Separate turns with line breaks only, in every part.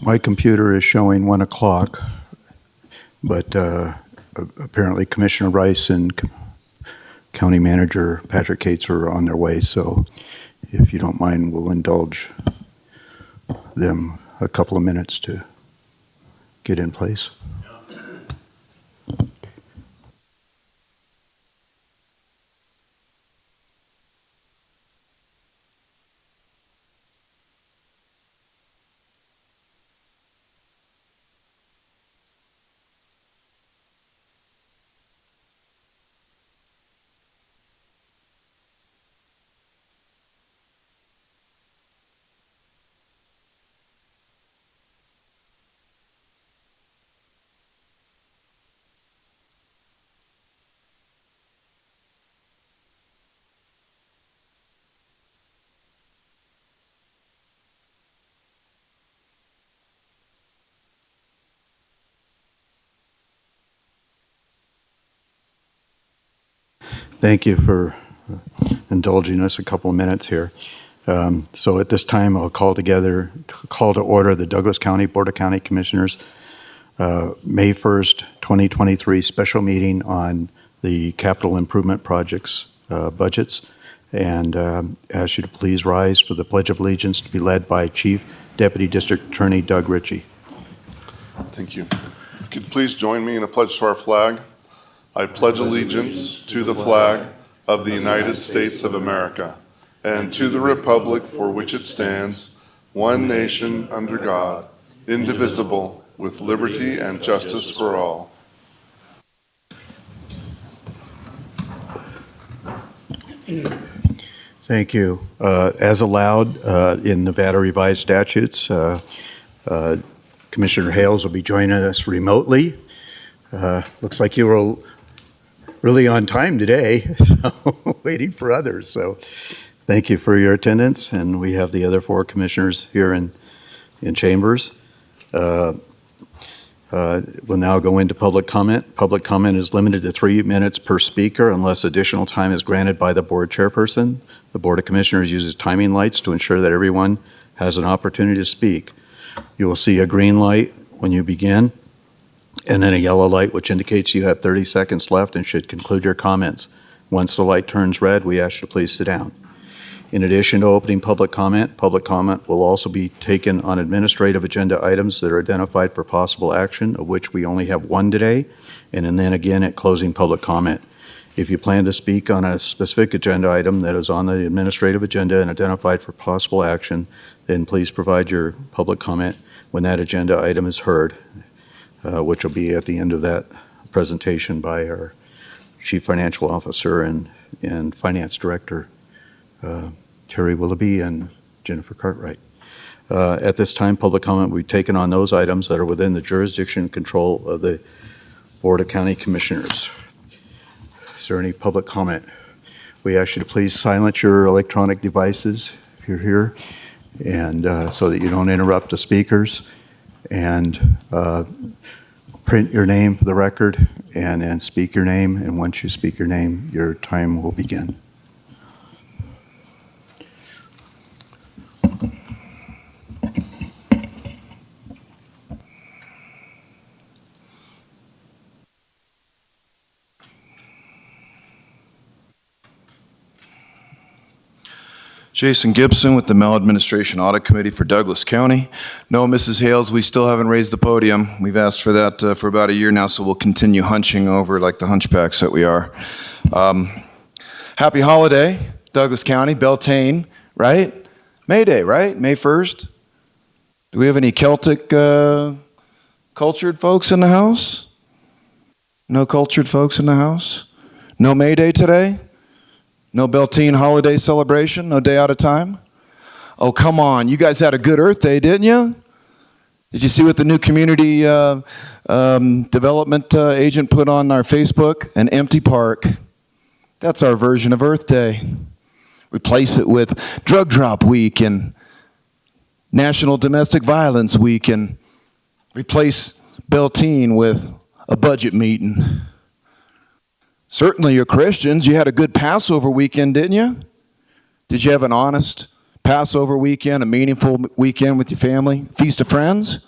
My computer is showing 1 o'clock, but apparently Commissioner Rice and County Manager Patrick Cates are on their way, so if you don't mind, we'll indulge them a couple of minutes to get in place. Thank you for indulging us a couple of minutes here. So at this time, I'll call to order the Douglas County Board of County Commissioners May 1st, 2023 special meeting on the capital improvement projects budgets, and ask you to please rise for the Pledge of Allegiance to be led by Chief Deputy District Attorney Doug Ritchie.
Thank you. If you could please join me in a pledge to our flag. I pledge allegiance to the flag of the United States of America and to the republic for which it stands, one nation under God, indivisible, with liberty and justice for all.
Thank you. As allowed in Nevada revised statutes, Commissioner Hales will be joining us remotely. Looks like you were really on time today, so waiting for others. So thank you for your attendance, and we have the other 4 commissioners here in chambers. We'll now go into public comment. Public comment is limited to 3 minutes per speaker unless additional time is granted by the board chairperson. The Board of Commissioners uses timing lights to ensure that everyone has an opportunity to speak. You will see a green light when you begin, and then a yellow light which indicates you have 30 seconds left and should conclude your comments. Once the light turns red, we ask you to please sit down. In addition to opening public comment will also be taken on administrative agenda items that are identified for possible action, of which we only have 1 today, and then again at closing public comment. If you plan to speak on a specific agenda item that is on the administrative agenda and identified for possible action, then please provide your public comment when that agenda item is heard, which will be at the end of that presentation by our Chief Financial Officer and Finance Director, Terry Willoughby and Jennifer Cartwright. At this time, public comment will be taken on those items that are within the jurisdiction and control of the Board of County Commissioners. Is there any public comment? We ask you to please silence your electronic devices if you're here, and so that you don't interrupt the speakers, and print your name for the record and speak your name, and once you speak your name, your time will begin.
Jason Gibson with the Maladministration Audit Committee for Douglas County. No, Mrs. Hales, we still haven't raised the podium. We've asked for that for about a year now, so we'll continue hunching over like the hunchbacks that we are. Happy holiday, Douglas County, Beltane, right? May Day, right? May 1st. Do we have any Celtic cultured folks in the house? No cultured folks in the house? No May Day today? No Beltane holiday celebration? No day out of time? Oh, come on. You guys had a good Earth Day, didn't you? Did you see what the new community development agent put on our Facebook? An empty park. That's our version of Earth Day. Replace it with Drug Drop Week and National Domestic Violence Week, and replace Beltane with a budget meeting. Certainly you're Christians. You had a good Passover weekend, didn't you? Did you have an honest Passover weekend, a meaningful weekend with your family? Feast of Friends?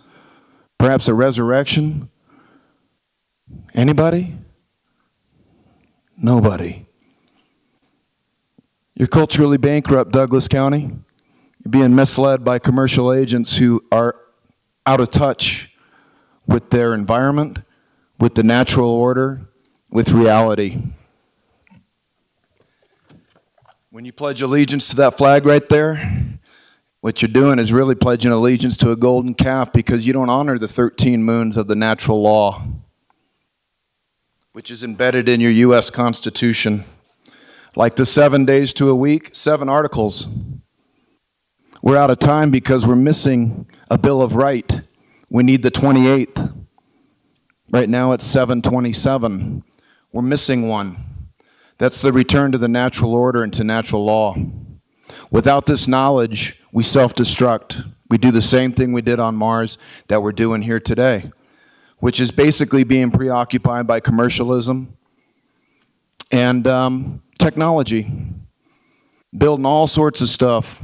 Perhaps a resurrection? Anybody? Nobody. You're culturally bankrupt, Douglas County. You're being misled by commercial agents who are out of touch with their environment, with the natural order, with reality. When you pledge allegiance to that flag right there, what you're doing is really pledging allegiance to a golden calf because you don't honor the 13 moons of the natural law, which is embedded in your U.S. Constitution. Like the 7 days to a week, 7 articles. We're out of time because we're missing a Bill of Right. We need the 28th. Right now it's 727. We're missing one. That's the return to the natural order and to natural law. Without this knowledge, we self-destruct. We do the same thing we did on Mars that we're doing here today, which is basically being preoccupied by commercialism and technology, building all sorts of stuff.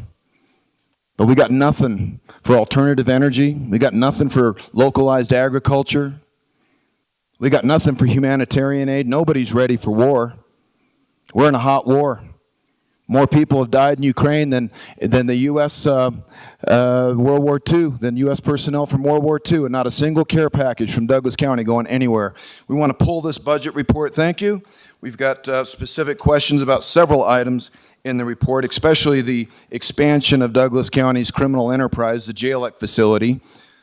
But we got nothing for alternative energy. We got nothing for localized agriculture. We got nothing for humanitarian aid. Nobody's ready for war. We're in a hot war. More people have died in Ukraine than the U.S. World War II, than U.S. personnel from World War II, and not a single care package from Douglas County going anywhere. We want to pull this budget report. Thank you. We've got specific questions about several items in the report, especially the expansion of Douglas County's criminal enterprise, the Jailec facility,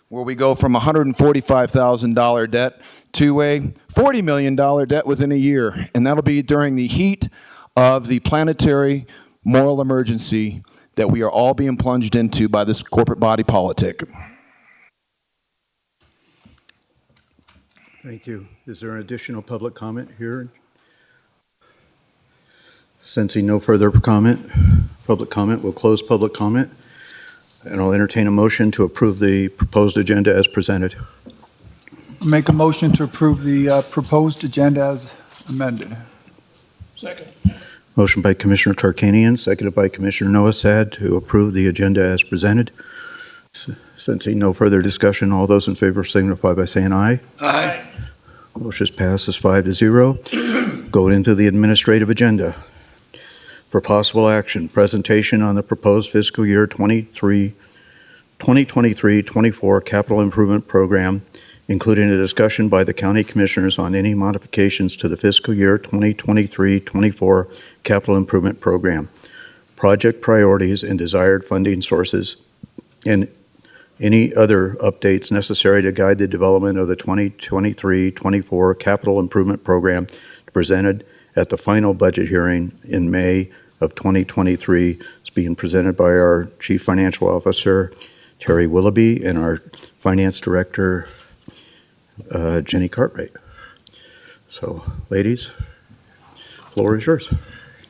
where we go from a $145,000 debt to a $40 million debt within a year. And that'll be during the heat of the planetary moral emergency that we are all being plunged into by this corporate body politic.
Thank you. Is there an additional public comment here? Sensing no further public comment, we'll close public comment, and I'll entertain a motion to approve the proposed agenda as presented.
Make a motion to approve the proposed agenda as amended.
Second.
Motion by Commissioner Tarkanian, seconded by Commissioner Noasad to approve the agenda as presented. Sensing no further discussion, all those in favor signify by saying aye.
Aye.
Motion passes 5-0. Going into the administrative agenda. For possible action, presentation on the proposed fiscal year 2023-24 capital improvement program, including a discussion by the county commissioners on any modifications to the fiscal year 2023-24 capital improvement program, project priorities and desired funding sources, and any other updates necessary to guide the development of the 2023-24 capital improvement program presented at the final budget hearing in May of 2023. It's being presented by our Chief Financial Officer, Terry Willoughby, and our Finance Director, Jenny Cartwright. So, ladies, floor is yours.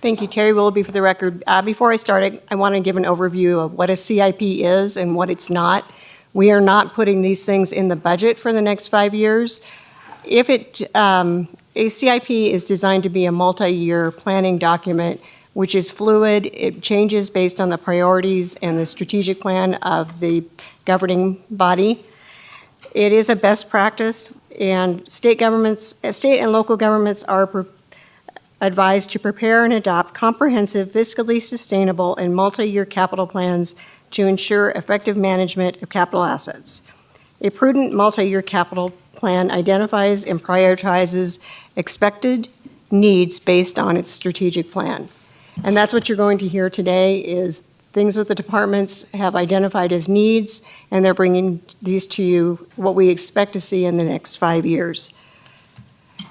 Thank you, Terry Willoughby, for the record. Before I start, I want to give an overview of what a CIP is and what it's not. We are not putting these things in the budget for the next 5 years. A CIP is designed to be a multi-year planning document, which is fluid. It changes based on the priorities and the strategic plan of the governing body. It is a best practice, and state and local governments are advised to prepare and adopt comprehensive, fiscally sustainable, and multi-year capital plans to ensure effective management of capital assets. A prudent multi-year capital plan identifies and prioritizes expected needs based on its strategic plan. And that's what you're going to hear today is things that the departments have identified as needs, and they're bringing these to you, what we expect to see in the next 5 years.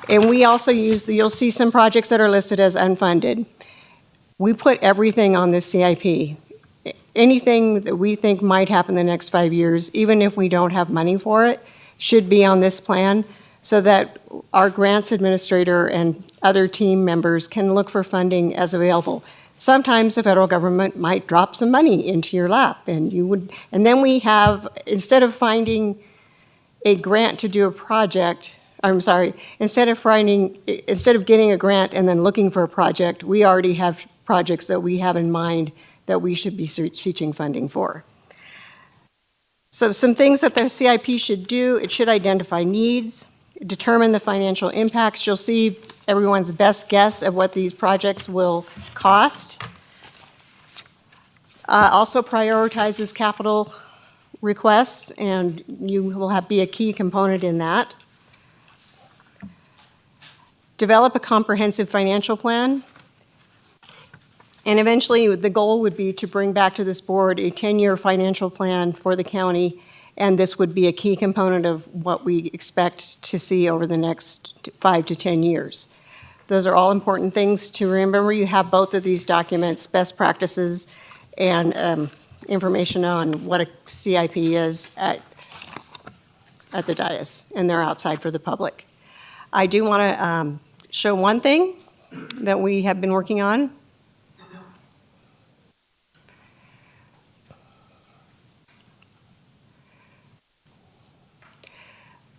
And we also you'll see some projects that are listed as unfunded. We put everything on this CIP. Anything that we think might happen in the next 5 years, even if we don't have money for it, should be on this plan so that our grants administrator and other team members can look for funding as available. Sometimes the federal government might drop some money into your lap, and then we have, instead of finding a grant to do a project, instead of getting a grant and then looking for a project, we already have projects that we have in mind that we should be seeking funding for. So some things that the CIP should do, it should identify needs, determine the financial impacts. You'll see everyone's best guess of what these projects will cost. Also prioritizes capital requests, and you will be a key component in that. Develop a comprehensive financial plan. And eventually, the goal would be to bring back to this board a 10-year financial plan for the county, and this would be a key component of what we expect to see over the next 5 to 10 years. Those are all important things to remember. You have both of these documents, best practices and information on what a CIP is at the dais, and they're outside for the public. I do want to show one thing that we have been working on.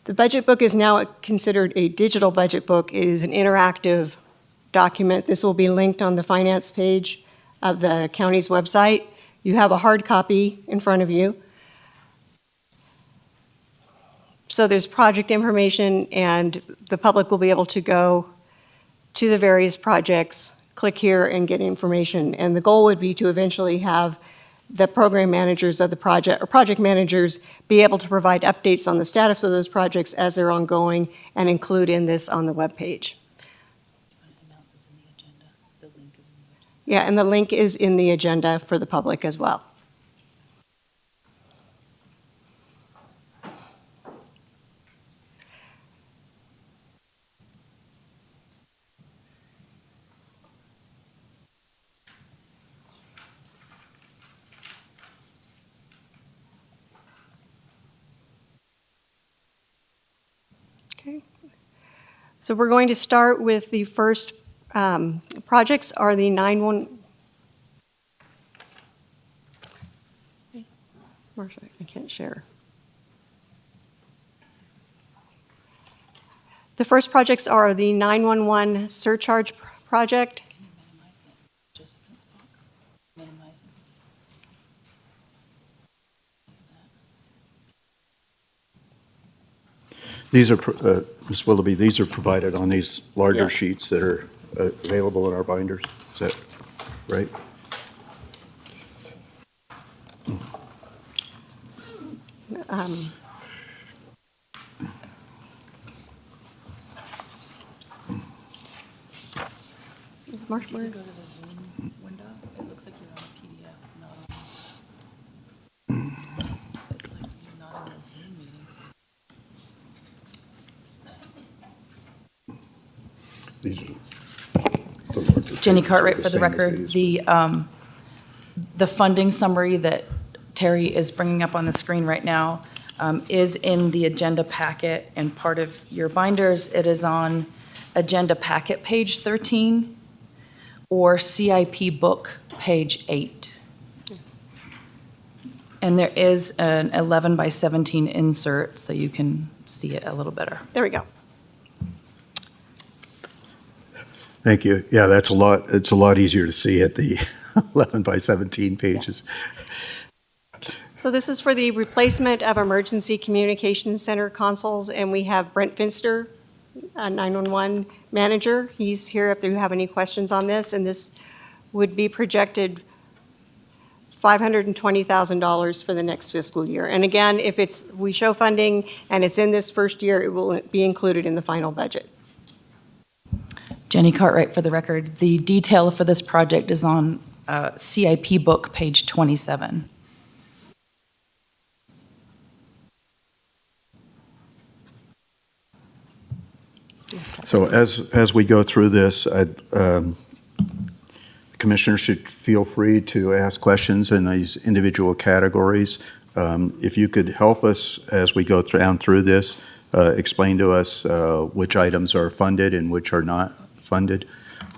The budget book is now considered a digital budget book. It is an interactive document. This will be linked on the finance page of the county's website. You have a hard copy in front of you. So there's project information, and the public will be able to go to the various projects, click here, and get information. And the goal would be to eventually have the program managers of the project, or project managers, be able to provide updates on the status of those projects as they're ongoing and include in this on the webpage. Yeah, and the link is in the agenda for the public as well. Okay. So we're going to start with the first projects are the 911. Marsha, I can't share. The first projects are the 911 surcharge project.
These are, Ms. Willoughby, these are provided on these larger
Yeah.
sheets that are available in our binders. Is that right?
Marsha, where-
Go to the Zoom window. It looks like you're on a PDF, not on. It's like you're not in the Zoom meeting. Jenny Cartwright, for the record, the funding summary that Terry is bringing up on the screen right now is in the agenda packet and part of your binders. It is on agenda packet page 13 or CIP book page 8. And there is an 11 by 17 insert so you can see it a little better.
There we go.
Thank you. Yeah, that's a lot. It's a lot easier to see at the 11 by 17 pages.
So this is for the replacement of emergency communications center consoles, and we have Brent Finster, 911 manager. He's here if you have any questions on this, and this would be projected $520,000 for the next fiscal year. And again, if we show funding and it's in this first year, it will be included in the final budget.
Jenny Cartwright, for the record. The detail for this project is on CIP book, page 27.
So as we go through this, commissioners should feel free to ask questions in these individual categories. If you could help us as we go down through this, explain to us which items are funded and which are not funded,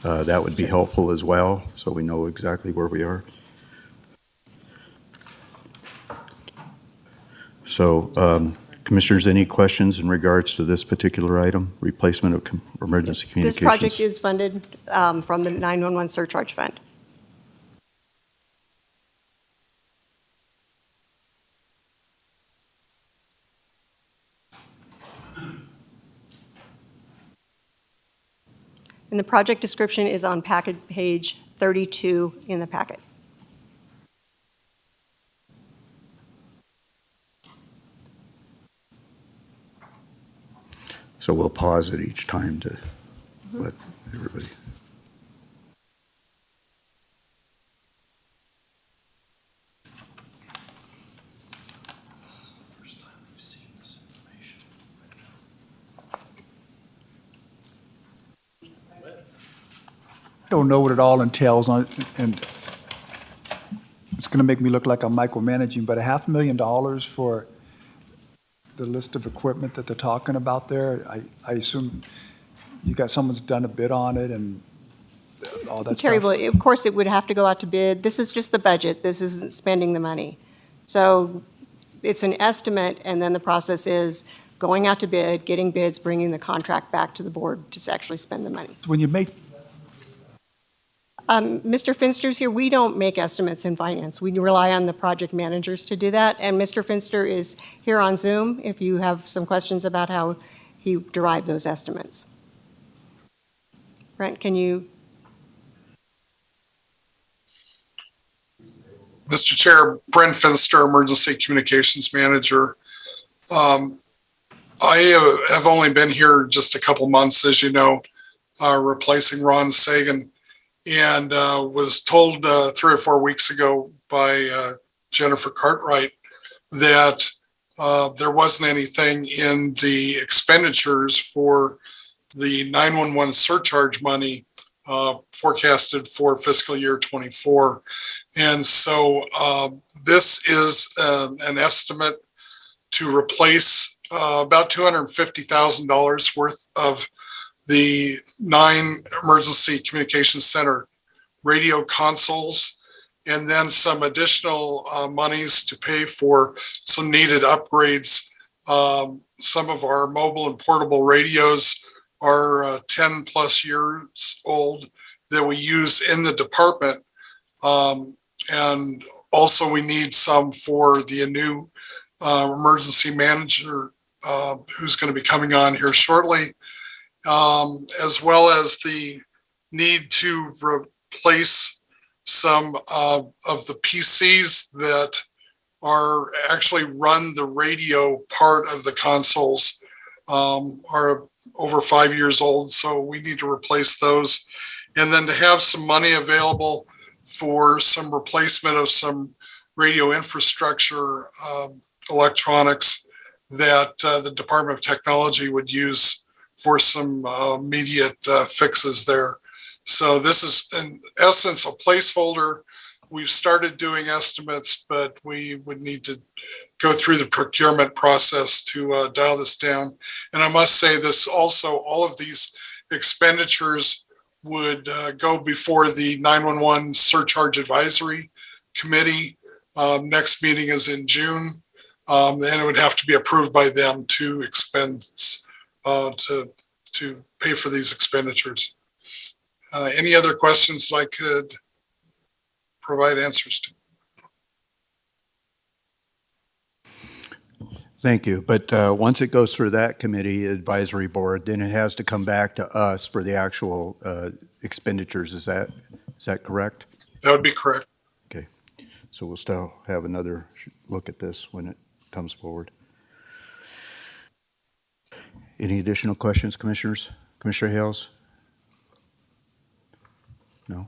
that would be helpful as well, so we know exactly where we are. So, Commissioners, any questions in regards to this particular item, replacement of emergency communications?
This project is funded from the 911 surcharge fund. And the project description is on packet page 32 in the packet.
So we'll pause it each time to let everybody.
This is the first time we've seen this information.
I don't know what it all entails on, and it's going to make me look like I'm micromanaging, but $500,000 for the list of equipment that they're talking about there, I assume you got, someone's done a bid on it and all that
Terry,
stuff?
well, of course, it would have to go out to bid. This is just the budget. This isn't spending the money. So it's an estimate, and then the process is going out to bid, getting bids, bringing the contract back to the board to actually spend the money.
When you make,
Mr. Finster's here. We don't make estimates in finance. We rely on the project managers to do that. And Mr. Finster is here on Zoom if you have some questions about how he derived those estimates. Brent, can you?
Mr. Chair, Brent Finster, Emergency Communications Manager. I have only been here just a couple months, as you know, replacing Ron Sagan, and was told 3 or 4 weeks ago by Jennifer Cartwright that there wasn't anything in the expenditures for the 911 surcharge money forecasted for fiscal year 24. And so this is an estimate to replace about $250,000 worth of the 9 emergency communications center radio consoles, and then some additional monies to pay for some needed upgrades. Some of our mobile and portable radios are 10 plus years old that we use in the department. And also we need some for the new emergency manager who's going to be coming on here shortly, as well as the need to replace some of the PCs that are actually run the radio part of the consoles, are over 5 years old. So we need to replace those. And then to have some money available for some replacement of some radio infrastructure electronics that the Department of Technology would use for some immediate fixes there. So this is in essence a placeholder. We've started doing estimates, but we would need to go through the procurement process to dial this down. And I must say this also, all of these expenditures would go before the 911 Surcharge Advisory Committee. Next meeting is in June. And it would have to be approved by them to expense, to pay for these expenditures. Any other questions that I could provide answers to?
Thank you. But once it goes through that committee advisory board, then it has to come back to us for the actual expenditures. Is that correct?
That would be correct.
Okay. So we'll still have another look at this when it comes forward. Any additional questions, commissioners? Commissioner Hales? No?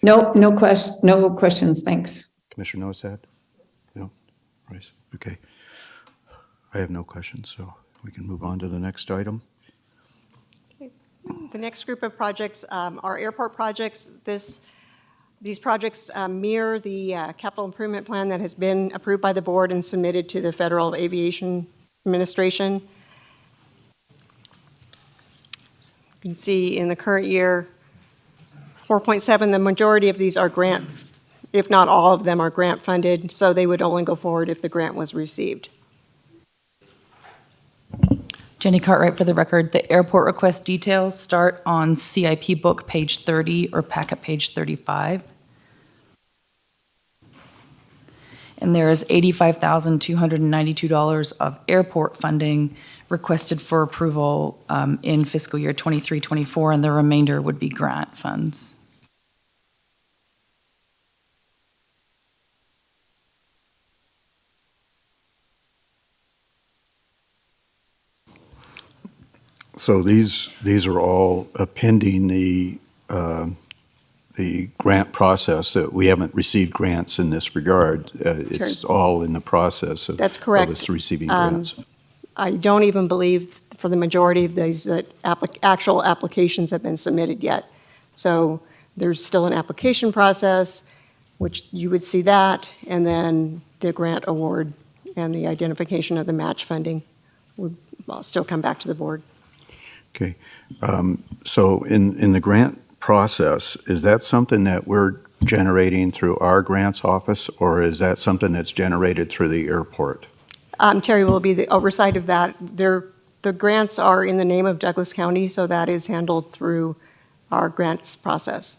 No questions, thanks.
Commissioner Nosad? No? Rice? Okay. I have no questions, so we can move on to the next item.
The next group of projects are airport projects. These projects mirror the capital improvement plan that has been approved by the board and submitted to the Federal Aviation Administration. So you can see in the current year, 4.7, the majority of these are grant, if not all of them are grant funded, so they would only go forward if the grant was received.
Jenny Cartwright for the record. The airport request details start on CIP book page 30 or packet page 35. And there is $85,292 of airport funding requested for approval in fiscal year 23-24, and the remainder would be grant funds.
So these are all pending the grant process. That we haven't received grants in this regard. It's all in the process of
That's correct.
of us receiving grants.
I don't even believe for the majority of these that actual applications have been submitted yet. So there's still an application process, which you would see that, and then the grant award and the identification of the match funding would still come back to the board.
Okay. So in the grant process, is that something that we're generating through our grants office, or is that something that's generated through the airport?
Terry will be the oversight of that. The grants are in the name of Douglas County, so that is handled through our grants process.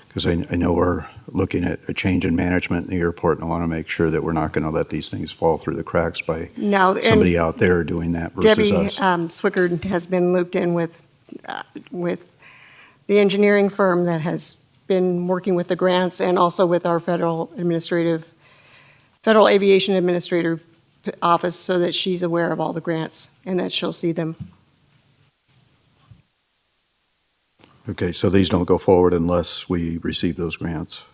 Because I know we're looking at a change in management in the airport, and I want to make sure that we're not going to let these things fall through the cracks by
No, and
somebody out there doing that versus
Debbie
us.
Swickard has been looped in with the engineering firm that has been working with the grants and also with our Federal Aviation Administrator Office, so that she's aware of all the grants and that she'll see them.
Okay, so these don't go forward unless we receive those grants,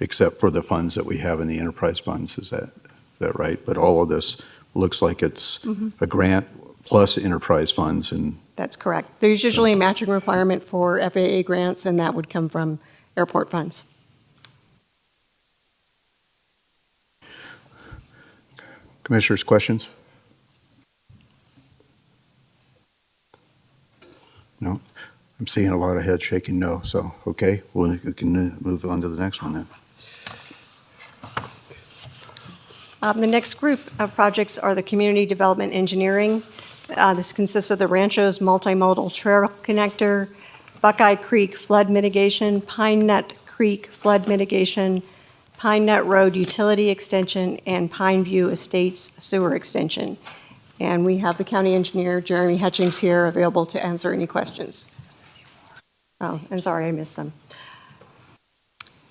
except for the funds that we have in the enterprise funds, is that right? But all of this looks like it's a grant plus enterprise funds, and
That's correct. There's usually a matching requirement for FAA grants, and that would come from airport funds.
Commissioners, questions? No? I'm seeing a lot of heads shaking no, so, okay, well, we can move on to the next one then.
The next group of projects are the community development engineering. This consists of the Ranchos Multimodal Trail Connector, Buckeye Creek Flood Mitigation, Pine Nut Creek Flood Mitigation, Pine Nut Road Utility Extension, and Pine View Estates Sewer Extension. And we have the county engineer, Jeremy Hutchings, here available to answer any questions. Oh, I'm sorry, I missed them.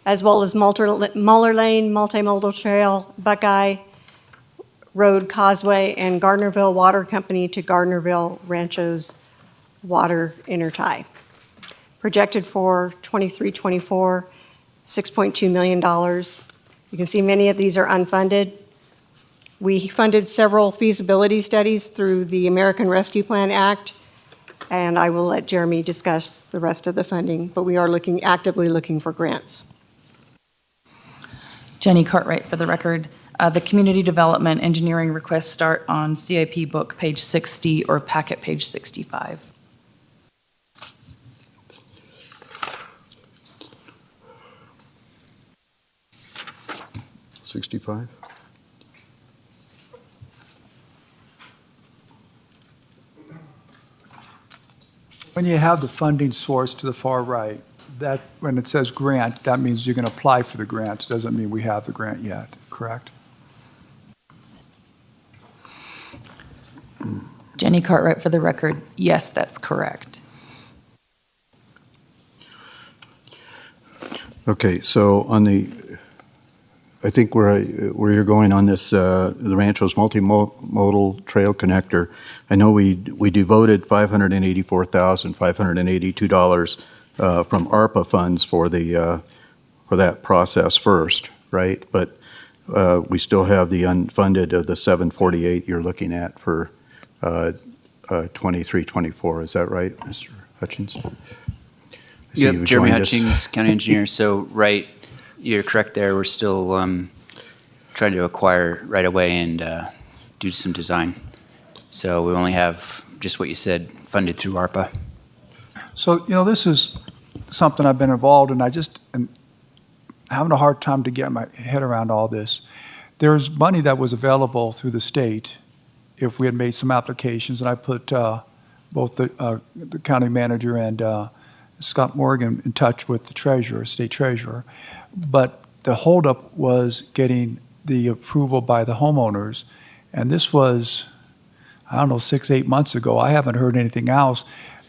As well as Muller Lane, Multimodal Trail, Buckeye Road Causeway, and Gardnerville Water Company to Gardnerville Ranchos Water Intertie. Projected for 23-24, $6.2 million. You can see many of these are unfunded. We funded several feasibility studies through the American Rescue Plan Act, and I will let Jeremy discuss the rest of the funding, but we are actively looking for grants.
Jenny Cartwright for the record. The community development engineering requests start on CIP book page 60 or packet page 65.
$65?
When you have the funding source to the far right, that, when it says grant, that means you can apply for the grant. It doesn't mean we have the grant yet, correct?
Jenny Cartwright for the record. Yes, that's correct.
Okay, so on I think where you're going on this, the Ranchos Multimodal Trail Connector, I know we devoted $584,582 from ARPA funds for that process first, right? But we still have the unfunded of the 748 you're looking at for 23-24. Is that right, Mr. Hutchins? I see
Yep,
you've
Jeremy
joined us.
Hutchings, County Engineer. So, right, you're correct there. We're still trying to acquire right away and do some design. So we only have just what you said funded through ARPA.
So, this is something I've been involved in. I just am having a hard time to get my head around all this. There's money that was available through the state if we had made some applications, and I put both the county manager and Scott Morgan in touch with the treasurer, state treasurer. But the holdup was getting the approval by the homeowners. And this was, I don't know, 6, 8 months ago. I haven't heard anything else.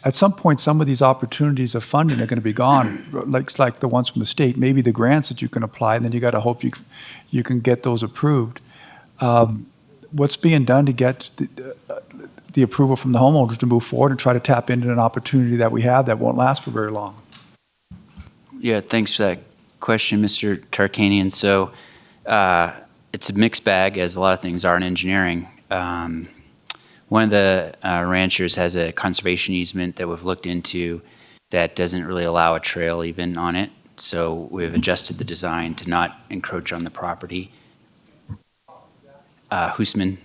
At some point, some of these opportunities of funding are going to be gone, like the ones from the state. Maybe the grants that you can apply, and then you got to hope you can get those approved. What's being done to get the approval from the homeowners to move forward and try to tap into an opportunity that we have that won't last for very long?
Yeah, thanks for that question, Mr. Tarkanian. So it's a mixed bag, as a lot of things are in engineering. One of the ranchers has a conservation easement that we've looked into that doesn't really allow a trail even on it. So we've adjusted the design to not encroach on the property. Hoosman,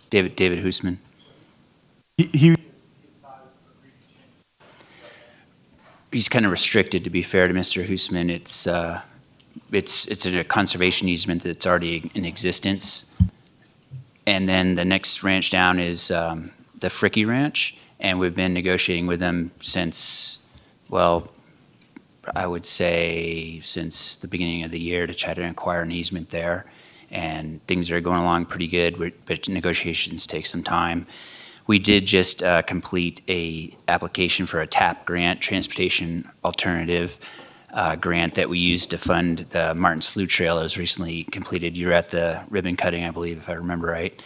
David Hoosman. He's kind of restricted, to be fair to Mr. Hoosman. It's a conservation easement that's already in existence. And then the next ranch down is the Fricke Ranch, and we've been negotiating with them since, well, I would say since the beginning of the year to try to acquire an easement there. And things are going along pretty good, but negotiations take some time. We did just complete a application for a TAP grant, Transportation Alternative grant, that we used to fund the Martin Slough Trail that was recently completed. You were at the ribbon cutting, I believe, if I remember right.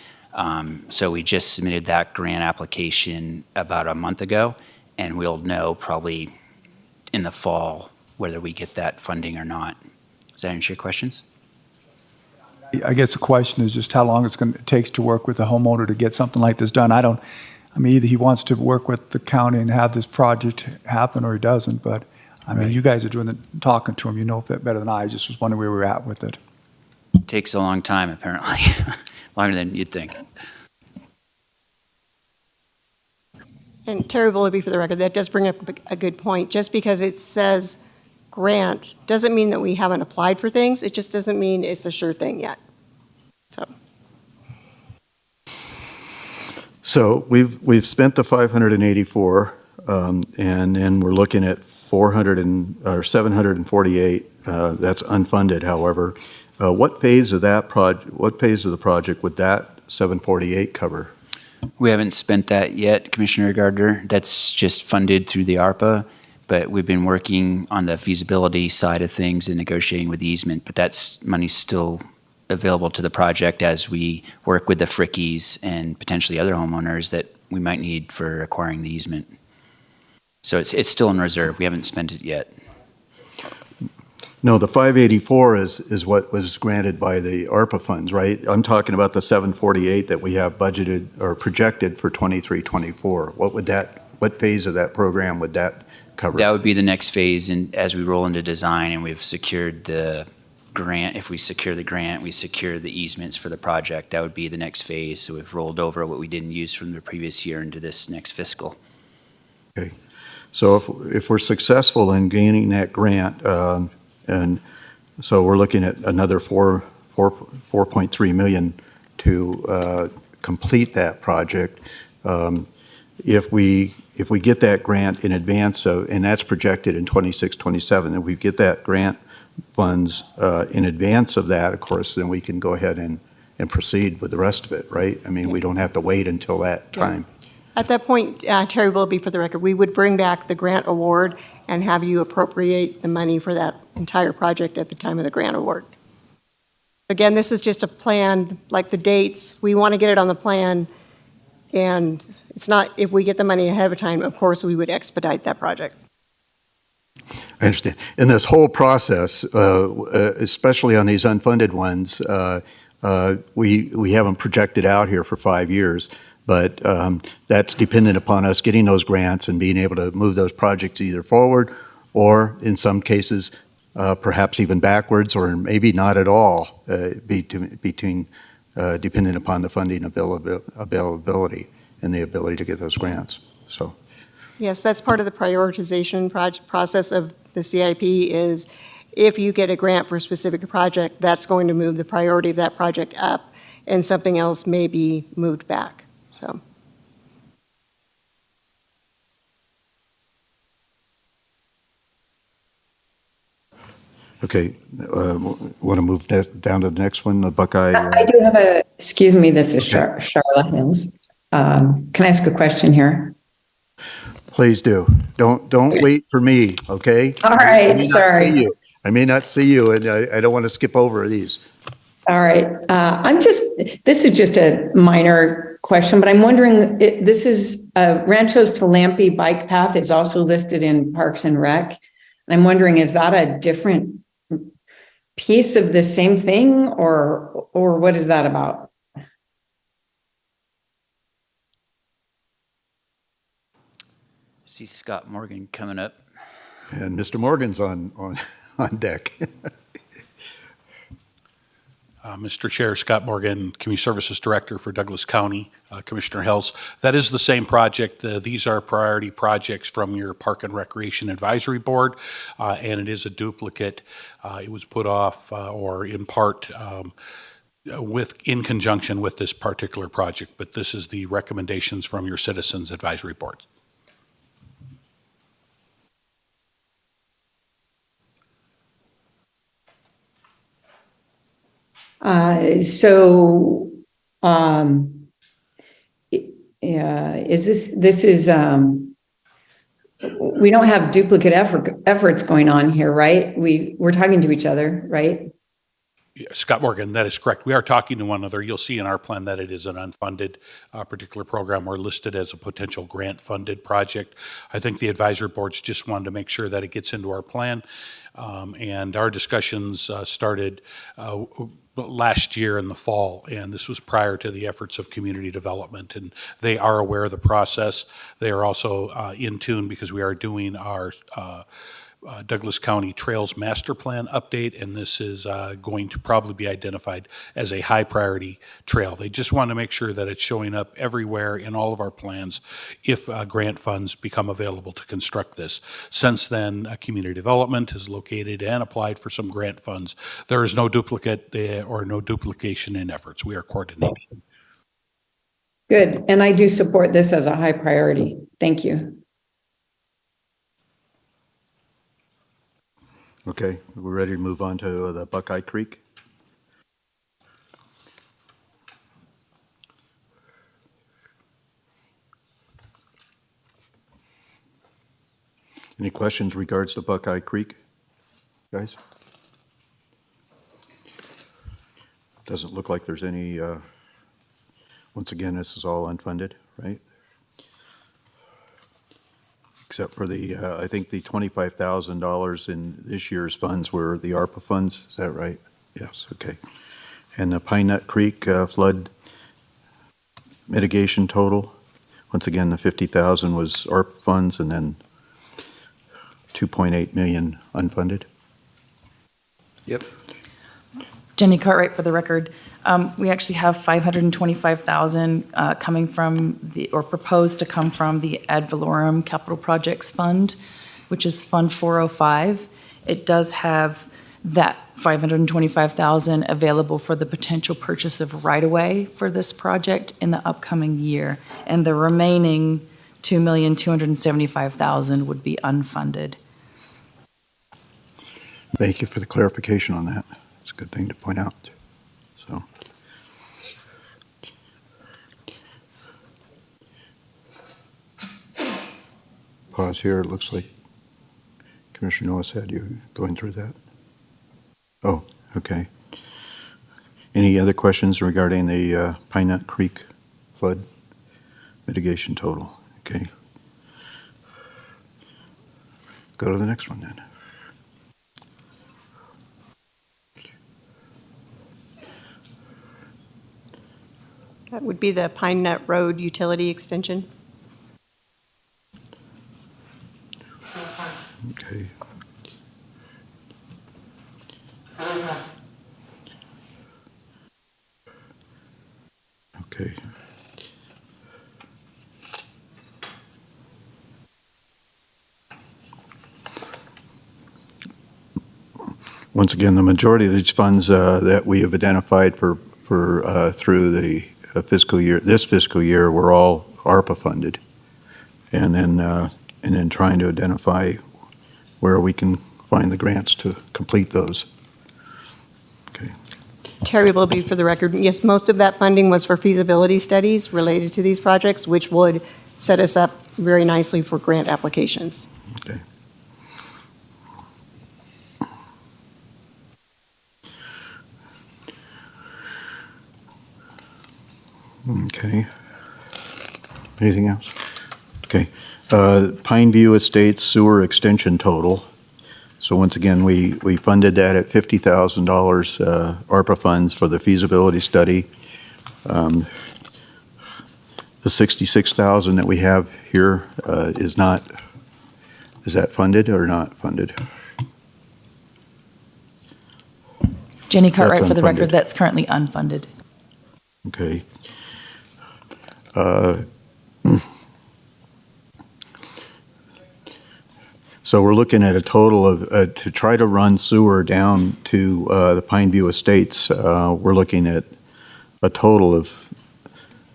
So we just submitted that grant application about a month ago, and we'll know probably in the fall whether we get that funding or not. Does that answer your questions?
I guess the question is just how long it takes to work with the homeowner to get something like this done. I mean, either he wants to work with the county and have this project happen, or he doesn't. But I mean, you guys are talking to him. You know better than I. Just was wondering where we're at with it.
It takes a long time, apparently, longer than you'd think.
And Terry Willoughby, for the record, that does bring up a good point. Just because it says grant doesn't mean that we haven't applied for things. It just doesn't mean it's a sure thing yet.
So we've spent the 584, and then we're looking at 748. That's unfunded, however. What phase of the project would that 748 cover?
We haven't spent that yet, Commissioner Gardner. That's just funded through the ARPA, but we've been working on the feasibility side of things and negotiating with the easement, but that's money still available to the project as we work with the Frickes and potentially other homeowners that we might need for acquiring the easement. So it's still in reserve. We haven't spent it yet.
No, the 584 is what was granted by the ARPA funds, right? I'm talking about the 748 that we have budgeted or projected for 23-24. What phase of that program would that cover?
That would be the next phase, and as we roll into design and we've secured the grant, if we secure the grant, we secure the easements for the project, that would be the next phase. So we've rolled over what we didn't use from the previous year into this next fiscal.
Okay. So if we're successful in gaining that grant, and so we're looking at another 4.3 million to complete that project. If we get that grant in advance of, and that's projected in 26-27, and we get that grant funds in advance of that, of course, then we can go ahead and proceed with the rest of it, right? I mean, we don't have to wait until that time.
At that point, Terry Willoughby, for the record, we would bring back the grant award and have you appropriate the money for that entire project at the time of the grant award. Again, this is just a plan, like the dates. We want to get it on the plan, and it's not, if we get the money ahead of time, of course, we would expedite that project.
I understand. In this whole process, especially on these unfunded ones, we have them projected out here for 5 years, but that's dependent upon us getting those grants and being able to move those projects either forward or, in some cases, perhaps even backwards, or maybe not at all, dependent upon the funding availability and the ability to get those grants. So.
Yes, that's part of the prioritization process of the CIP is if you get a grant for a specific project, that's going to move the priority of that project up, and something else may be moved back. So.
Okay, want to move down to the next one, the Buckeye?
I do have excuse me, this is Charlotte Hills. Can I ask a question here?
Please do. Don't wait for me, okay?
All
I
right,
may not
sorry.
see you. I may not see you, and I don't want to skip over these.
All right. This is just a minor question, but I'm wondering, this is Ranchos to Lampe bike path is also listed in Parks and Rec. And I'm wondering, is that a different piece of the same thing, or what is that about?
See Scott Morgan coming up.
And Mr. Morgan's on deck.
Mr. Chair, Scott Morgan, Community Services Director for Douglas County, Commissioner Hells. That is the same project. These are priority projects from your Park and Recreation Advisory Board, and it is a duplicate. It was put off or in part in conjunction with this particular project, but this is the recommendations from your Citizens Advisory Board.
We don't have duplicate efforts going on here, right? We're talking to each other, right?
Scott Morgan, that is correct. We are talking to one another. You'll see in our plan that it is an unfunded particular program or listed as a potential grant-funded project. I think the advisory boards just wanted to make sure that it gets into our plan. And our discussions started last year in the fall, and this was prior to the efforts of community development, and they are aware of the process. They are also in tune because we are doing our Douglas County Trails Master Plan update, and this is going to probably be identified as a high priority trail. They just want to make sure that it's showing up everywhere in all of our plans if grant funds become available to construct this. Since then, community development has located and applied for some grant funds. There is no duplicate or no duplication in efforts. We are coordinating.
Good. And I do support this as a high priority. Thank you.
Okay, we're ready to move on to the Buckeye Creek. Any questions regards to Buckeye Creek, guys? Doesn't look like there's any, once again, this is all unfunded, right? Except for the, I think the $25,000 in this year's funds were the ARPA funds, is that right? Yes, okay. And the Pine Nut Creek flood mitigation total, once again, the 50,000 was ARPA funds and then 2.8 million unfunded.
Yep.
Jenny Cartwright for the record. We actually have $525,000 coming from or proposed to come from the ad valorem capital projects fund, which is Fund 405. It does have that $525,000 available for the potential purchase of right-of-way for this project in the upcoming year, and the remaining $2,275,000 would be unfunded.
Thank you for the clarification on that. It's a good thing to point out. So, pause here. It looks like Commissioner Noah said you going through that. Oh, okay. Any other questions regarding the Pine Nut Creek flood mitigation total? Okay. Go to the next one then.
That would be the Pine Nut Road utility extension.
Okay. Okay. Once again, the majority of these funds that we have identified for through the fiscal year, this fiscal year, were all ARPA funded, and then trying to identify where we can find the grants to complete those. Okay.
Terry Willoughby, for the record, yes, most of that funding was for feasibility studies related to these projects, which would set us up very nicely for grant applications.
Okay. Okay. Anything else? Okay. Pine View Estates sewer extension total. So once again, we funded that at $50,000 ARPA funds for the feasibility study. The $66,000 that we have here is that funded or not funded?
Jenny Cartwright, for the
unfunded.
record, that's currently unfunded.
Okay. So we're looking at a total of, to try to run sewer down to the Pine View Estates, we're looking at a total of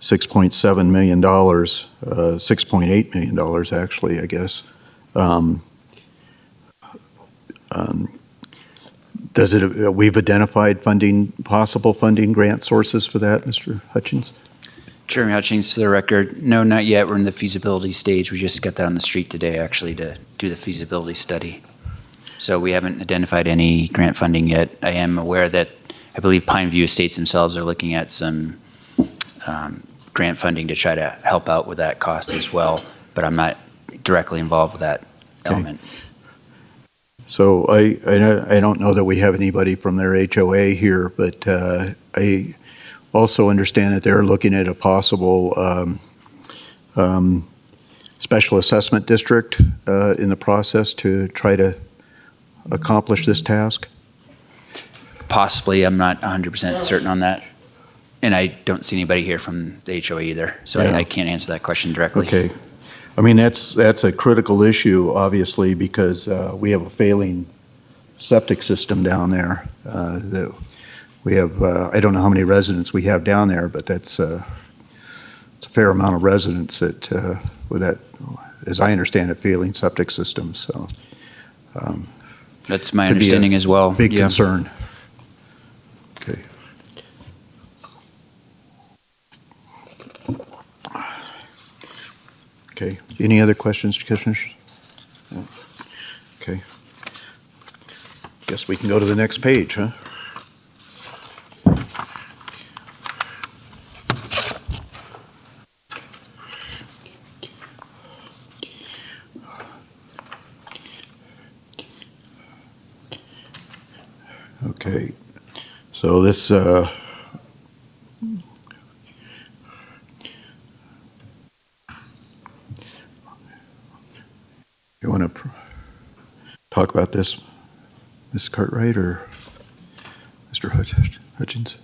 $6.7 million, $6.8 million actually, I guess. We've identified possible funding grant sources for that, Mr. Hutchins?
Jeremy Hutchings, for the record, no, not yet. We're in the feasibility stage. We just got that on the street today, actually, to do the feasibility study. So we haven't identified any grant funding yet. I am aware that I believe Pine View Estates themselves are looking at some grant funding to try to help out with that cost as well, but I'm not directly involved with that element.
So I don't know that we have anybody from their HOA here, but I also understand that they're looking at a possible special assessment district in the process to try to accomplish this task.
Possibly, I'm not 100% certain on that. And I don't see anybody here from the HOA either, so
Yeah.
I can't answer that question directly.
Okay. I mean, that's a critical issue, obviously, because we have a failing septic system down there. That we have, I don't know how many residents we have down there, but it's a fair amount of residents that, with that, as I understand it, failing septic system. So
That's my
could be a
understanding as well.
big
Yeah.
concern. Okay. Okay. Any other questions, Commissioners? No. Okay. Guess we can go to the next page, huh? Okay. So this, you want to talk about this, Ms. Cartwright or Mr. Hutchins?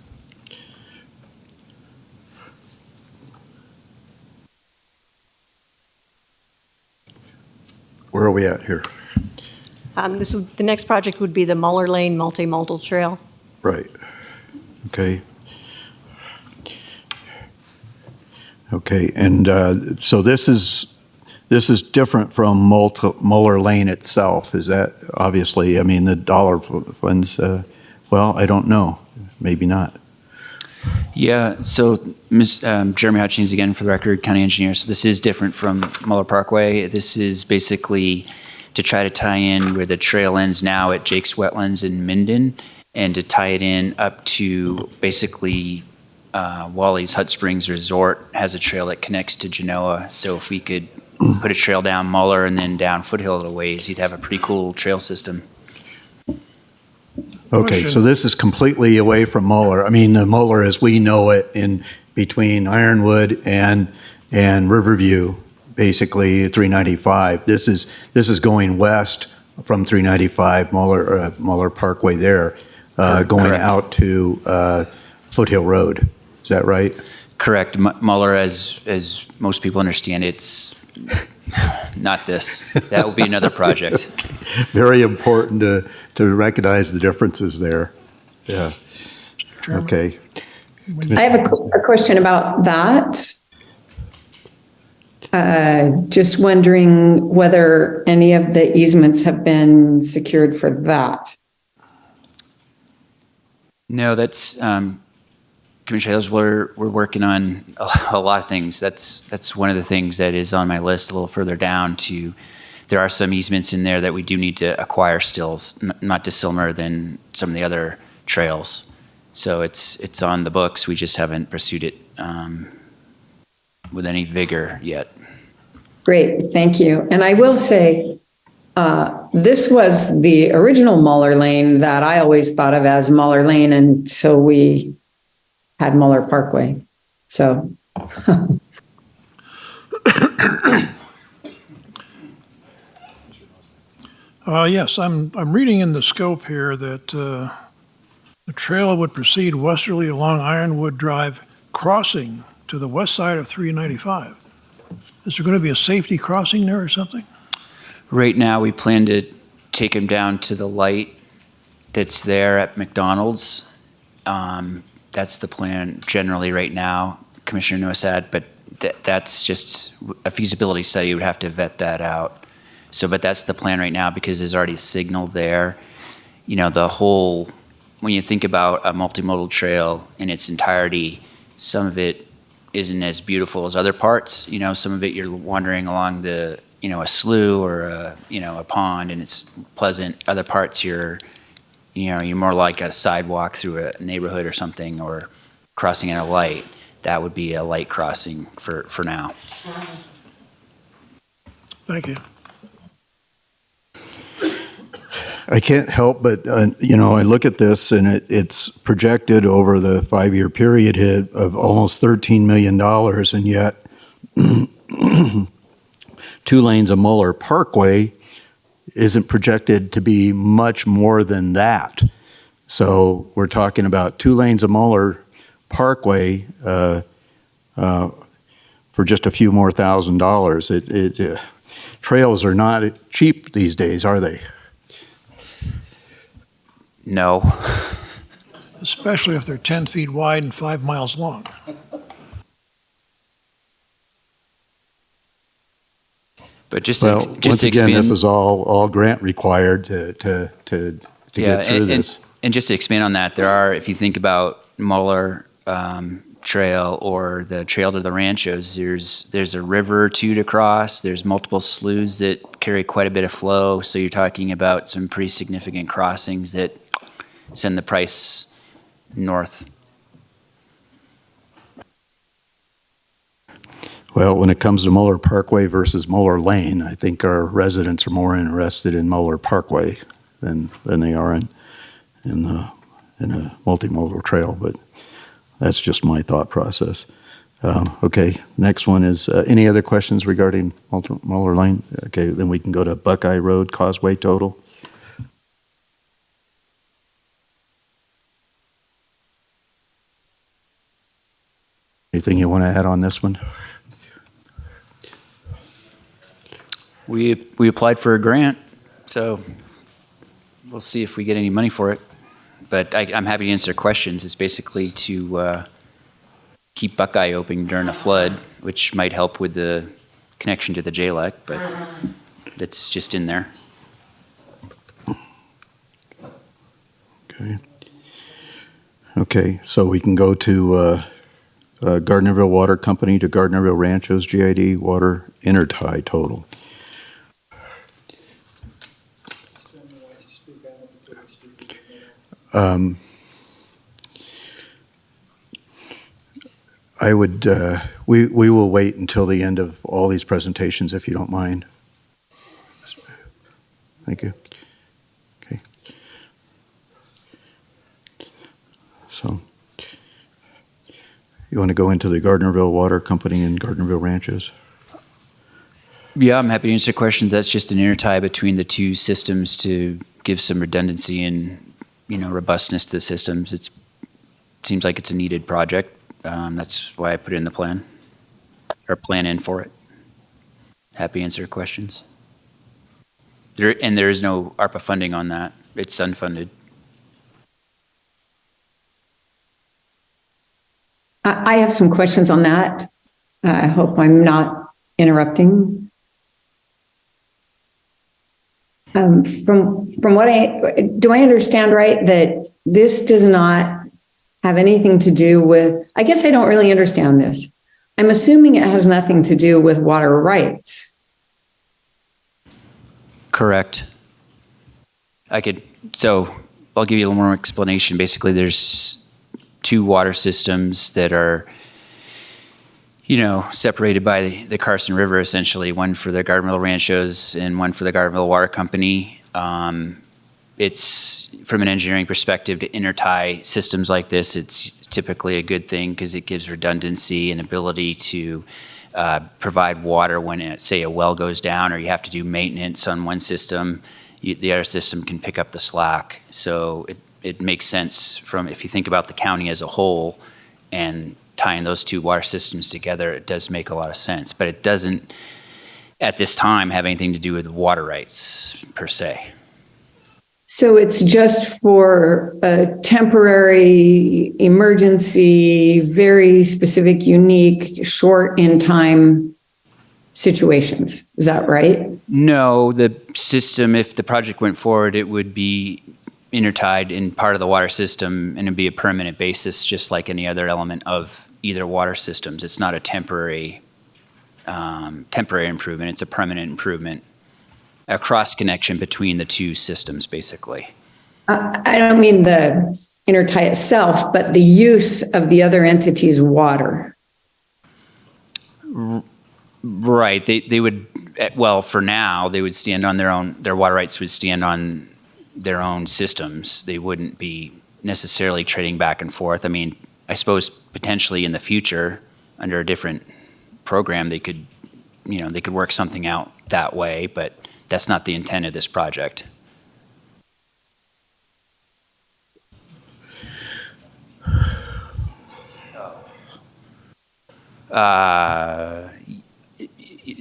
Where are we at here?
The next project would be the Muller Lane Multimodal Trail.
Right. Okay. Okay, and so this is different from Muller Lane itself. Is that obviously? I mean, the dollar funds. Well, I don't know. Maybe not.
Yeah, so Jeremy Hutchings, again, for the record, county engineer. So this is different from Muller Parkway. This is basically to try to tie in where the trail ends now at Jake's Wetlands in Minden, and to tie it in up to basically Wally's Hot Springs Resort has a trail that connects to Genoa. So if we could put a trail down Muller and then down Foothill a little ways, you'd have a pretty cool trail system.
Okay, so this is completely away from Muller. I mean, the Muller as we know it in between Ironwood and Riverview, basically 395. This is going west from 395 Muller Parkway there, going
Correct.
out to Foothill Road. Is that right?
Correct. Muller, as most people understand, it's not this. That will be another project.
Very important to recognize the differences there. Yeah. Okay.
I have a question about that. Just wondering whether any of the easements have been secured for that.
No, that's, Commissioner Hales, we're working on a lot of things. That's one of the things that is on my list a little further down to, there are some easements in there that we do need to acquire still, not dissimilar than some of the other trails. So it's on the books, we just haven't pursued it with any vigor yet.
Great, thank you. And I will say, this was the original Muller Lane that I always thought of as Muller Lane until we had Muller Parkway. So.
Yes, I'm reading in the scope here that the trail would proceed westerly along Ironwood Drive, crossing to the west side of 395. Is there going to be a safety crossing there or something?
Right now, we plan to take them down to the light that's there at McDonald's. That's the plan generally right now, Commissioner Noasad, but that's just a feasibility study. You would have to vet that out. So, but that's the plan right now because there's already a signal there. You know, the whole, when you think about a multimodal trail in its entirety, some of it isn't as beautiful as other parts. You know, some of it you're wandering along the, you know, a slough or a, you know, a pond and it's pleasant. Other parts you're more like a sidewalk through a neighborhood or something, or crossing at a light. That would be a light crossing for now.
Thank you.
I can't help but, I look at this and it's projected over the 5-year period hit of almost $13 million, and yet 2 lanes of Muller Parkway isn't projected to be much more than that. So we're talking about 2 lanes of Muller Parkway for just a few more $1,000s. Trails are not cheap these days, are they?
No.
Especially if they're 10 feet wide and 5 miles long.
But just
Well,
to
once again,
expand,
this is all grant required to get through this.
And just to expand on that, there are, if you think about Muller Trail or the Trail to the Ranchos, there's a river or two to cross. There's multiple sloughs that carry quite a bit of flow. So you're talking about some pretty significant crossings that send the price north.
Well, when it comes to Muller Parkway versus Muller Lane, I think our residents are more interested in Muller Parkway than they are in a multimodal trail, but that's just my thought process. Okay, next one is, any other questions regarding Muller Lane? Okay, then we can go to Buckeye Road Causeway total. Anything you want to add on this one?
We applied for a grant, so we'll see if we get any money for it. But I'm happy to answer questions. It's basically to keep Buckeye open during a flood, which might help with the connection to the JLEC, but that's just in there.
Okay. Okay, so we can go to Gardnerville Water Company to Gardnerville Ranchos GID water intertie total. I would, we will wait until the end of all these presentations if you don't mind. Thank you. Okay. So, you want to go into the Gardnerville Water Company and Gardnerville Ranches?
Yeah, I'm happy to answer questions. That's just an intertie between the two systems to give some redundancy and, robustness to the systems. It seems like it's a needed project. That's why I put it in the plan, or plan in for it. Happy to answer questions. There is no ARPA funding on that. It's unfunded.
I have some questions on that. I hope I'm not interrupting. From what do I understand right that this does not have anything to do with, I guess I don't really understand this. I'm assuming it has nothing to do with water rights.
Correct. So I'll give you a little more explanation. Basically, there's two water systems that are, separated by the Carson River, essentially, one for the Gardenville Ranchos and one for the Gardenville Water Company. It's, from an engineering perspective, to intertie systems like this, it's typically a good thing because it gives redundancy and ability to provide water when, say, a well goes down or you have to do maintenance on one system. The other system can pick up the slack. So it makes sense if you think about the county as a whole and tying those two water systems together, it does make a lot of sense. But it doesn't, at this time, have anything to do with water rights per se.
So it's just for a temporary, emergency, very specific, unique, short in time situations. Is that right?
No, the system, if the project went forward, it would be intertied in part of the water system and it'd be a permanent basis, just like any other element of either water systems. It's not a temporary improvement. It's a permanent improvement, a cross connection between the two systems, basically.
I don't mean the intertie itself, but the use of the other entity's water.
Right. They would, well, for now, they would stand on their water rights would stand on their own systems. They wouldn't be necessarily trading back and forth. I mean, I suppose potentially in the future, under a different program, they could work something out that way, but that's not the intent of this project.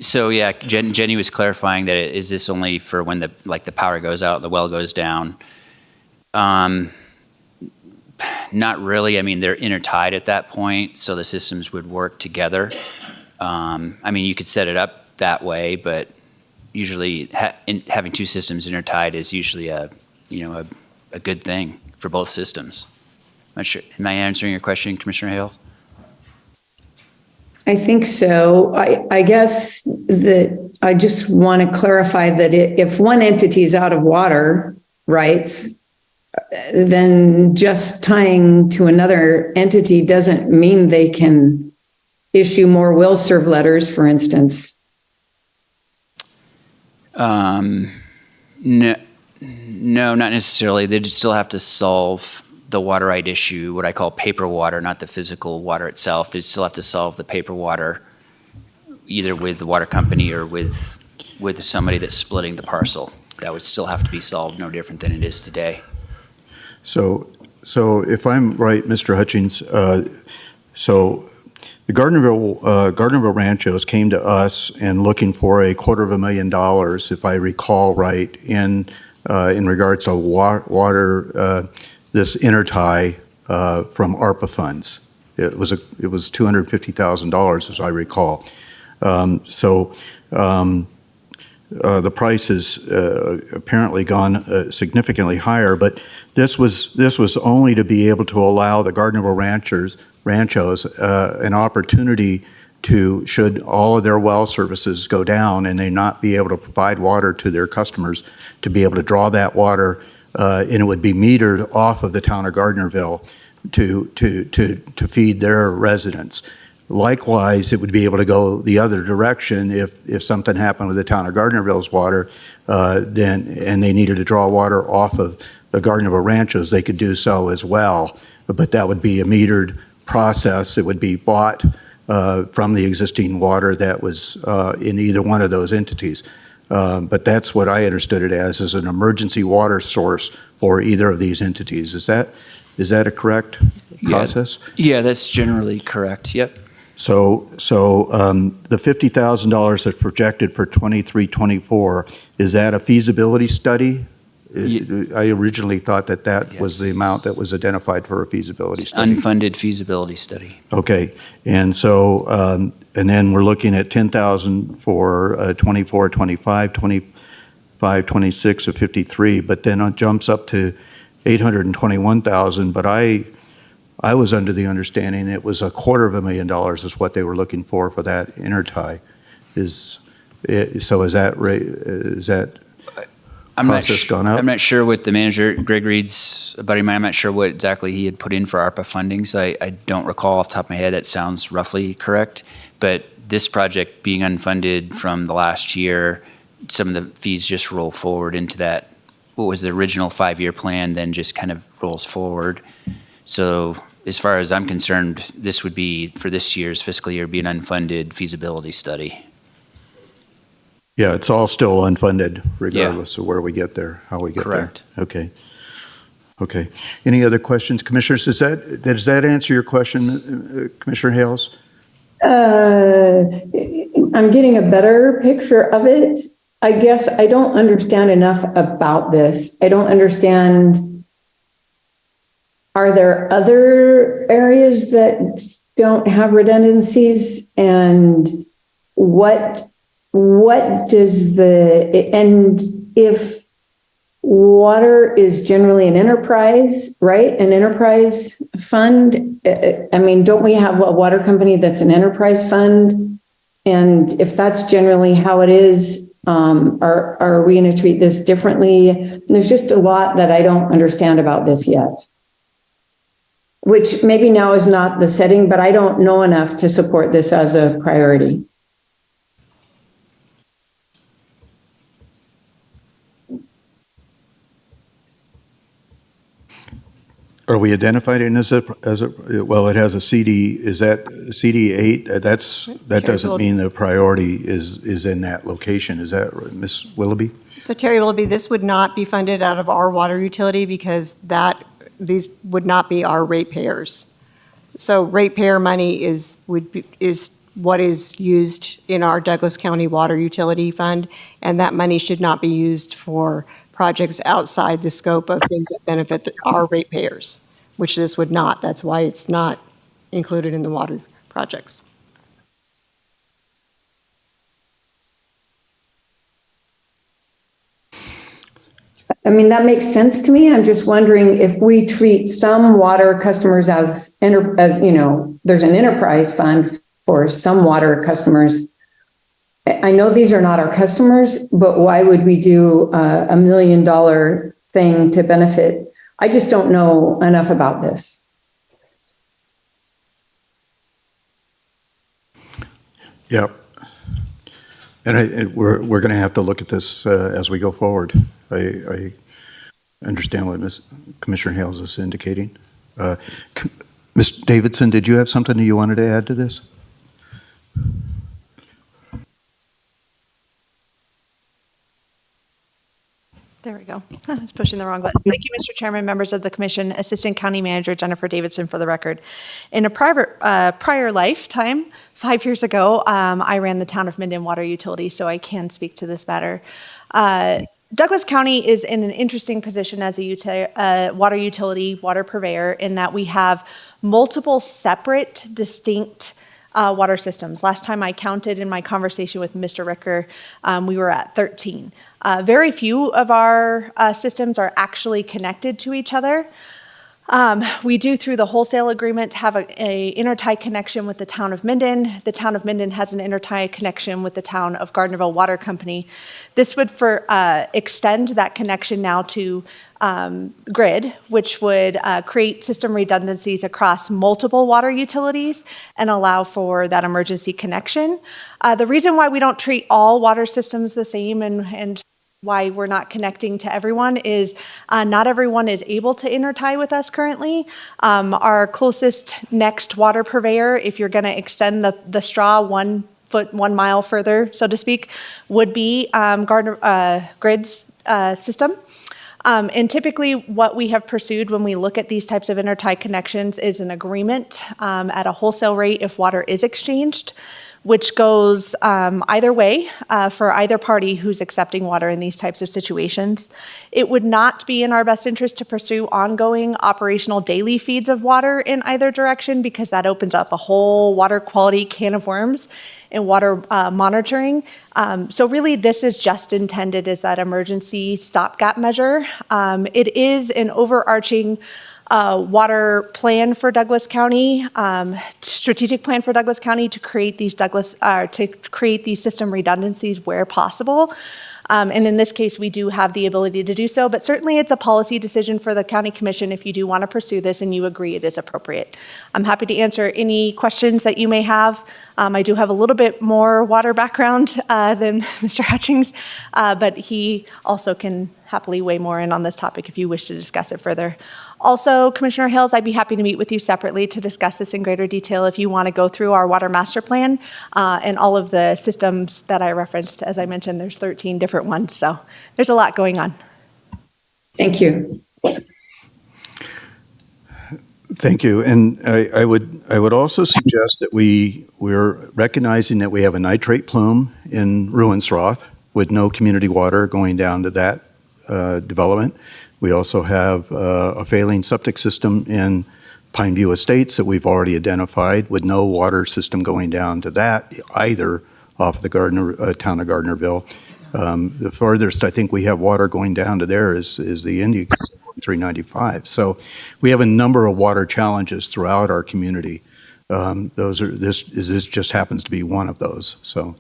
So yeah, Jenny was clarifying that is this only for when the power goes out, the well goes down? Not really. I mean, they're intertied at that point, so the systems would work together. I mean, you could set it up that way, but usually having two systems intertied is usually a good thing for both systems. I'm not sure. Am I answering your question, Commissioner Hales?
I think so. I guess that I just want to clarify that if one entity is out of water rights, then just tying to another entity doesn't mean they can issue more will serve letters, for instance.
No, not necessarily. They'd still have to solve the water right issue, what I call paper water, not the physical water itself. They'd still have to solve the paper water, either with the water company or with somebody that's splitting the parcel. That would still have to be solved, no different than it is today.
So if I'm right, Mr. Hutchings, so the Gardnerville Ranchos came to us and looking for $250,000, if I recall right, in regards to water, this intertie from ARPA funds. It was $250,000, as I recall. The price has apparently gone significantly higher, but this was only to be able to allow the Gardnerville Ranchos an opportunity to, should all of their well services go down and they not be able to provide water to their customers, to be able to draw that water and it would be metered off of the town of Gardnerville to feed their residents. Likewise, it would be able to go the other direction if something happened with the town of Gardnerville's water, and they needed to draw water off of the Gardnerville Ranchos, they could do so as well. But that would be a metered process. It would be bought from the existing water that was in either one of those entities. But that's what I understood it as an emergency water source for either of these entities. Is that a correct process?
Yeah, that's generally correct. Yep.
So the $50,000 that's projected for 23-24, is that a feasibility study I originally thought that that was the
Yes.
amount that was identified for a feasibility study.
Unfunded feasibility study.
Okay, and so, and then we're looking at 10,000 for 24, 25, 25, 26 of 53, but then it jumps up to 821,000, but I was under the understanding it was $250,000 is what they were looking for that intertie. So is that process gone up?
I'm not sure what the manager, Greg Reed's a buddy of mine, I'm not sure what exactly he had put in for ARPA funding, so I don't recall off the top of my head. That sounds roughly correct. But this project being unfunded from the last year, some of the fees just roll forward into that, what was the original 5-year plan, then just kind of rolls forward. So as far as I'm concerned, this would be, for this year's fiscal year, be an unfunded feasibility study.
Yeah, it's all still unfunded regardless of where we get there, how we get there.
Correct.
Okay. Okay. Any other questions, Commissioners? Does that answer your question, Commissioner Hales?
I'm getting a better picture of it. I guess I don't understand enough about this. I don't understand. Are there other areas that don't have redundancies? And what does and if water is generally an enterprise, right? An enterprise fund. I mean, don't we have a water company that's an enterprise fund? And if that's generally how it is, are we going to treat this differently? And there's just a lot that I don't understand about this yet, which maybe now is not the setting, but I don't know enough to support this as a priority.
Are we identified it as well, it has a CD, is that CD8? That doesn't mean the priority is in that location. Is that right, Ms. Willoughby?
So Terry Willoughby, this would not be funded out of our water utility because these would not be our ratepayers. So ratepayer money is what is used in our Douglas County Water Utility Fund, and that money should not be used for projects outside the scope of things that benefit our ratepayers, which this would not. That's why it's not included in the water projects.
I mean, that makes sense to me. I'm just wondering if we treat some water customers as you know, there's an enterprise fund for some water customers. I know these are not our customers, but why would we do $1 million thing to benefit? I just don't know enough about this.
Yep. And we're going to have to look at this as we go forward. I understand what Commissioner Hales is indicating. Ms. Davidson, did you have something that you wanted to add to this?
There we go. I was pushing the wrong button. Thank you, Mr. Chairman, members of the commission, Assistant County Manager Jennifer Davidson for the record. In a prior lifetime, 5 years ago, I ran the town of Minden Water Utility, so I can speak to this matter. Douglas County is in an interesting position as a water utility, water purveyor, in that we have multiple separate, distinct water systems. Last time I counted in my conversation with Mr. Ricker, we were at 13. Very few of our systems are actually connected to each other. We do, through the wholesale agreement, have a intertie connection with the town of Minden. The town of Minden has an intertie connection with the town of Gardnerville Water Company. This would extend that connection now to grid, which would create system redundancies across multiple water utilities and allow for that emergency connection. The reason why we don't treat all water systems the same and why we're not connecting to everyone is not everyone is able to intertie with us currently. Our closest next water purveyor, if you're going to extend the straw 1 foot, 1 mile further, so to speak, would be Grid's system. And typically what we have pursued when we look at these types of intertie connections is an agreement at a wholesale rate if water is exchanged. which goes either way for either party who's accepting water in these types of situations. It would not be in our best interest to pursue ongoing operational daily feeds of water in either direction, because that opens up a whole water quality can of worms in water monitoring. So really, this is just intended as that emergency stopgap measure. It is an overarching water plan for Douglas County, strategic plan for Douglas County to create these system redundancies where possible. And in this case, we do have the ability to do so, but certainly it's a policy decision for the County Commission if you do want to pursue this and you agree it is appropriate. I'm happy to answer any questions that you may have. I do have a little bit more water background than Mr. Hutchings, but he also can happily weigh more in on this topic if you wish to discuss it further. Also, Commissioner Hills, I'd be happy to meet with you separately to discuss this in greater detail if you want to go through our water master plan and all of the systems that I referenced. As I mentioned, there's 13 different ones, so there's a lot going on.
Thank you.
Thank you. And I would also suggest that we're recognizing that we have a nitrate plume in Ruinsroth with no community water going down to that development. We also have a failing septic system in Pineview Estates that we've already identified with no water system going down to that either off the town of Gardnerville. The furthest I think we have water going down to there is the India 395. So we have a number of water challenges throughout our community. This just happens to be one of those. So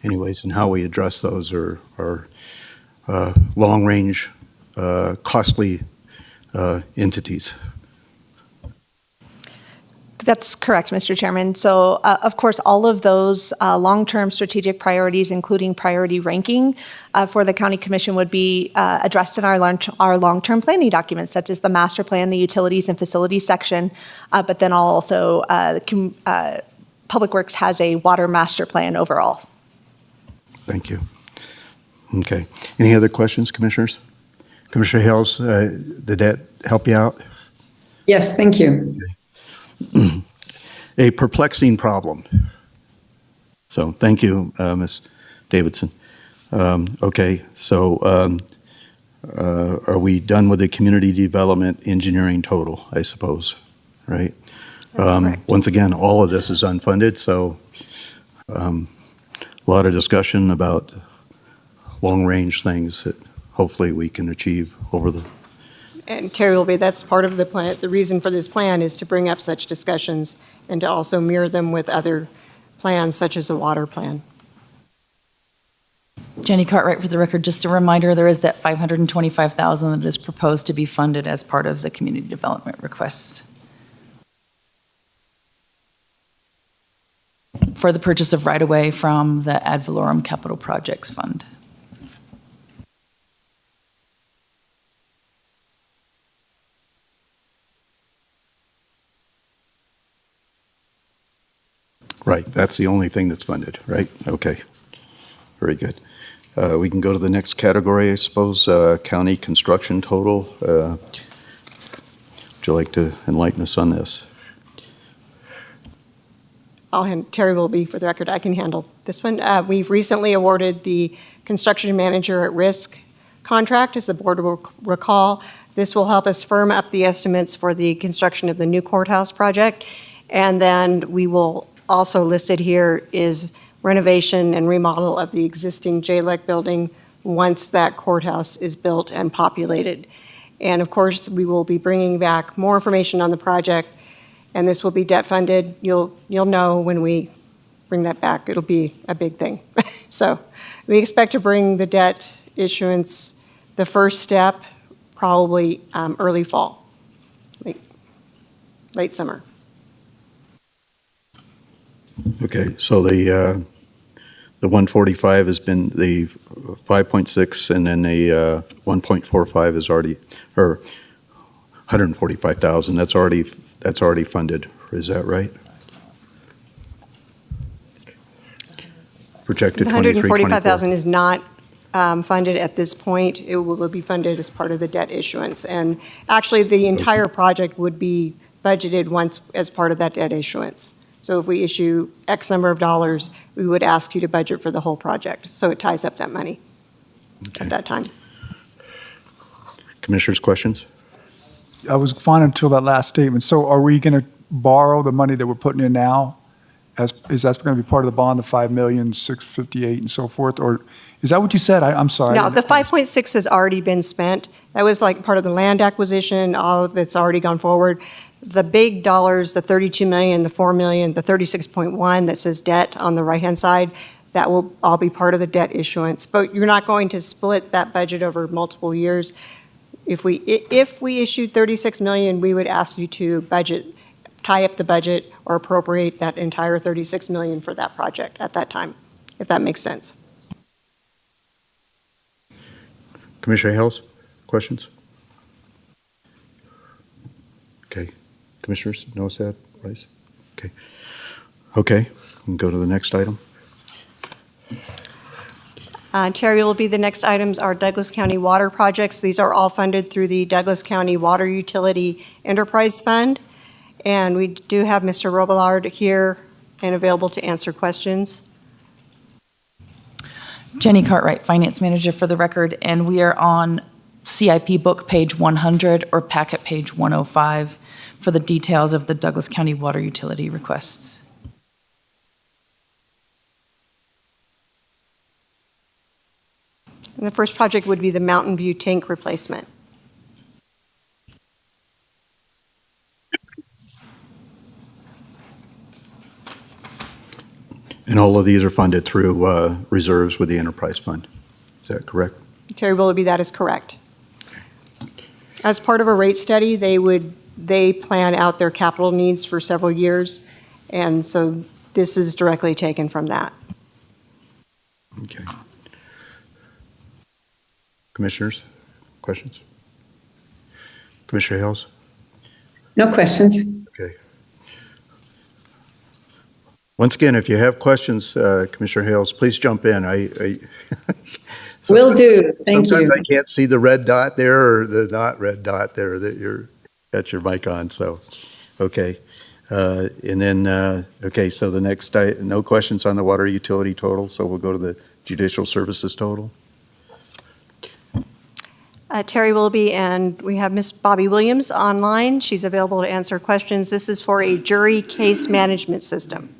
anyways, and how we address those are long-range, costly entities.
That's correct, Mr. Chairman. So, of course, all of those long-term strategic priorities, including priority ranking for the County Commission, would be addressed in our long-term planning documents, such as the master plan, the utilities and facilities section. But then also, Public Works has a water master plan overall.
Thank you. Okay. Any other questions, Commissioners? Commissioner Hills, did that help you out?
Yes, thank you.
A perplexing problem. So thank you, Ms. Davidson. Okay, so are we done with the community development engineering total, I suppose, right?
That's correct.
Once again, all of this is unfunded, so a lot of discussion about long-range things that hopefully we can achieve over the.
And Terry will be, that's part of the plan. The reason for this plan is to bring up such discussions and to also mirror them with other plans, such as a water plan.
Jenny Cartwright, for the record, just a reminder, there is that $525,000 that is proposed to be funded as part of the community development requests for the purchase of right-of-way from the Ad Valorem Capital Projects Fund.
Right, that's the only thing that's funded, right? Okay, very good. We can go to the next category, I suppose, county construction total. Would you like to enlighten us on this?
Terry will be, for the record, I can handle this one. We've recently awarded the construction manager at risk contract, as the board will recall. This will help us firm up the estimates for the construction of the new courthouse project. And then we will also listed here is renovation and remodel of the existing JLEC building once that courthouse is built and populated. And of course, we will be bringing back more information on the project, and this will be debt funded. You'll know when we bring that back. It'll be a big thing. So we expect to bring the debt issuance, the first step, probably early fall, late summer.
Okay, so the 145 has been the 5.6, and then the 1.45 is already, or 145,000. That's already funded. Is that right? Projected 23,
145,000 is not funded at this point. It will be funded as part of the debt issuance, and actually, the entire project would be budgeted once as part of that debt issuance. So if we issue X number of dollars, we would ask you to budget for the whole project. So it ties up that money at that time.
Commissioners, questions?
I was fine until that last statement. So are we going to borrow the money that we're putting in now? Is that going to be part of the bond, the 5,658,000 and so forth? Or is that what you said? I'm sorry.
No, the 5.6 has already been spent. That was like part of the land acquisition, all that's already gone forward. The big dollars, the 32 million, the 4 million, the 36.1 that says debt on the right-hand side, that will all be part of the debt issuance. But you're not going to split that budget over multiple years. If we issued 36 million, we would ask you to tie up the budget or appropriate that entire 36 million for that project at that time, if that makes sense.
Commissioner Hales, questions? Okay. Commissioners, Nosad, Rice? Okay. Okay, we can go to the next item.
Terry, will be the next items are Douglas County water projects. These are all funded through the Douglas County Water Utility Enterprise Fund. And we do have Mr. Robillard here and available to answer questions.
Jenny Cartwright, Finance Manager for the record, and we are on CIP book page 100 or packet page 105 for the details of the Douglas County water utility requests.
And the first project would be the Mountain View tank replacement.
And all of these are funded through reserves with the enterprise fund. Is that correct?
Terry Willoughby, that is correct. As part of a rate study, they plan out their capital needs for several years, and so this is directly taken from that.
Okay. Commissioners, questions? Commissioner Hales?
No questions.
Okay. Once again, if you have questions, Commissioner Hales, please jump in.
Will do. Thank you.
Sometimes I can't see the red dot there or the not red dot there that you're got your mic on. So, okay. And then, okay, so the next, no questions on the water utility total. So we'll go to the judicial services total.
Terry Willoughby, and we have Miss Bobby Williams online. She's available to answer questions. This is for a jury case management system.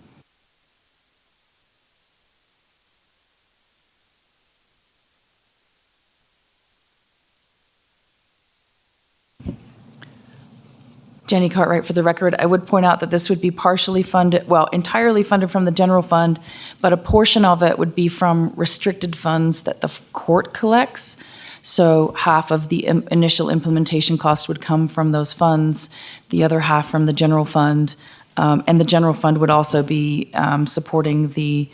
Jenny Cartwright for the record. I would point out that this would be partially funded, well, entirely funded from the general fund, but a portion of it would be from restricted funds that the court collects. So half of the initial implementation cost would come from those funds, the other half from the general fund. And the general fund would also be supporting the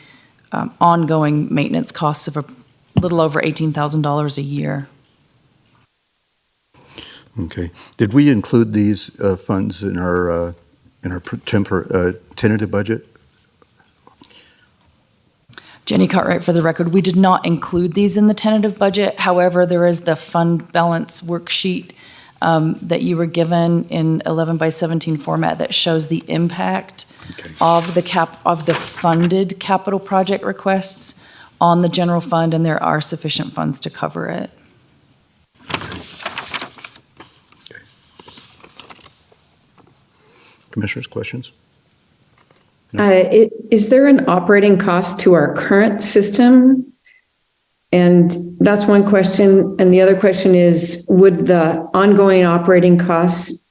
ongoing maintenance costs of a little over $18,000 a year.
Okay. Did we include these funds in our tentative budget?
Jenny Cartwright for the record. We did not include these in the tentative budget. However, there is the fund balance worksheet that you were given in 11 by 17 format that shows the impact of the funded capital project requests on the general fund, and there are sufficient funds to cover it.
Commissioners, questions?
Is there an operating cost to our current system? And that's one question. And the other question is, would the ongoing operating costs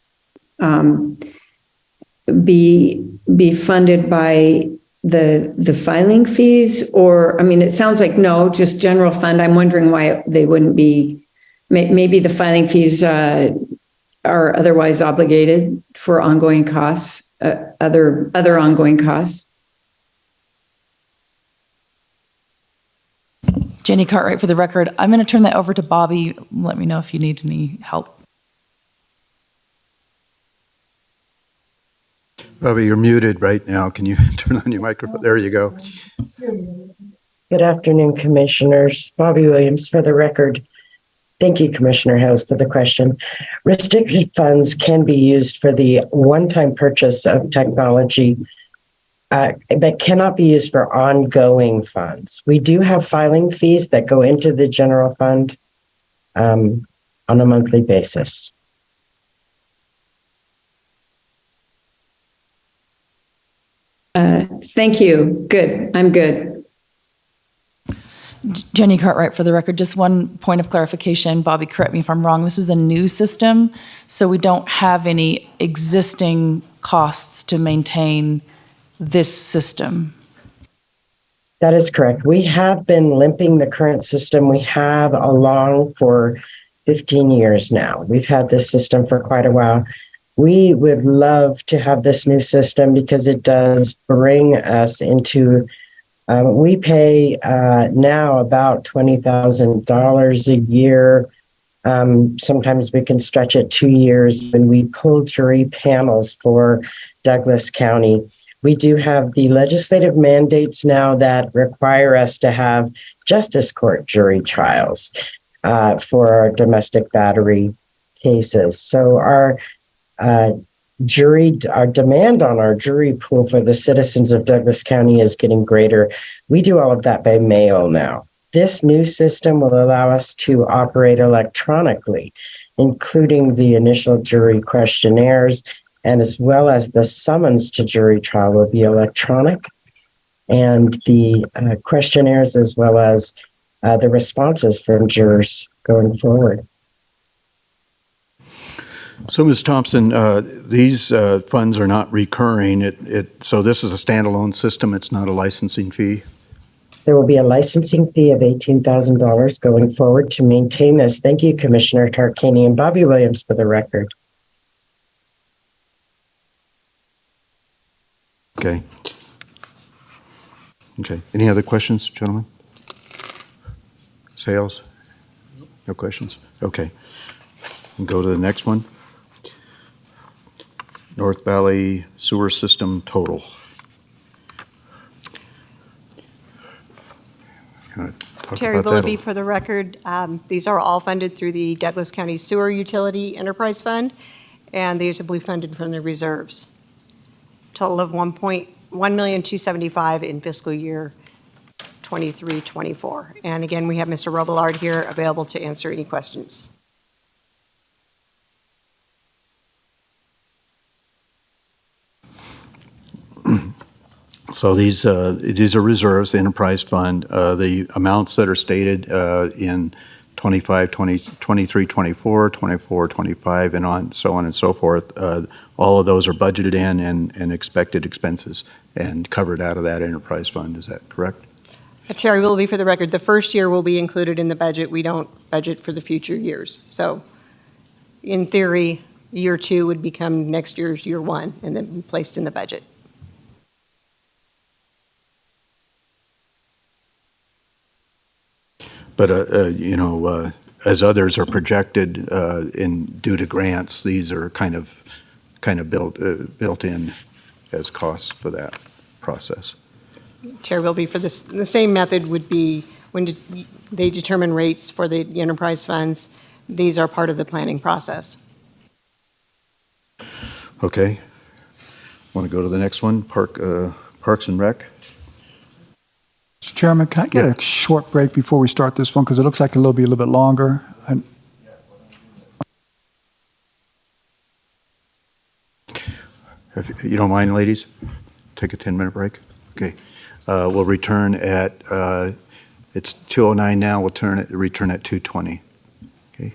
be funded by the filing fees? Or, I mean, it sounds like no, just general fund. I'm wondering why they wouldn't be. Maybe the filing fees are otherwise obligated for ongoing costs, other ongoing costs.
Jenny Cartwright for the record. I'm going to turn that over to Bobby. Let me know if you need any help.
Bobby, you're muted right now. Can you turn on your microphone? There you go.
Good afternoon, Commissioners. Bobby Williams for the record. Thank you, Commissioner House, for the question. Restricted funds can be used for the one-time purchase of technology but cannot be used for ongoing funds. We do have filing fees that go into the general fund on a monthly basis.
Thank you. Good. I'm good.
Jenny Cartwright, for the record, just one point of clarification. Bobby, correct me if I'm wrong. This is a new system, so we don't have any existing costs to maintain this system.
That is correct. We have been limping the current system we have along for 15 years now. We've had this system for quite a while. We would love to have this new system because it does bring us into, we pay now about $20,000 a year. Sometimes we can stretch it 2 years when we pull jury panels for Douglas County. We do have the legislative mandates now that require us to have justice court jury trials for our domestic battery cases. So our demand on our jury pool for the citizens of Douglas County is getting greater. We do all of that by mail now. This new system will allow us to operate electronically, including the initial jury questionnaires, and as well as the summons to jury trial will be electronic, and the questionnaires as well as the responses from jurors going forward.
So, Ms. Thompson, these funds are not recurring. So this is a standalone system. It's not a licensing fee.
There will be a licensing fee of $18,000 going forward to maintain this. Thank you, Commissioner Tarkanian and Bobby Williams, for the record.
Okay. Okay. Any other questions, gentlemen? Sales? No questions? Okay. We'll go to the next one. North Valley Sewer System total.
Terry Willoughby, for the record. These are all funded through the Douglas County Sewer Utility Enterprise Fund, and these will be funded from the reserves. Total of $1,275,000 in fiscal year 23-24. And again, we have Mr. Robillard here available to answer any questions.
So these are reserves, the enterprise fund. The amounts that are stated in 25, 23, 24, 24, 25, and on so on and so forth, all of those are budgeted in and expected expenses and covered out of that enterprise fund. Is that correct?
Terry Willoughby, for the record, the first year will be included in the budget. We don't budget for the future years. So in theory, year 2 would become next year's year 1 and then be placed in the budget.
But, as others are projected due to grants, these are kind of built in as costs for that process.
Terry Willoughby, for this, the same method would be when they determine rates for the enterprise funds. These are part of the planning process.
Okay. Want to go to the next one, Parks and Rec?
Mr. Chairman, can I get a short break before we start this one? Because it looks like it'll be a little bit longer.
If you don't mind, ladies, take a 10-minute break. Okay. We'll return at, it's 2:09 now, we'll return at 2:20. Okay.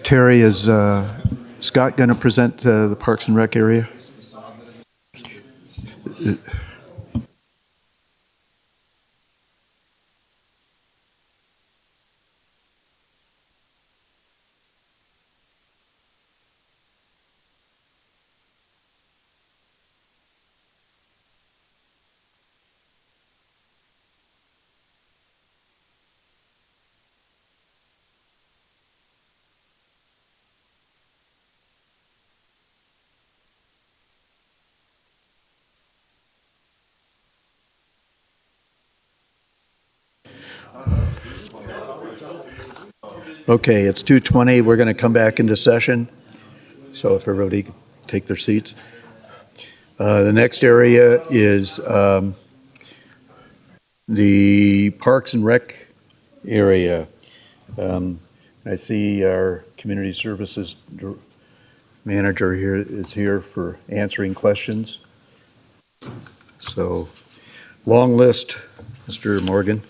Terry, is Scott going to present the Parks and Rec area? Okay, it's 2:20. We're going to come back into session. So if everybody can take their seats. The next area is the Parks and Rec area. I see our Community Services Manager here is here for answering questions. So, long list, Mr. Morgan.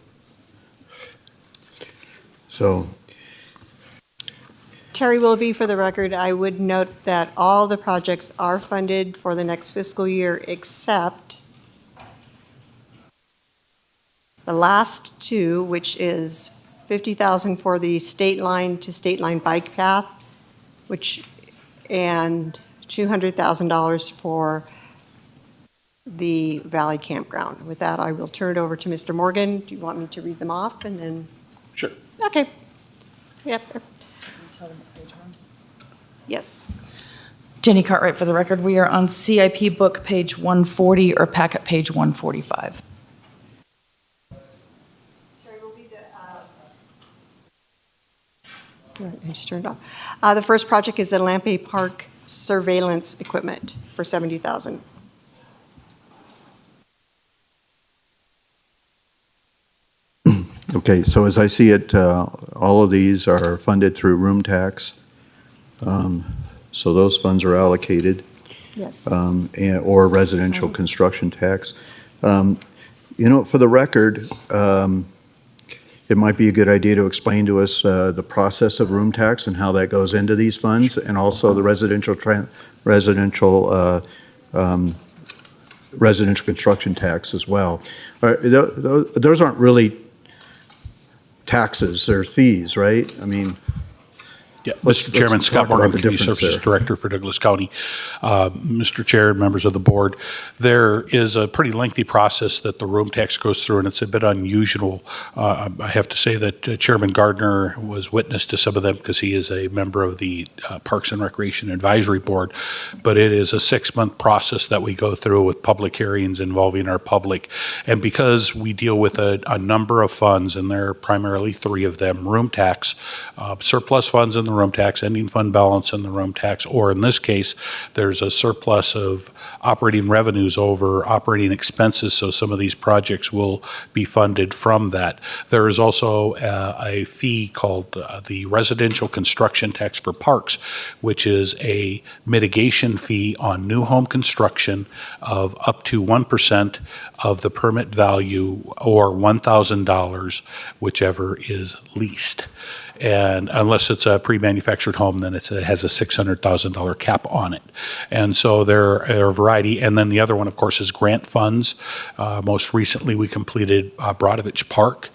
So,
Terry Willoughby, for the record, I would note that all the projects are funded for the next fiscal year except the last two, which is $50,000 for the state line to state line bike path, and $200,000 for the Valley Campground. With that, I will turn it over to Mr. Morgan. Do you want me to read them off and then?
Sure.
Okay. Yep. Yes.
Jenny Cartwright for the record. We are on CIP book page 140 or packet page 145.
I just turned it off. The first project is the Lampe Park surveillance equipment for $70,000.
okay, so as I see it, all of these are funded through room tax. So those funds are allocated.
Yes.
Or residential construction tax. For the record, it might be a good idea to explain to us the process of room tax and how that goes into these funds, and also the residential construction tax as well. Those aren't really taxes, they're fees, right? I mean,
Yeah,
Let's-
Mr. Chairman,
let's
Scott
talk about
Morgan,
the
Community
difference
Services
there.
Director for Douglas County. Mr. Chair, members of the board, there is a pretty lengthy process that the room tax goes through, and it's a bit unusual. I have to say that Chairman Gardner was witness to some of them because he is a member of the Parks and Recreation Advisory Board, but it is a 6-month process that we go through with public hearings involving our public. And because we deal with a number of funds, and there are primarily 3 of them, room tax, surplus funds in the room tax, ending fund balance in the room tax, or in this case, there's a surplus of operating revenues over operating expenses, so some of these projects will be funded from that. There is also a fee called the residential construction tax for parks, which is a mitigation fee on new home construction of up to 1% of the permit value, or $1,000, whichever is leased. And unless it's a pre-manufactured home, then it has a $600,000 cap on it. And so there are a variety. And then the other one, of course, is grant funds. Most recently, we completed Brodovich Park,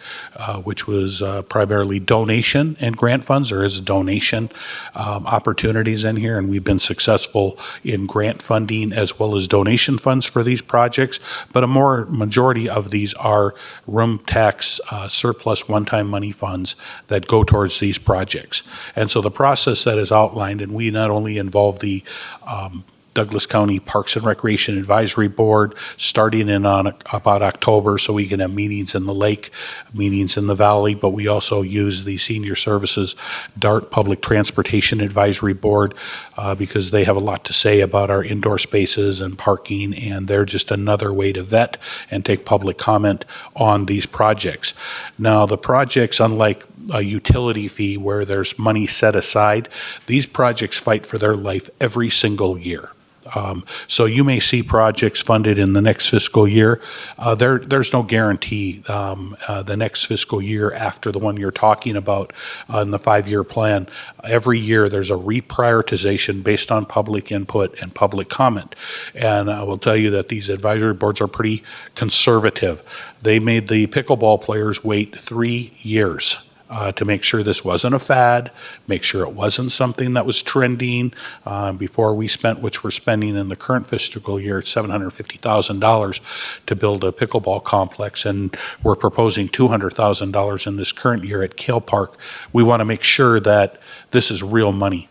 which was primarily donation and grant funds. There is donation opportunities in here, and we've been successful in grant funding as well as donation funds for these projects. But a majority of these are room tax surplus one-time money funds that go towards these projects. And so the process that is outlined, and we not only involve the Douglas County Parks and Recreation Advisory Board starting in on about October, so we can have meetings in the lake, meetings in the valley, but we also use the Senior Services DART Public Transportation Advisory Board because they have a lot to say about our indoor spaces and parking, and they're just another way to vet and take public comment on these projects. Now, the projects, unlike a utility fee where there's money set aside, these projects fight for their life every single year. So you may see projects funded in the next fiscal year. There's no guarantee the next fiscal year after the one you're talking about in the 5-year plan. Every year there's a reprioritization based on public input and public comment. And I will tell you that these advisory boards are pretty conservative. They made the pickleball players wait 3 years to make sure this wasn't a fad, make sure it wasn't something that was trending before we spent, which we're spending in the current fiscal year, $750,000 to build a pickleball complex, and we're proposing $200,000 in this current year at Kale Park. We want to make sure that this is real money.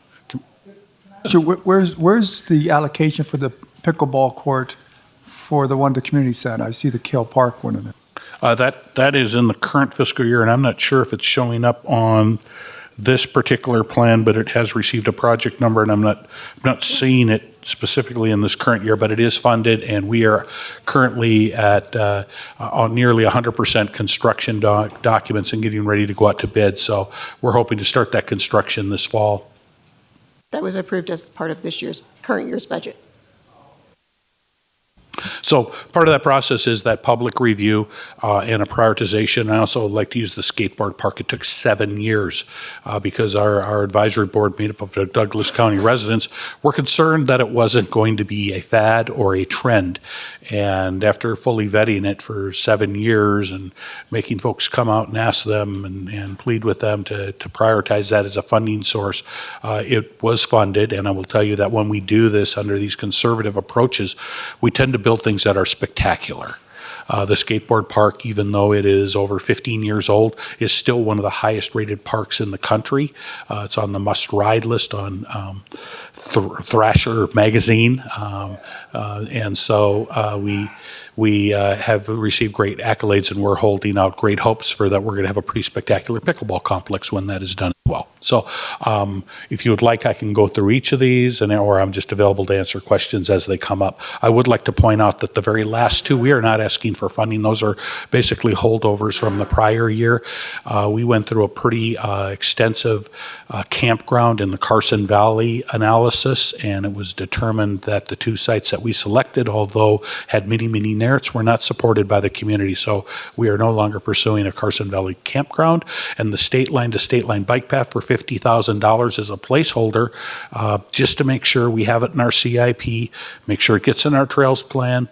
So where's the allocation for the pickleball court for the one at the community center? I see the Kale Park one in it.
That is in the current fiscal year, and I'm not sure if it's showing up on this particular plan, but it has received a project number, and I'm not seeing it specifically in this current year, but it is funded, and we are currently at on nearly 100% construction documents and getting ready to go out to bid. So we're hoping to start that construction this fall.
That was approved as part of this current year's budget.
So part of that process is that public review and a prioritization. I also like to use the skateboard park. It took 7 years because our advisory board made up of Douglas County residents were concerned that it wasn't going to be a fad or a trend. And after fully vetting it for 7 years and making folks come out and ask them and plead with them to prioritize that as a funding source, it was funded. And I will tell you that when we do this under these conservative approaches, we tend to build things that are spectacular. The skateboard park, even though it is over 15 years old, is still one of the highest rated parks in the country. It's on the must-ride list on Thrasher magazine. And so we have received great accolades, and we're holding out great hopes for that we're going to have a pretty spectacular pickleball complex when that is done as well. So if you would like, I can go through each of these, or I'm just available to answer questions as they come up. I would like to point out that the very last two, we are not asking for funding. Those are basically holdovers from the prior year. We went through a pretty extensive campground in the Carson Valley analysis, and it was determined that the two sites that we selected, although had many merits, were not supported by the community. So we are no longer pursuing a Carson Valley campground, and the state line to state line bike path for $50,000 is a placeholder just to make sure we have it in our CIP, make sure it gets in our trails plan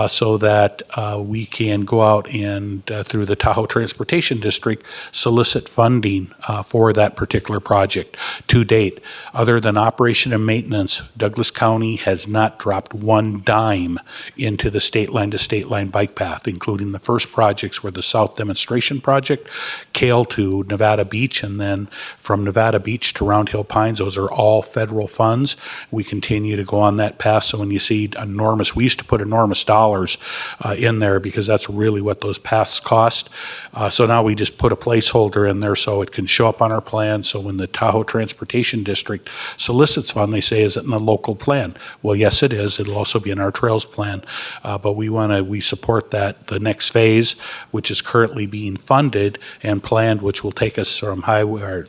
so that we can go out and through the Tahoe Transportation District solicit funding for that particular project. To date, other than operation and maintenance, Douglas County has not dropped one dime into the state line to state line bike path, including the first projects were the South Demonstration Project, Kale to Nevada Beach, and then from Nevada Beach to Round Hill Pines. Those are all federal funds. We continue to go on that path. So when you see we used to put enormous dollars in there because that's really what those paths cost. So now we just put a placeholder in there so it can show up on our plan. So when the Tahoe Transportation District solicits fund, they say, is it in the local plan? Well, yes, it is. It'll also be in our trails plan. But we support that, the next phase, which is currently being funded and planned, which will take us from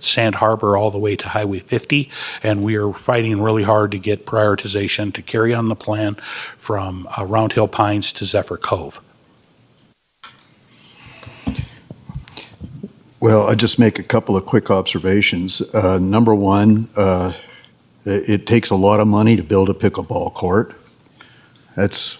Sand Harbor all the way to Highway 50. And we are fighting really hard to get prioritization to carry on the plan from Round Hill Pines to Zephyr Cove.
Well, I'll just make a couple of quick observations. Number one, it takes a lot of money to build a pickleball court. It's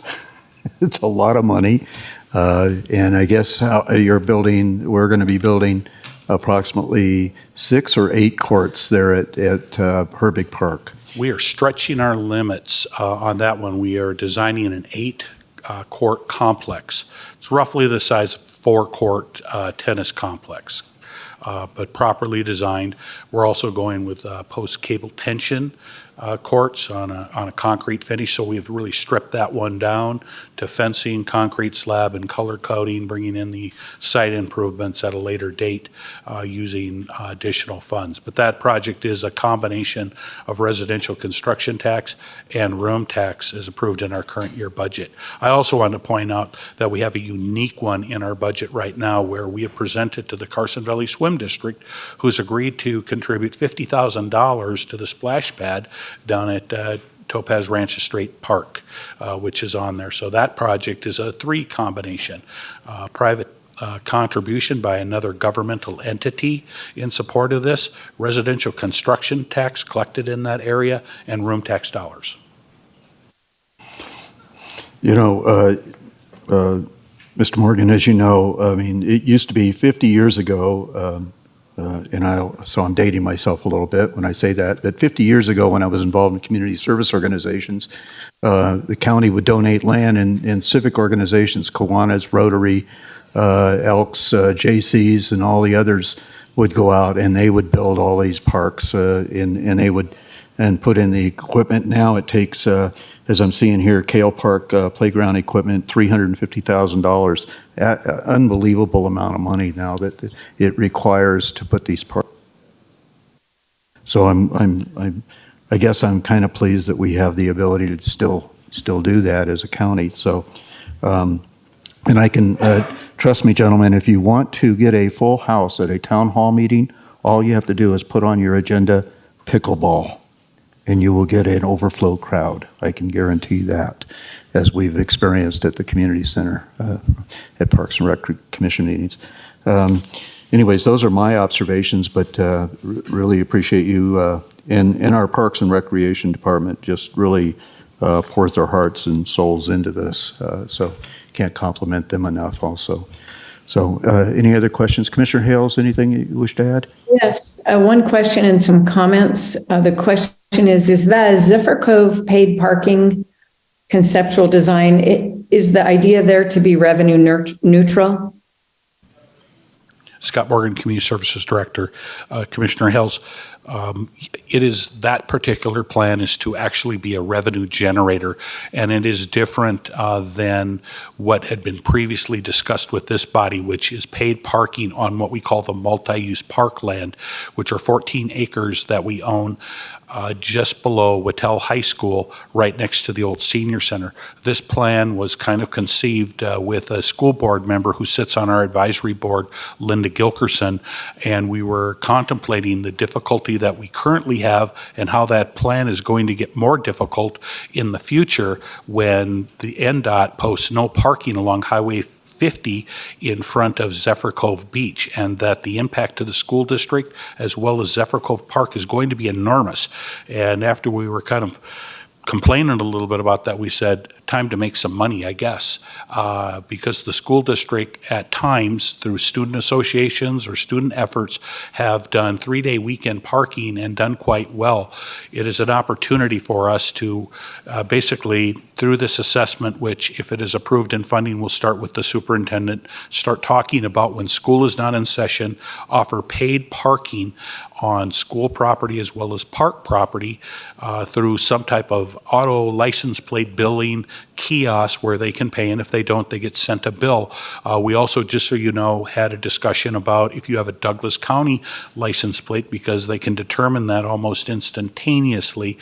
a lot of money. And I guess we're going to be building approximately 6 or 8 courts there at Herbig Park.
We are stretching our limits on that one. We are designing an 8-court complex. It's roughly the size of 4-court tennis complex, but properly designed. We're also going with post-cable tension courts on a concrete finish, so we've really stripped that one down to fencing, concrete slab, and color coding, bringing in the site improvements at a later date using additional funds. But that project is a combination of residential construction tax and room tax as approved in our current year budget. I also want to point out that we have a unique one in our budget right now where we have presented to the Carson Valley Swim District, who's agreed to contribute $50,000 to the splash pad down at Topaz Ranch Estate Park, which is on there. So that project is a 3 combination. Private contribution by another governmental entity in support of this, residential construction tax collected in that area, and room tax dollars.
You know, Mr. Morgan, as you know, I mean, it used to be 50 years ago, so I'm dating myself a little bit when I say that, but 50 years ago when I was involved in community service organizations, the county would donate land and civic organizations, Kiwanis, Rotary, Elks, JCs, and all the others would go out and they would build all these parks and they would put in the equipment. Now it takes, as I'm seeing here, Kale Park playground equipment, $350,000. Unbelievable amount of money now that it requires to put these parks. So I guess I'm kind of pleased that we have the ability to still do that as a county. So, and I can, trust me, gentlemen, if you want to get a full house at a town hall meeting, all you have to do is put on your agenda pickleball, and you will get an overflow crowd. I can guarantee that, as we've experienced at the community center at Parks and Rec Commission meetings. Anyways, those are my observations, but really appreciate you. And our Parks and Recreation Department just really pours their hearts and souls into this. So can't compliment them enough also. So any other questions? Commissioner Hales, anything you wish to add?
Yes, one question and some comments. The question is that Zephyr Cove paid parking conceptual design? Is the idea there to be revenue neutral?
Scott Morgan, Community Services Director. Commissioner Hales, it is that particular plan is to actually be a revenue generator, and it is different than what had been previously discussed with this body, which is paid parking on what we call the multi-use parkland, which are 14 acres that we own just below Wattell High School, right next to the old senior center. This plan was kind of conceived with a school board member who sits on our advisory board, Linda Gilkerson, and we were contemplating the difficulty that we currently have and how that plan is going to get more difficult in the future when the NDOT posts no parking along Highway 50 in front of Zephyr Cove Beach, and that the impact to the school district as well as Zephyr Cove Park is going to be enormous. And after we were kind of complaining a little bit about that, we said, time to make some money, I guess, because the school district at times, through student associations or student efforts, have done 3-day weekend parking and done quite well. It is an opportunity for us to basically, through this assessment, which if it is approved in funding, we'll start with the superintendent, start talking about when school is not in session, offer paid parking on school property as well as park property through some type of auto license plate billing kiosk where they can pay, and if they don't, they get sent a bill. We also, just so you know, had a discussion about if you have a Douglas County license plate, because they can determine that almost instantaneously.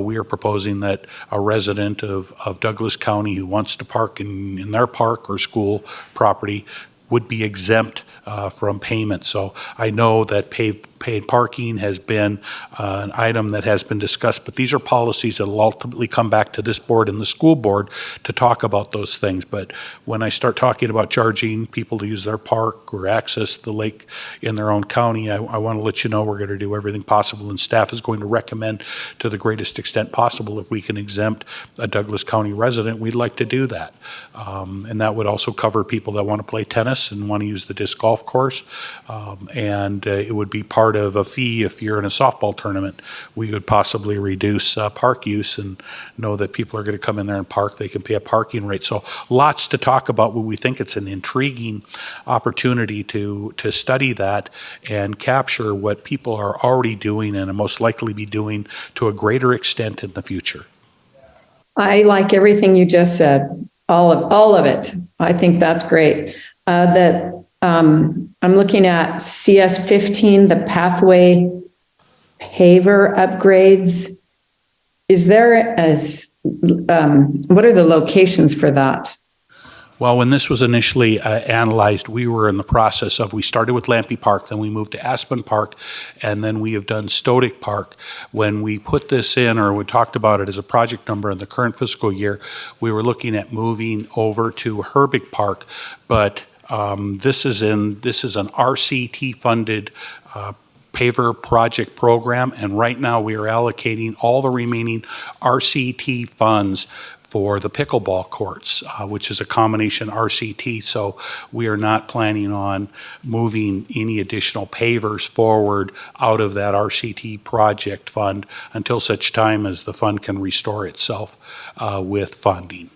We are proposing that a resident of Douglas County who wants to park in their park or school property would be exempt from payment. So I know that paid parking has been an item that has been discussed, but these are policies that will ultimately come back to this board and the school board to talk about those things. But when I start talking about charging people to use their park or access the lake in their own county, I want to let you know we're going to do everything possible, and staff is going to recommend to the greatest extent possible if we can exempt a Douglas County resident, we'd like to do that. And that would also cover people that want to play tennis and want to use the disc golf course, and it would be part of a fee if you're in a softball tournament. We could possibly reduce park use and know that people are going to come in there and park. They can pay a parking rate. So lots to talk about. We think it's an intriguing opportunity to study that and capture what people are already doing and most likely be doing to a greater extent in the future.
I like everything you just said, all of it. I think that's great. I'm looking at CS 15, the pathway paver upgrades. Is there what are the locations for that?
Well, when this was initially analyzed, we were in the process of, we started with Lampe Park, then we moved to Aspen Park, and then we have done Stodic Park. When we put this in, or we talked about it as a project number in the current fiscal year, we were looking at moving over to Herbig Park, but this is an RCT-funded paver project program, and right now we are allocating all the remaining RCT funds for the pickleball courts, which is a combination RCT. So we are not planning on moving any additional pavers forward out of that RCT project fund until such time as the fund can restore itself with funding.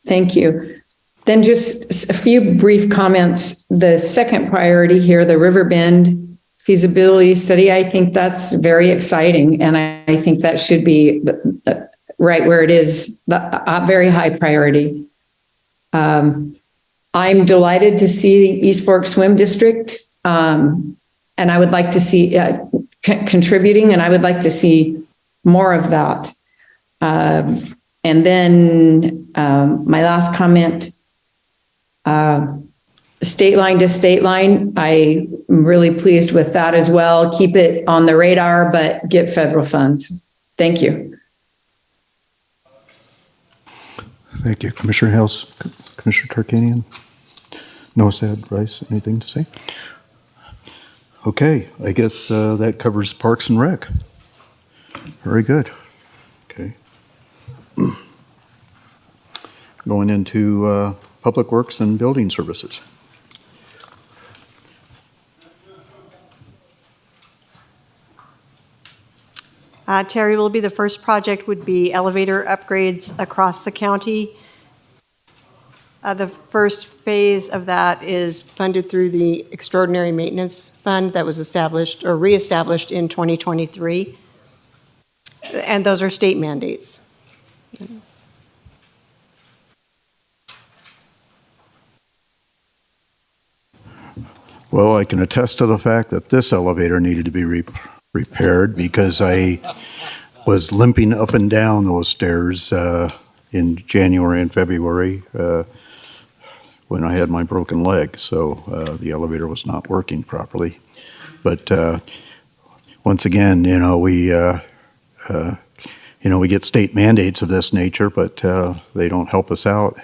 Thank you. Then just a few brief comments. The second priority here, the Riverbend feasibility study, I think that's very exciting. And I think that should be right where it is, a very high priority. I'm delighted to see the East Fork Swim District, and I would like to see contributing, and I would like to see more of that. And then my last comment, state line to state line, I'm really pleased with that as well. Keep it on the radar, but get federal funds. Thank you.
Thank you. Commissioner Hales, Commissioner Tarkanian, Nosad, Rice, anything to say? Okay, I guess that covers Parks and Rec. Very good. Okay. Going into Public Works and Building Services.
Terry, will be the first project would be elevator upgrades across the county. The first phase of that is funded through the Extraordinary Maintenance Fund that was established or reestablished in 2023. And those are state mandates.
Well, I can attest to the fact that this elevator needed to be repaired because I was limping up and down those stairs in January and February when I had my broken leg. So the elevator was not working properly. But once again, we get state mandates of this nature, but they don't help us out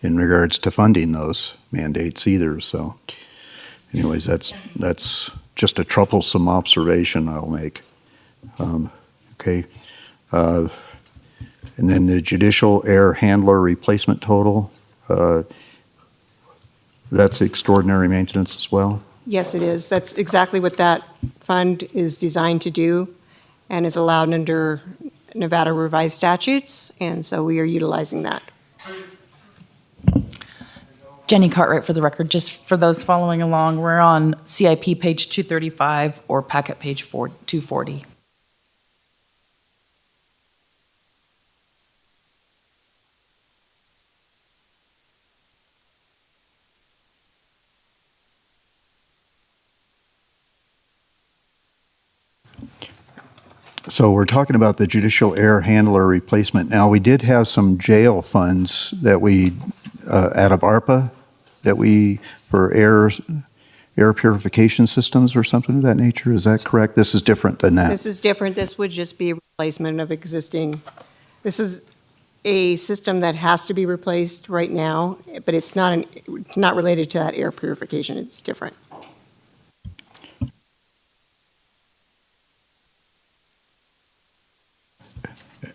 in regards to funding those mandates either. So anyways, that's just a troublesome observation I'll make. Okay. And then the judicial air handler replacement total, that's extraordinary maintenance as well?
Yes, it is. That's exactly what that fund is designed to do and is allowed under Nevada revised statutes, and so we are utilizing that.
Jenny Cartwright for the record, just for those following along, we're on CIP page 235 or packet page 240.
So we're talking about the judicial air handler replacement. Now, we did have some jail funds that we, out of ARPA, for air purification systems or something of that nature. Is that correct? This is different than that.
This is different. This would just be a replacement of existing. This is a system that has to be replaced right now, but it's not related to that air purification. It's different.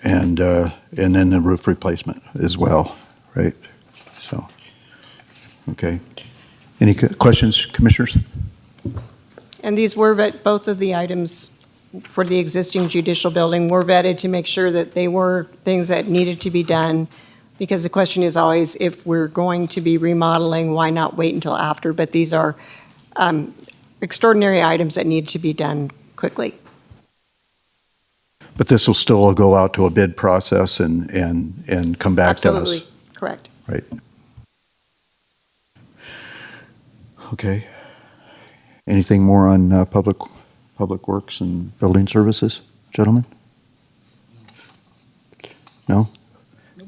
And then the roof replacement as well, right? So, okay. Any questions, commissioners?
And these were both of the items for the existing judicial building were vetted to make sure that they were things that needed to be done, because the question is always, if we're going to be remodeling, why not wait until after? But these are extraordinary items that need to be done quickly.
But this will still go out to a bid process and come back to us.
Absolutely, correct.
Right. Okay. Anything more on public works and building services, gentlemen? No?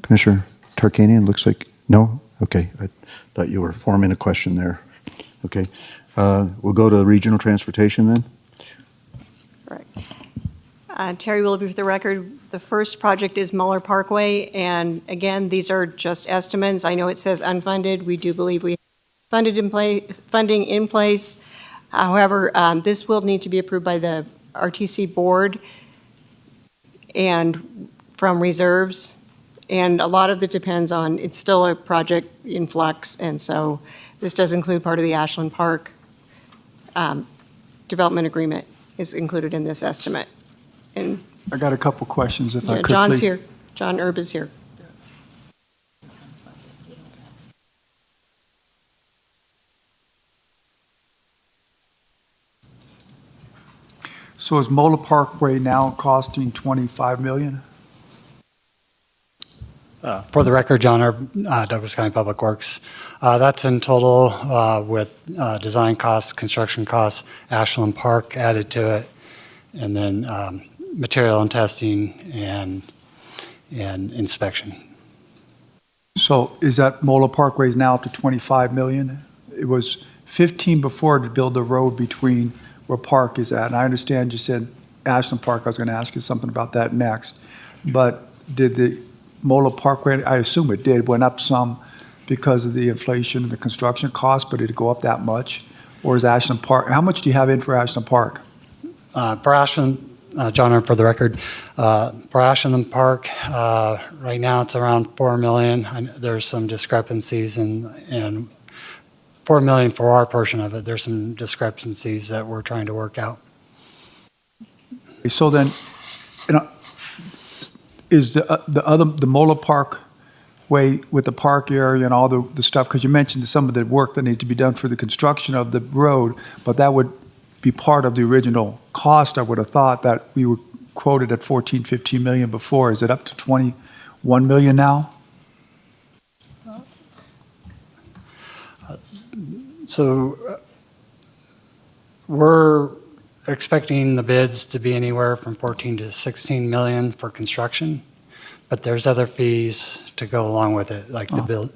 Commissioner Tarkanian, looks like no? Okay, I thought you were forming a question there. Okay, we'll go to regional transportation then.
Right. Terry Willoughby for the record. The first project is Muller Parkway, and again, these are just estimates. I know it says unfunded. We do believe we have funding in place. However, this will need to be approved by the RTC board and from reserves. And a lot of it depends on, it's still a project in flux, and so this does include part of the Ashland Park development agreement is included in this estimate. And
I got a couple questions if I could,
John's
please.
here. John Erb is here.
So is Mola Parkway now costing 25 million?
For the record, John Erb, Douglas County Public Works. That's in total with design costs, construction costs, Ashland Park added to it, and then material and testing and inspection.
So is that Mola Parkway is now up to 25 million? It was 15 before to build the road between where Park is at. And I understand you said Ashland Park. I was going to ask you something about that next. But did the Mola Parkway, I assume it did, went up some because of the inflation and the construction cost, but did it go up that much? Or is Ashland Park, how much do you have in for Ashland Park?
For Ashland, John Erb for the record, for Ashland Park, right now it's around 4 million. There's some discrepancies and 4 million for our portion of it. There's some discrepancies that we're trying to work out.
So then, is the Mola Park way with the park area and all the stuff, because you mentioned some of the work that needs to be done for the construction of the road, but that would be part of the original cost, I would have thought, that we were quoted at 14, 15 million before. Is it up to 21 million now?
So we're expecting the bids to be anywhere from 14 to 16 million for construction, but there's other fees to go along with it, like the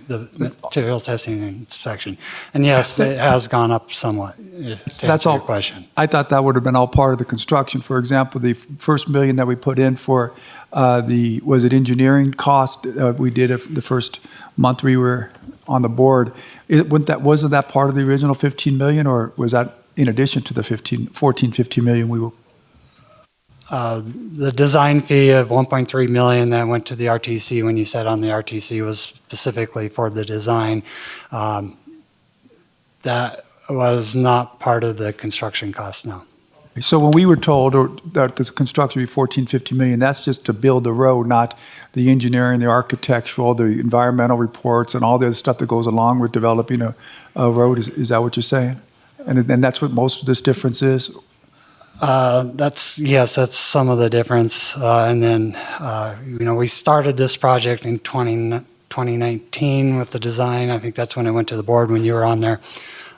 the material testing and inspection. And yes, it has gone up somewhat, to answer your question.
I thought that would have been all part of the construction. For example, the first million that we put in for was it engineering cost? We did it the first month we were on the board. Wasn't that part of the original 15 million, or was that in addition to the 14, 15 million we were?
The design fee of 1.3 million that went to the RTC, when you said on the RTC, was specifically for the design. That was not part of the construction cost, no.
So when we were told that the construction would be 14, 15 million, that's just to build the road, not the engineering, the architectural, the environmental reports, and all the other stuff that goes along with developing a road. Is that what you're saying? And that's what most of this difference is?
That's some of the difference. And then, we started this project in 2019 with the design. I think that's when it went to the board when you were on there.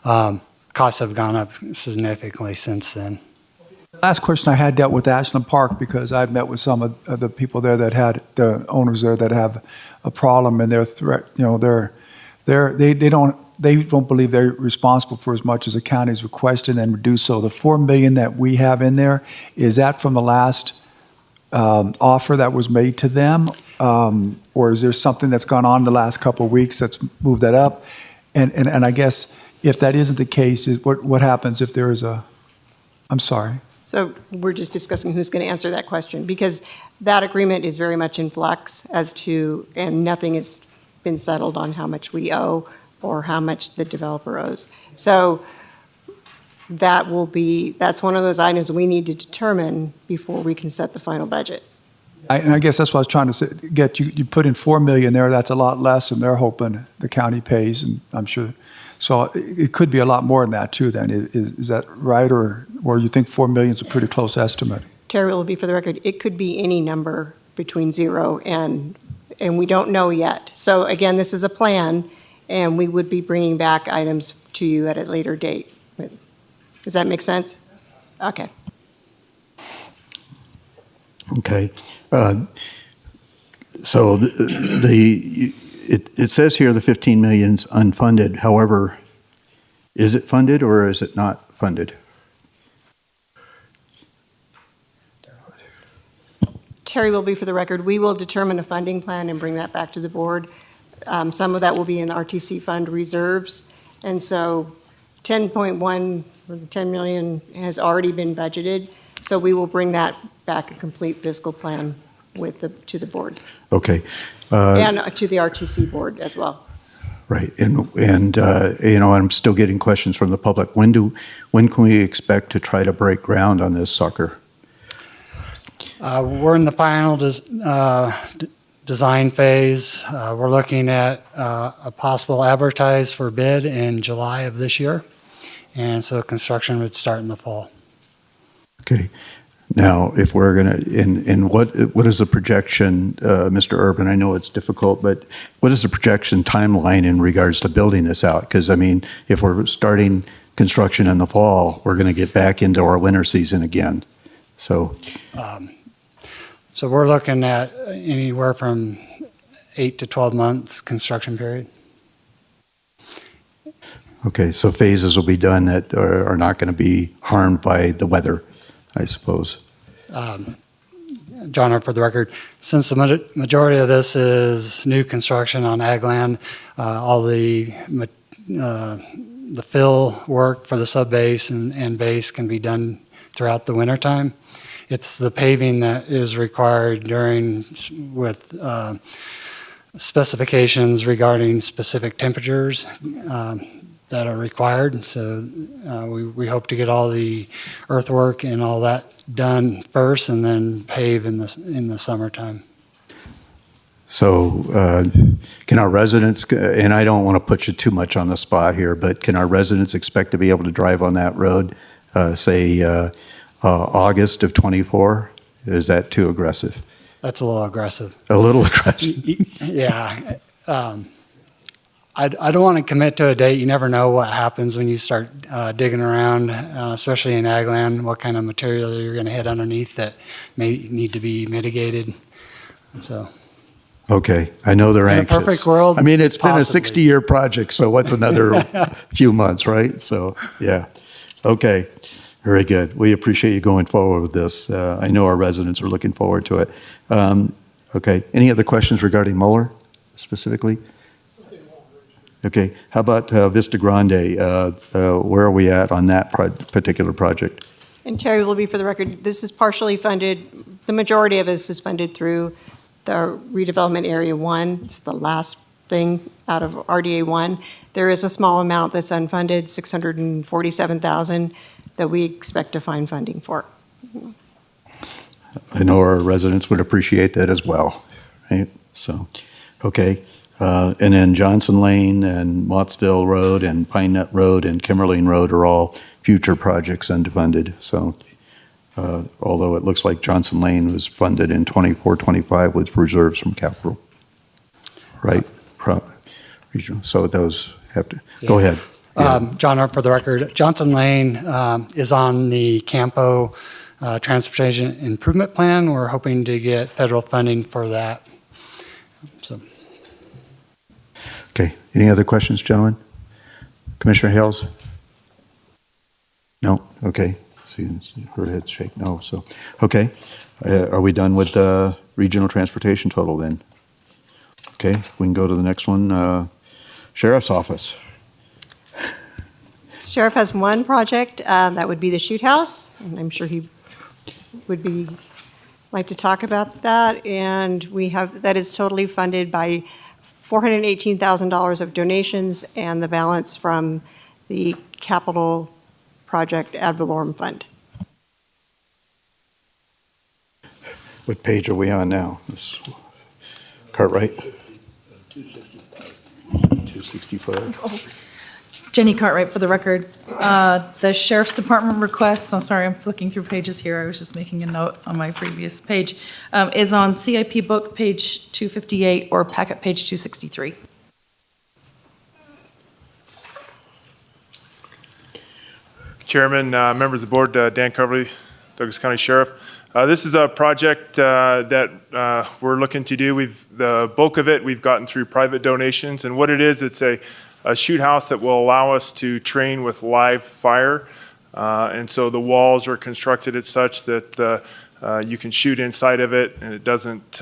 Costs have gone up significantly since then.
Last question I had dealt with Ashland Park, because I've met with some of the people there that had, the owners there that have a problem, and they don't believe they're responsible for as much as the county's requested and would do so. The 4 million that we have in there, is that from the last offer that was made to them? Or is there something that's gone on the last couple of weeks that's moved that up? And I guess if that isn't the case, is what happens if there is I'm sorry.
So we're just discussing who's going to answer that question, because that agreement is very much in flux and nothing has been settled on how much we owe or how much the developer owes. So that's one of those items we need to determine before we can set the final budget.
And I guess that's what I was trying to get you. You put in 4 million there, that's a lot less, and they're hoping the county pays, and I'm sure. So it could be a lot more than that too then. Is that right, or you think 4 million is a pretty close estimate?
Terry will be for the record, it could be any number between 0 and we don't know yet. So again, this is a plan, and we would be bringing back items to you at a later date. Does that make sense? Okay.
Okay. So it says here the 15 million's unfunded. However, is it funded or is it not funded?
Terry will be for the record. We will determine a funding plan and bring that back to the board. Some of that will be in the RTC fund reserves. And so 10.1, or the 10 million has already been budgeted. So we will bring that back, a complete fiscal plan to the board
Okay.
and to the RTC board as well.
Right, and I'm still getting questions from the public. When can we expect to try to break ground on this sucker?
We're in the final design phase. We're looking at a possible advertise for bid in July of this year. And so construction would start in the fall.
Okay, now, if we're gonna, and what is the projection, Mr. Urban? I know it's difficult, but what is the projection timeline in regards to building this out? Because, I mean, if we're starting construction in the fall, we're gonna get back into our winter season again, so.
So we're looking at anywhere from 8 to 12 months construction period.
Okay, so phases will be done that are not gonna be harmed by the weather, I suppose.
John, for the record, since the majority of this is new construction on ag land, all the fill work for the sub-base and base can be done throughout the wintertime. It's the paving that is required with specifications regarding specific temperatures that are required. So we hope to get all the earthwork and all that done first and then pave in the summertime.
So can our residents, and I don't want to put you too much on the spot here, but can our residents expect to be able to drive on that road, say August of '24? Is that too aggressive?
That's a little aggressive.
A little aggressive.
Yeah. I don't want to commit to a date. You never know what happens when you start digging around, especially in ag land, what kind of material you're going to hit underneath that may need to be mitigated. So.
Okay, I know they're
In a
anxious.
perfect world,
I mean, it's been a
possibly.
60-year project, so what's another few months, right? So, yeah. Okay, very good. We appreciate you going forward with this. I know our residents are looking forward to it. Okay, any other questions regarding Mueller specifically? Okay, how about Vista Grande? Where are we at on that particular project?
And Terry will be for the record. This is partially funded. The majority of this is funded through the redevelopment area 1. It's the last thing out of RDA 1. There is a small amount that's unfunded, $647,000, that we expect to find funding for.
I know our residents would appreciate that as well, right? So, okay. And then Johnson Lane and Mottsville Road and Pine Nut Road and Kimmerling Road are all future projects unfunded. So, although it looks like Johnson Lane was funded in 24-25 with reserves from capital, right? Regional. So those have to, go ahead.
John, for the record, Johnson Lane is on the Campo Transportation Improvement Plan. We're hoping to get federal funding for that. So.
Okay. Any other questions, gentlemen? Commissioner Hales? No? Okay. See, her head's shake. No. So, okay. Are we done with the regional transportation total then? Okay. We can go to the next one. Sheriff's Office.
Sheriff has one project, that would be the shoot house, and I'm sure he would like to talk about that. And that is totally funded by $418,000 of donations and the balance from the capital project ad valorem fund.
What page are we on now? This Cartwright? 265.
Jenny Cartwright for the record. The Sheriff's Department request, I'm sorry, I'm flicking through pages here, I was just making a note on my previous page, is on CIP book page 258 or packet page 263.
Chairman, members of the board, Dan Coverly, Douglas County Sheriff. This is a project that we're looking to do. The bulk of it we've gotten through private donations, and what it is, it's a shoot house that will allow us to train with live fire. And so the walls are constructed as such that you can shoot inside of it and it doesn't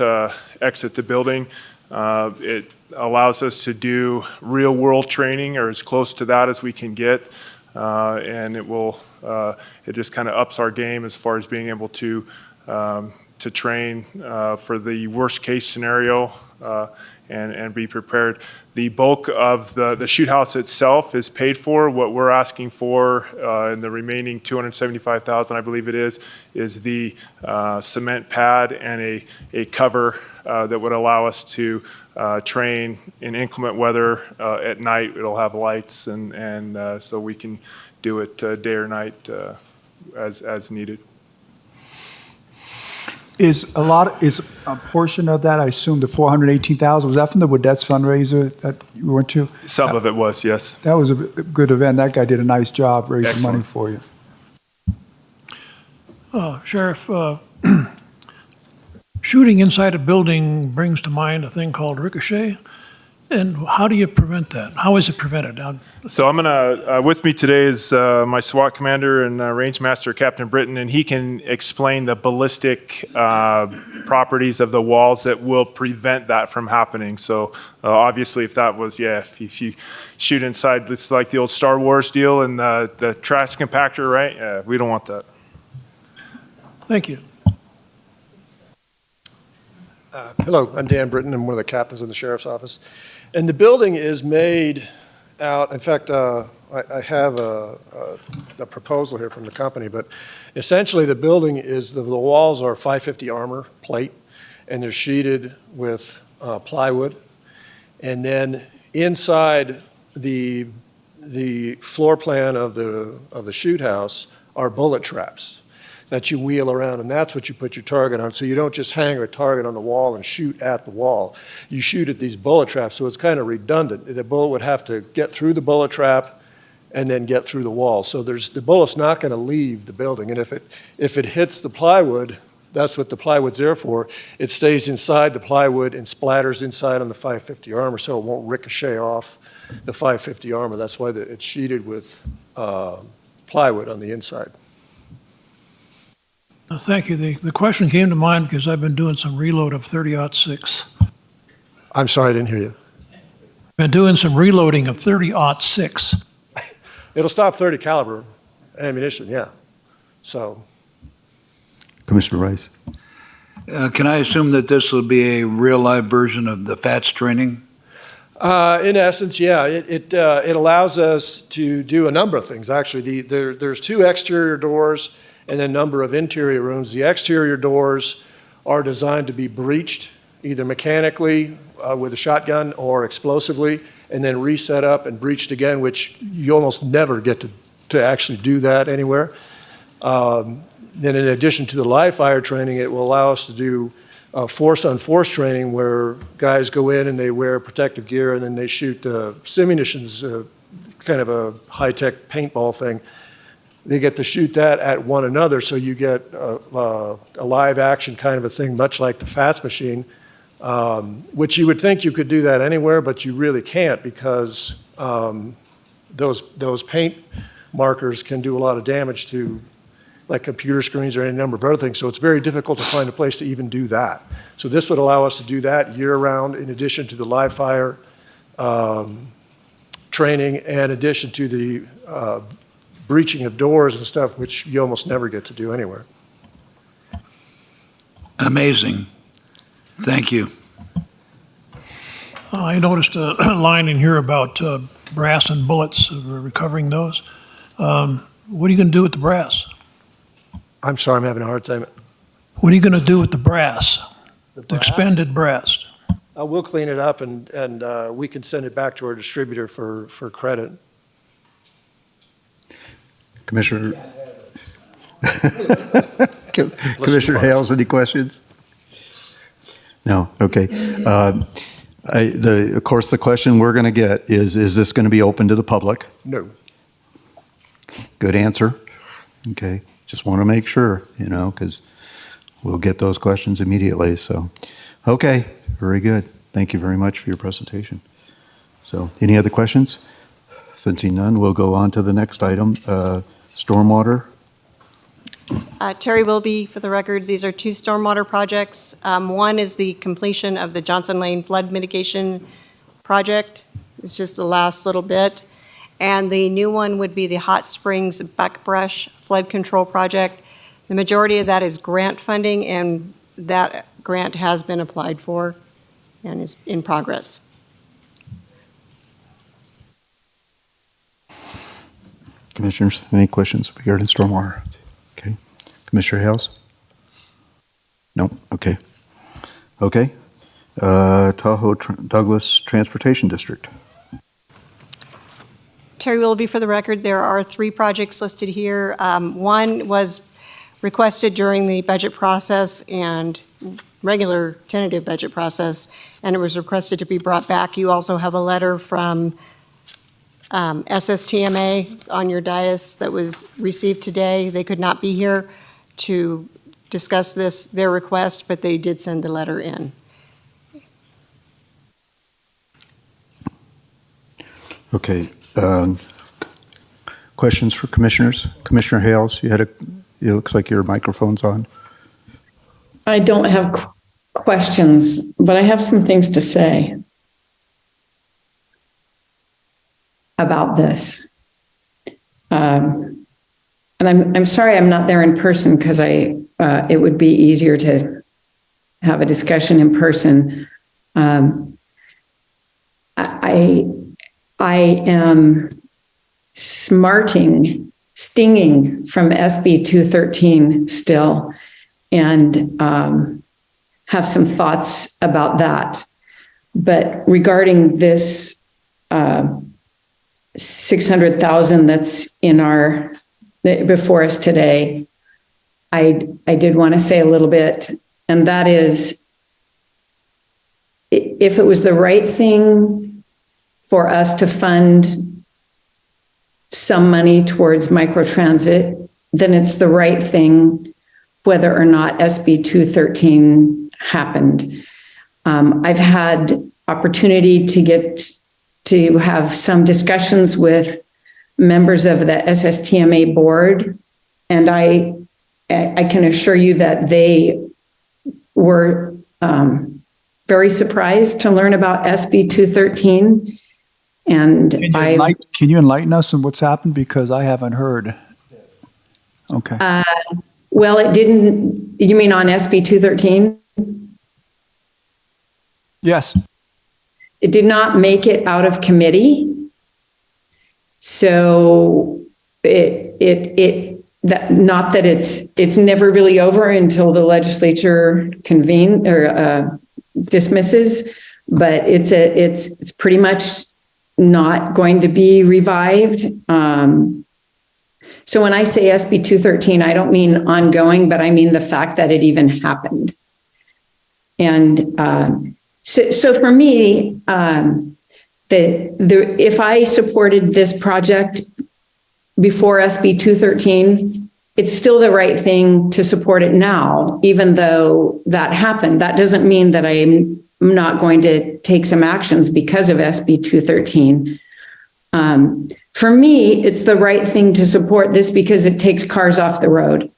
exit the building. It allows us to do real world training, or as close to that as we can get. And it just kind of ups our game as far as being able to train for the worst case scenario and be prepared. The bulk of the shoot house itself is paid for. What we're asking for in the remaining $275,000, I believe it is the cement pad and a cover that would allow us to train in inclement weather at night. It'll have lights and so we can do it day or night as needed.
Is a portion of that, I assume, the 418,000, was that from the Woodette's fundraiser that you went to?
Some of it was, yes.
That was a good event. That guy did a nice job raising money
Excellent.
for you.
Sheriff, shooting inside a building brings to mind a thing called ricochet. And how do you prevent that? How is it prevented?
So I'm gonna, with me today is my SWAT commander and Range Master Captain Britton, and he can explain the ballistic properties of the walls that will prevent that from happening. So obviously if that was, if you shoot inside, this is like the old Star Wars deal and the trash compactor, right? Yeah, we don't want that.
Thank you.
Hello, I'm Dan Britton. I'm one of the captains in the sheriff's office. And the building is made out, in fact, I have a proposal here from the company, but essentially the building is, the walls are 550 armor plate, and they're sheeted with plywood. And then inside the floor plan of the shoot house are bullet traps that you wheel around, and that's what you put your target on. So you don't just hang a target on the wall and shoot at the wall. You shoot at these bullet traps, so it's kind of redundant. The bullet would have to get through the bullet trap and then get through the wall. So the bullet's not going to leave the building. And if it hits the plywood, that's what the plywood's there for. It stays inside the plywood and splatters inside on the 550 armor, so it won't ricochet off the 550 armor. That's why it's sheeted with plywood on the inside.
Thank you. The question came to mind because I've been doing some reload of 30-06.
I'm sorry, I didn't hear you.
Been doing some reloading of 30-06.
It'll stop 30 caliber ammunition, yeah. So.
Commissioner Rice.
Can I assume that this will be a real live version of the FATS training?
In essence, yeah. It allows us to do a number of things, actually. There's 2 exterior doors and a number of interior rooms. The exterior doors are designed to be breached, either mechanically with a shotgun or explosively, and then reset up and breached again, which you almost never get to actually do that anywhere. Then in addition to the live fire training, it will allow us to do force-on-force training where guys go in and they wear protective gear and then they shoot simunitions, kind of a high-tech paintball thing. They get to shoot that at one another, so you get a live action kind of a thing, much like the FATS machine, which you would think you could do that anywhere, but you really can't because those paint markers can do a lot of damage to like computer screens or any number of other things, so it's very difficult to find a place to even do that. So this would allow us to do that year-round in addition to the live fire training and in addition to the breaching of doors and stuff, which you almost never get to do anywhere.
Amazing. Thank you.
I noticed a line in here about brass and bullets, recovering those. What are you going to do with the brass?
I'm sorry, I'm having a hard time.
What are you going to do with the brass? The expended brass?
We'll clean it up and we can send it back to our distributor for credit.
Commissioner Commissioner Hales, any questions? No, okay. Of course, the question we're going to get is this going to be open to the public?
No.
Good answer. Okay, just want to make sure, because we'll get those questions immediately. So, okay, very good. Thank you very much for your presentation. So, any other questions? Sensing none, we'll go on to the next item, stormwater.
Terry Wilby, for the record, these are two stormwater projects. One is the completion of the Johnson Lane flood mitigation project. It's just the last little bit. And the new one would be the Hot Springs Buckbrush Flood Control Project. The majority of that is grant funding, and that grant has been applied for and is in progress.
Commissioners, any questions regarding stormwater? Okay. Commissioner Hales? No? Okay. Okay. Tahoe Douglas Transportation District.
Terry Willoughby, for the record, there are three projects listed here. One was requested during the budget process and regular tentative budget process, and it was requested to be brought back. You also have a letter from SSTMA on your dais that was received today. They could not be here to discuss their request, but they did send the letter in.
Okay. Questions for commissioners? Commissioner Hales, it looks like your microphone's on.
I don't have questions, but I have some things to say about this. And I'm sorry I'm not there in person because it would be easier to have a discussion in person. I am stinging from SB 213 still, and have some thoughts about that. But regarding this 600,000 that's before us today, I did want to say a little bit, and that is, if it was the right thing for us to fund some money towards microtransit, then it's the right thing whether or not SB 213 happened. I've had opportunity to have some discussions with members of the SSTMA board, and I can assure you that they were very surprised to learn about SB 213. And
can you enlighten us on what's happened? Because I haven't heard. Okay.
Well, it didn't, you mean on SB 213?
Yes.
It did not make it out of committee. So not that it's never really over until the legislature dismisses, but it's pretty much not going to be revived. So when I say SB 213, I don't mean ongoing, but I mean the fact that it even happened. And so for me, if I supported this project before SB 213, it's still the right thing to support it now, even though that happened. That doesn't mean that I'm not going to take some actions because of SB 213. For me, it's the right thing to support this because it takes cars off the road.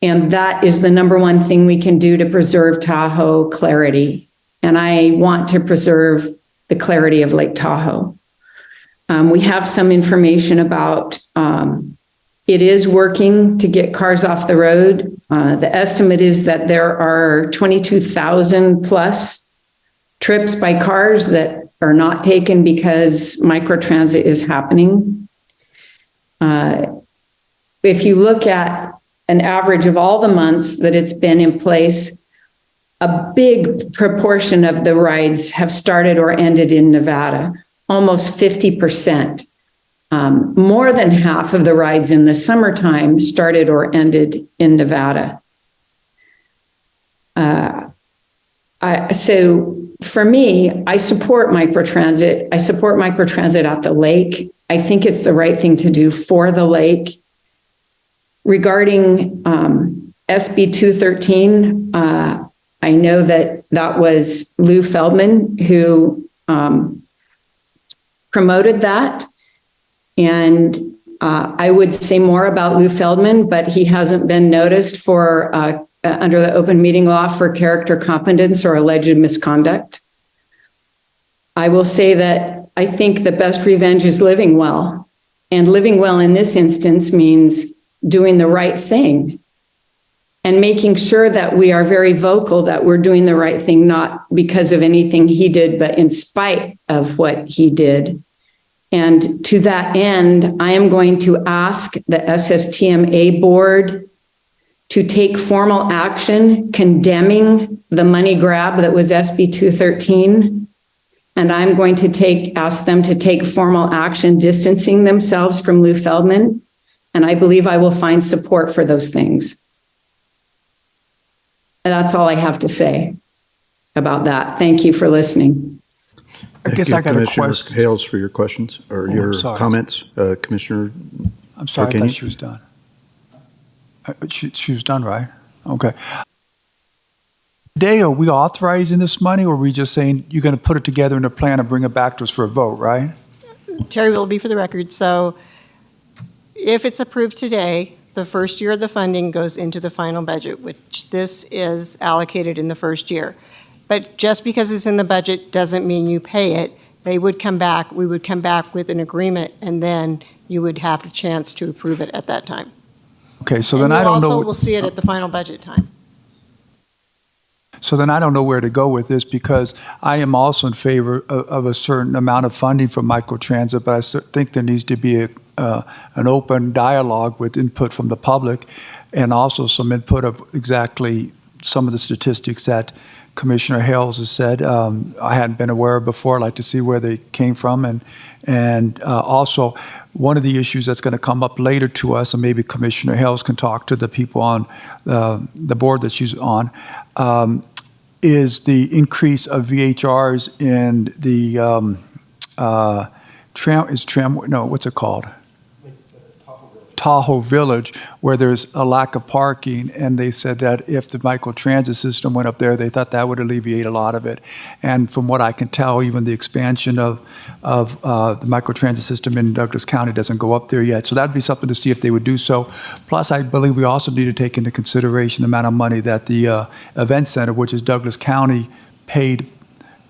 And that is the number one thing we can do to preserve Tahoe clarity. And I want to preserve the clarity of Lake Tahoe. We have some information about it is working to get cars off the road. The estimate is that there are 22,000 plus trips by cars that are not taken because microtransit is happening. If you look at an average of all the months that it's been in place, a big proportion of the rides have started or ended in Nevada, almost 50%. More than half of the rides in the summertime started or ended in Nevada. So for me, I support microtransit. I support microtransit at the lake. I think it's the right thing to do for the lake. Regarding SB 213, I know that that was Lou Feldman who promoted that. And I would say more about Lou Feldman, but he hasn't been noticed for under the open meeting law for character competence or alleged misconduct. I will say that I think the best revenge is living well. And living well in this instance means doing the right thing and making sure that we are very vocal that we're doing the right thing, not because of anything he did, but in spite of what he did. And to that end, I am going to ask the SSTMA board to take formal action condemning the money grab that was SB 213. And I'm going to ask them to take formal action distancing themselves from Lou Feldman. And I believe I will find support for those things. And that's all I have to say about that. Thank you for listening.
I guess
Thank you,
I got a
Commissioner
question.
Hales, for your questions or
Oh,
your
sorry.
comments. Commissioner
I'm sorry, I
Tarkanian?
thought she was done. She was done, right? Okay. Today, are we authorizing this money, or are we just saying you're going to put it together in a plan and bring it back to us for a vote, right?
Terry will be for the record. So if it's approved today, the first year of the funding goes into the final budget, which this is allocated in the first year. But just because it's in the budget doesn't mean you pay it. We would come back with an agreement, and then you would have a chance to approve it at that time.
Okay, so
And
then
you
I don't
also
know.
will see it at the final budget time.
So then I don't know where to go with this, because I am also in favor of a certain amount of funding for microtransit, but I think there needs to be an open dialogue with input from the public, and also some input of exactly some of the statistics that Commissioner Hales has said. I hadn't been aware of before. I'd like to see where they came from. And also, one of the issues that's going to come up later to us, and maybe Commissioner Hales can talk to the people on the board that she's on, is the increase of VHRs in the what's it called? Tahoe Village, where there's a lack of parking, and they said that if the microtransit system went up there, they thought that would alleviate a lot of it. And from what I can tell, even the expansion of the microtransit system in Douglas County doesn't go up there yet. So that'd be something to see if they would do so. Plus, I believe we also need to take into consideration the amount of money that the event center, which is Douglas County paid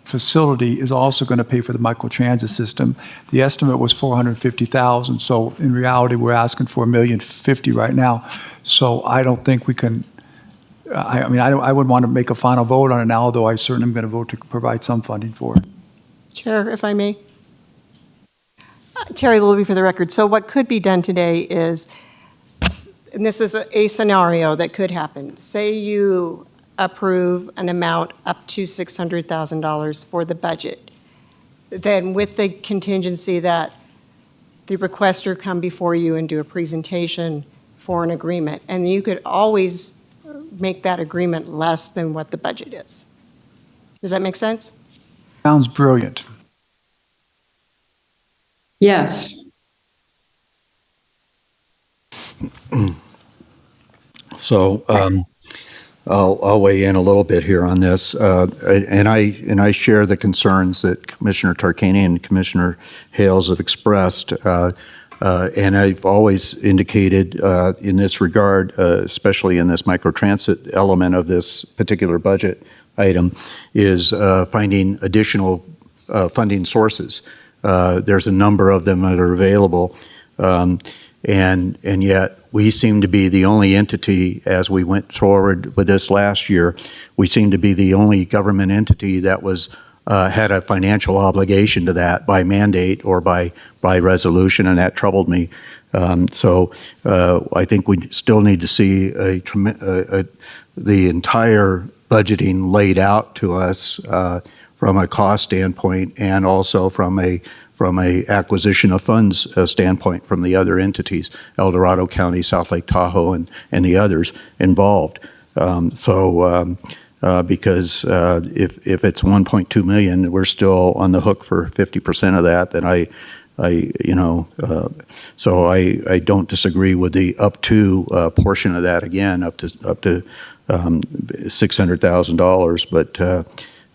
facility, is also going to pay for the microtransit system. The estimate was $450,000. So in reality, we're asking for $1,050,000 right now. So I don't think we can. I wouldn't want to make a final vote on it now, although I certainly am going to vote to provide some funding for it.
Chair, if I may. Terry will be for the record. So what could be done today is, and this is a scenario that could happen. Say you approve an amount up to $600,000 for the budget. Then with the contingency that the requester come before you and do a presentation for an agreement. And you could always make that agreement less than what the budget is. Does that make sense?
Sounds brilliant.
Yes.
So I'll weigh in a little bit here on this, and I share the concerns that Commissioner Tarkanian and Commissioner Hales have expressed, and I've always indicated in this regard, especially in this microtransit element of this particular budget item, is finding additional funding sources. There's a number of them that are available, and yet we seem to be the only entity, as we went forward with this last year, we seem to be the only government entity that was had a financial obligation to that by mandate or by resolution, and that troubled me. So I think we still need to see the entire budgeting laid out to us from a cost standpoint, and also from a acquisition of funds standpoint from the other entities, El Dorado County, South Lake Tahoe, and the others involved. Because if it's 1.2 million, we're still on the hook for 50% of that, then So I don't disagree with the up to portion of that, again, up to $600,000. But,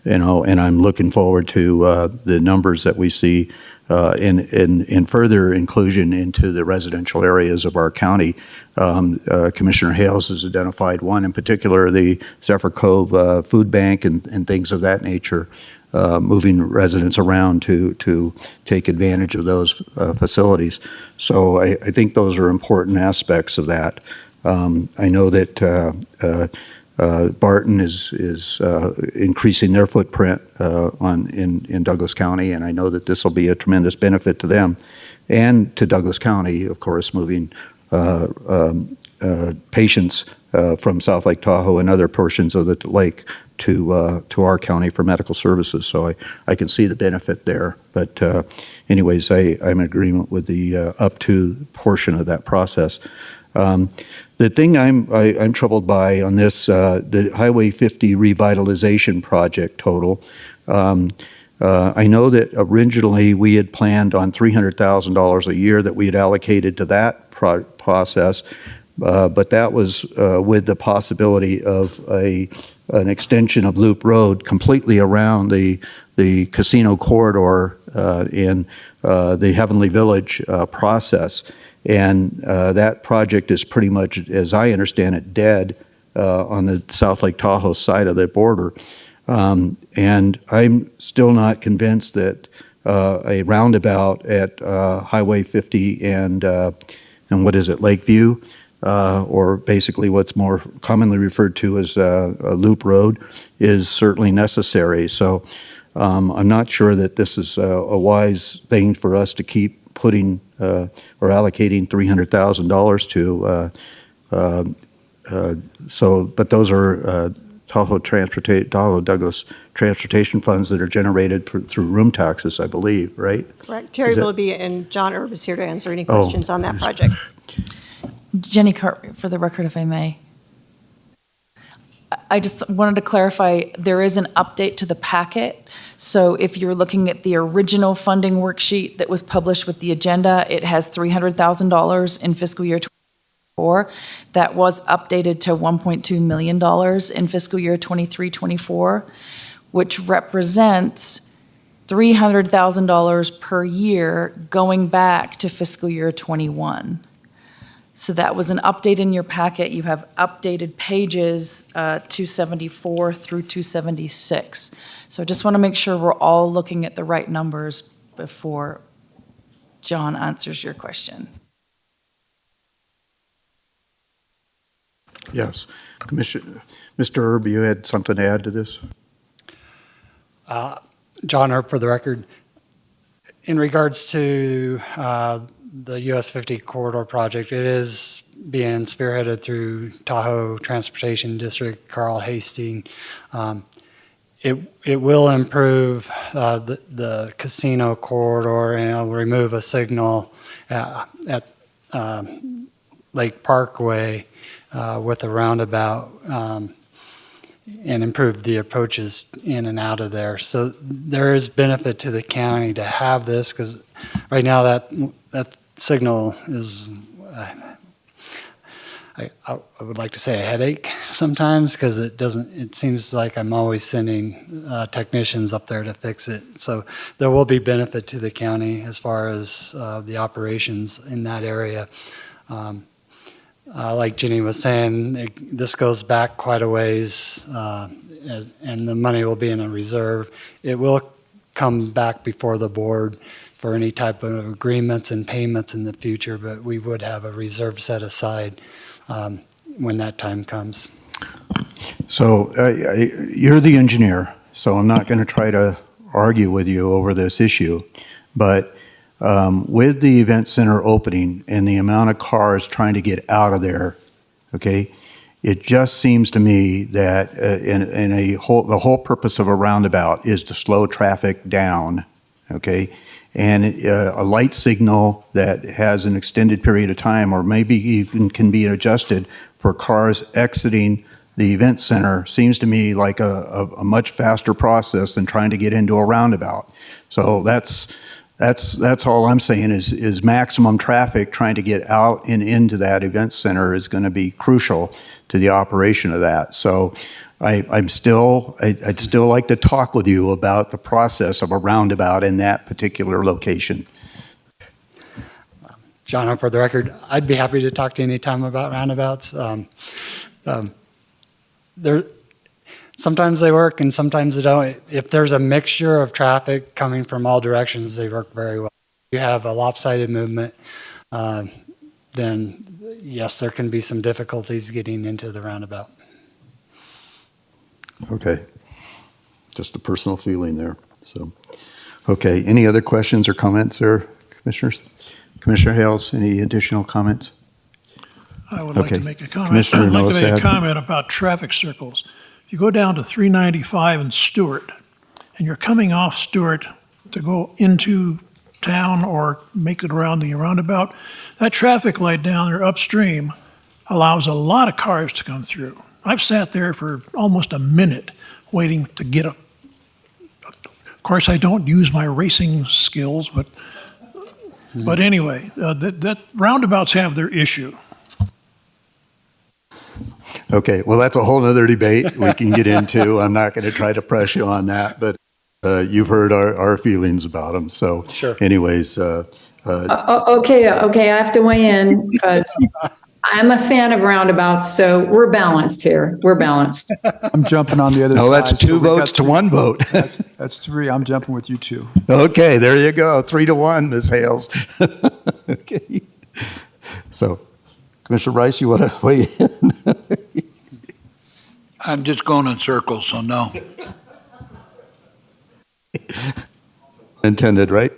and I'm looking forward to the numbers that we see in further inclusion into the residential areas of our county. Commissioner Hales has identified one in particular, the Zephyr Cove Food Bank and things of that nature, moving residents around to take advantage of those facilities. So I think those are important aspects of that. I know that Barton is increasing their footprint in Douglas County, and I know that this will be a tremendous benefit to them and to Douglas County, of course, moving patients from South Lake Tahoe and other portions of the lake to our county for medical services. So I can see the benefit there. But anyways, I'm in agreement with the up to portion of that process. The thing I'm troubled by on this, the Highway 50 revitalization project total, I know that originally we had planned on $300,000 a year that we had allocated to that process, but that was with the possibility of an extension of Loop Road completely around the casino corridor in the Heavenly Village process. And that project is pretty much, as I understand it, dead on the South Lake Tahoe side of the border. And I'm still not convinced that a roundabout at Highway 50 and what is it, Lakeview, or basically what's more commonly referred to as a loop road, is certainly necessary. So I'm not sure that this is a wise thing for us to keep putting or allocating $300,000 to. But those are Tahoe Douglas transportation funds that are generated through room taxes, I believe, right?
Correct. Terry Willoughby and John Erb is here to answer any questions on that project.
Jenny Cartwright, for the record, if I may. I just wanted to clarify, there is an update to the packet. So if you're looking at the original funding worksheet that was published with the agenda, it has $300,000 in fiscal year 2024. That was updated to $1.2 million in fiscal year 23-24, which represents $300,000 per year going back to fiscal year 21. So that was an update in your packet. You have updated pages 274 through 276. So I just want to make sure we're all looking at the right numbers before John answers your question.
Yes. Commissioner, Mr. Erb, you had something to add to this?
John Erb, for the record. In regards to the US 50 corridor project, it is being spearheaded through Tahoe Transportation District, Carl Hastings. It will improve the casino corridor, and it'll remove a signal at Lake Parkway with a roundabout, and improve the approaches in and out of there. So there is benefit to the county to have this, because right now that signal is, I would like to say, a headache sometimes, because it seems like I'm always sending technicians up there to fix it. So there will be benefit to the county as far as the operations in that area. Like Jenny was saying, this goes back quite a ways, and the money will be in a reserve. It will come back before the board for any type of agreements and payments in the future, but we would have a reserve set aside when that time comes.
So you're the engineer, so I'm not going to try to argue with you over this issue, but with the event center opening and the amount of cars trying to get out of there, okay, it just seems to me that the whole purpose of a roundabout is to slow traffic down, okay? And a light signal that has an extended period of time, or maybe even can be adjusted for cars exiting the event center, seems to me like a much faster process than trying to get into a roundabout. So that's That's all I'm saying is maximum traffic trying to get out and into that event center is going to be crucial to the operation of that. So I'd still like to talk with you about the process of a roundabout in that particular location.
John, for the record, I'd be happy to talk to you anytime about roundabouts. Sometimes they work and sometimes they don't. If there's a mixture of traffic coming from all directions, they work very well. If you have a lopsided movement, then yes, there can be some difficulties getting into the roundabout.
Okay. Just a personal feeling there. So, okay. Any other questions or comments there, commissioners? Commissioner Hales, any additional comments?
I would like
Okay.
to make a comment.
Commissioner
I'd like to make a
Mossad.
comment about traffic circles. If you go down to 395 in Stewart, and you're coming off Stewart to go into town or make it around the roundabout, that traffic light down there upstream allows a lot of cars to come through. I've sat there for almost a minute waiting to get a. Of course, I don't use my racing skills, but anyway, that roundabouts have their issue.
Okay, well, that's a whole other debate we can get into. I'm not going to try to press you on that, but you've heard our feelings about them. So
Sure.
anyways,
Okay, I have to weigh in because I'm a fan of roundabouts, so we're balanced here. We're balanced.
I'm jumping on the other side.
no, that's
so
two
we got
votes to one vote.
That's three. I'm jumping with you two.
Okay, there you go. 3-1, Ms. Hales. Okay. So, Commissioner Rice, you want to weigh in?
I'm just going in circles, so no.
Intended, right?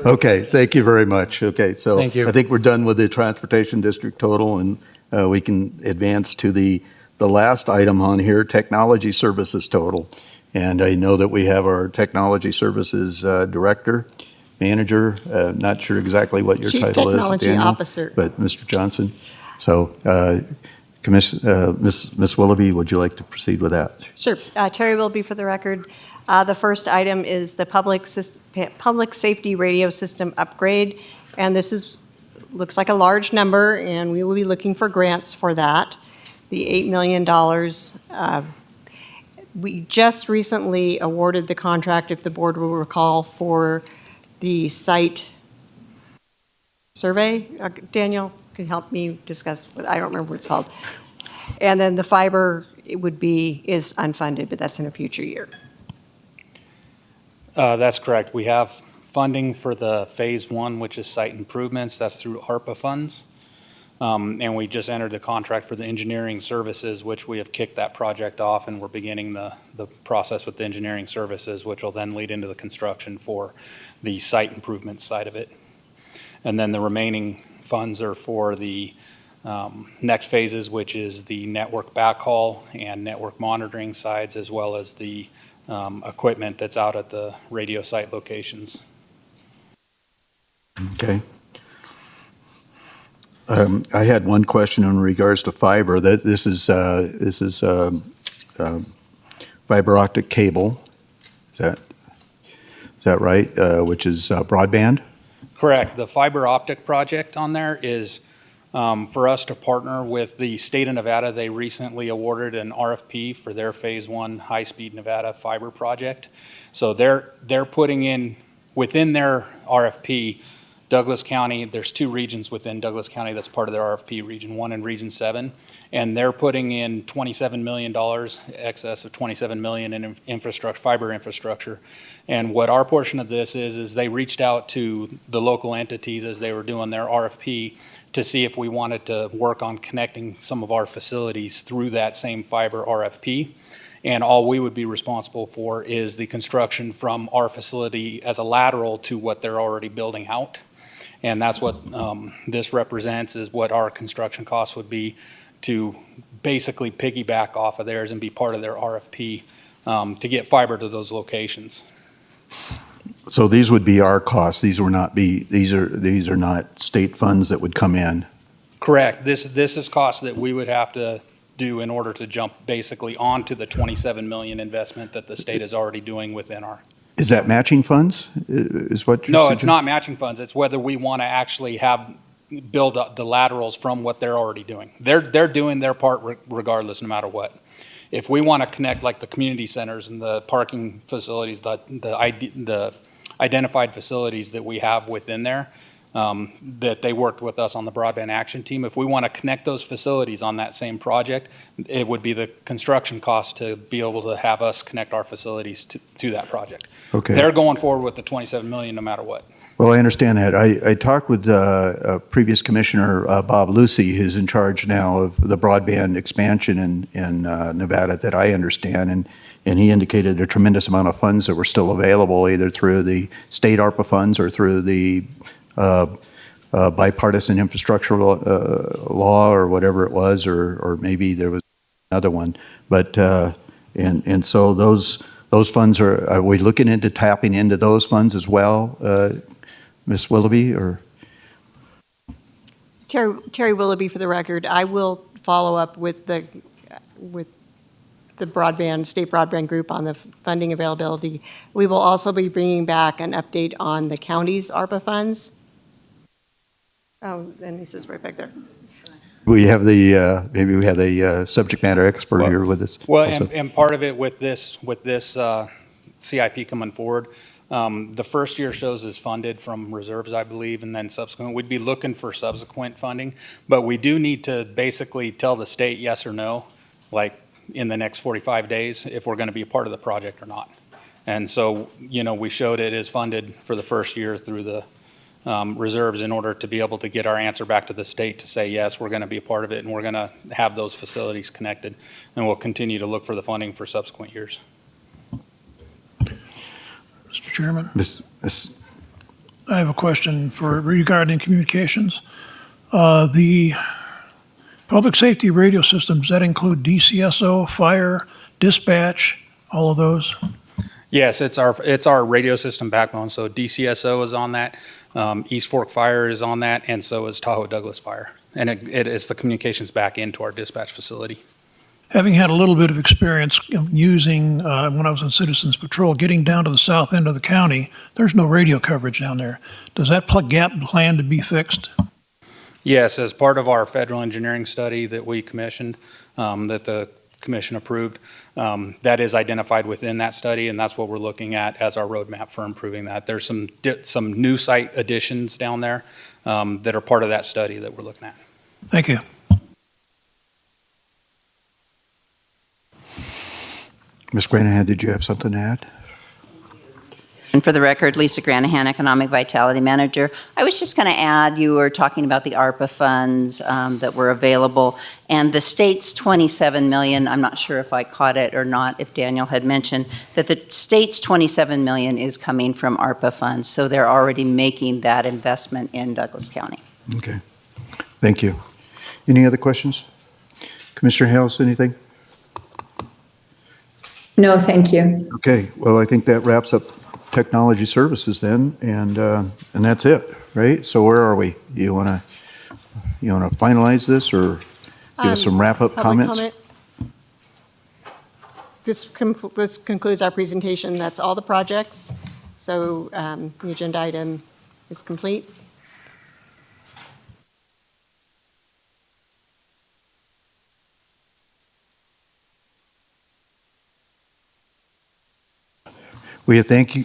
Okay, thank you very much. Okay, so
Thank you.
I think we're done with the Transportation District total, and we can advance to the last item on here, Technology Services total. And I know that we have our Technology Services Director, Manager, not sure exactly what your
Chief
title is,
Technology
Daniel,
Officer.
but Mr. Johnson. So, Ms. Willoughby, would you like to proceed with that?
Sure. Terry Wilby for the record. The first item is the public safety radio system upgrade, and this looks like a large number, and we will be looking for grants for that. The $8 million. We just recently awarded the contract, if the board will recall, for the site survey. Daniel can help me discuss. I don't remember what it's called. And then the fiber is unfunded, but that's in a future year.
That's correct. We have funding for the phase one, which is site improvements. That's through ARPA funds. And we just entered the contract for the engineering services, which we have kicked that project off, and we're beginning the process with the engineering services, which will then lead into the construction for the site improvement side of it. And then the remaining funds are for the next phases, which is the network backhaul and network monitoring sides, as well as the equipment that's out at the radio site locations.
Okay. I had one question in regards to fiber. This is fiber optic cable. Is that right? Which is broadband?
Correct. The fiber optic project on there is for us to partner with the state of Nevada. They recently awarded an RFP for their phase one high-speed Nevada fiber project. So they're putting in, within their RFP, Douglas County, there's two regions within Douglas County that's part of their RFP, Region 1 and Region 7, and they're putting in $27 million, excess of $27 million in infrastructure, fiber infrastructure. And what our portion of this is they reached out to the local entities as they were doing their RFP to see if we wanted to work on connecting some of our facilities through that same fiber RFP. And all we would be responsible for is the construction from our facility as a lateral to what they're already building out. And that's what this represents, is what our construction costs would be to basically piggyback off of theirs and be part of their RFP to get fiber to those locations.
So these would be our costs. These are not state funds that would come in.
Correct. This is costs that we would have to do in order to jump basically onto the $27 million investment that the state is already doing within our.
Is that matching funds, is what you're
No,
suggesting?
it's not matching funds. It's whether we want to actually build up the laterals from what they're already doing. They're doing their part regardless, no matter what. If we want to connect like the community centers and the parking facilities, the identified facilities that we have within there, that they worked with us on the broadband action team, if we want to connect those facilities on that same project, it would be the construction cost to be able to have us connect our facilities to that project.
Okay.
They're going forward with the 27 million no matter what.
Well, I understand that. I talked with a previous commissioner, Bob Lucy, who's in charge now of the broadband expansion in Nevada that I understand, and he indicated a tremendous amount of funds that were still available, either through the state ARPA funds or through the bipartisan infrastructure law or whatever it was, or maybe there was another one. But and so those funds are we looking into tapping into those funds as well, Ms. Willoughby, or?
Terry Willoughby, for the record. I will follow up with the broadband, state broadband group on the funding availability. We will also be bringing back an update on the county's ARPA funds. Oh, and Lisa's right back there.
We have maybe we have the subject matter expert here with us.
Well,
also.
and part of it with this CIP coming forward, the first year shows is funded from reserves, I believe, and then subsequent, we'd be looking for subsequent funding. But we do need to basically tell the state yes or no, like in the next 45 days, if we're going to be a part of the project or not. And so, we showed it is funded for the first year through the reserves in order to be able to get our answer back to the state to say, yes, we're going to be a part of it and we're going to have those facilities connected. And we'll continue to look for the funding for subsequent years.
Mr. Chairman,
Miss,
I have a question regarding communications. The public safety radio systems, that include DCSO, fire, dispatch, all of those?
Yes, it's our radio system backbone. So DCSO is on that, East Fork Fire is on that, and so is Tahoe Douglas Fire. And it's the communications back into our dispatch facility.
Having had a little bit of experience using, when I was on Citizens Patrol, getting down to the south end of the county, there's no radio coverage down there. Does that gap plan to be fixed?
Yes, as part of our federal engineering study that we commissioned, that the commission approved, that is identified within that study, and that's what we're looking at as our roadmap for improving that. There's some new site additions down there that are part of that study that we're looking at.
Thank you.
Ms. Granahan, did you have something to add?
And for the record, Lisa Granahan, Economic Vitality Manager. I was just going to add, you were talking about the ARPA funds that were available, and the state's 27 million, I'm not sure if I caught it or not, if Daniel had mentioned, that the state's 27 million is coming from ARPA funds, so they're already making that investment in Douglas County.
Okay, thank you. Any other questions? Commissioner Hales, anything?
No, thank you.
Okay, well, I think that wraps up technology services then, and that's it, right? So where are we? You want to finalize this or give us some wrap-up
Public
comments?
comment? This concludes our presentation. That's all the projects. So the agenda item is complete.
We thank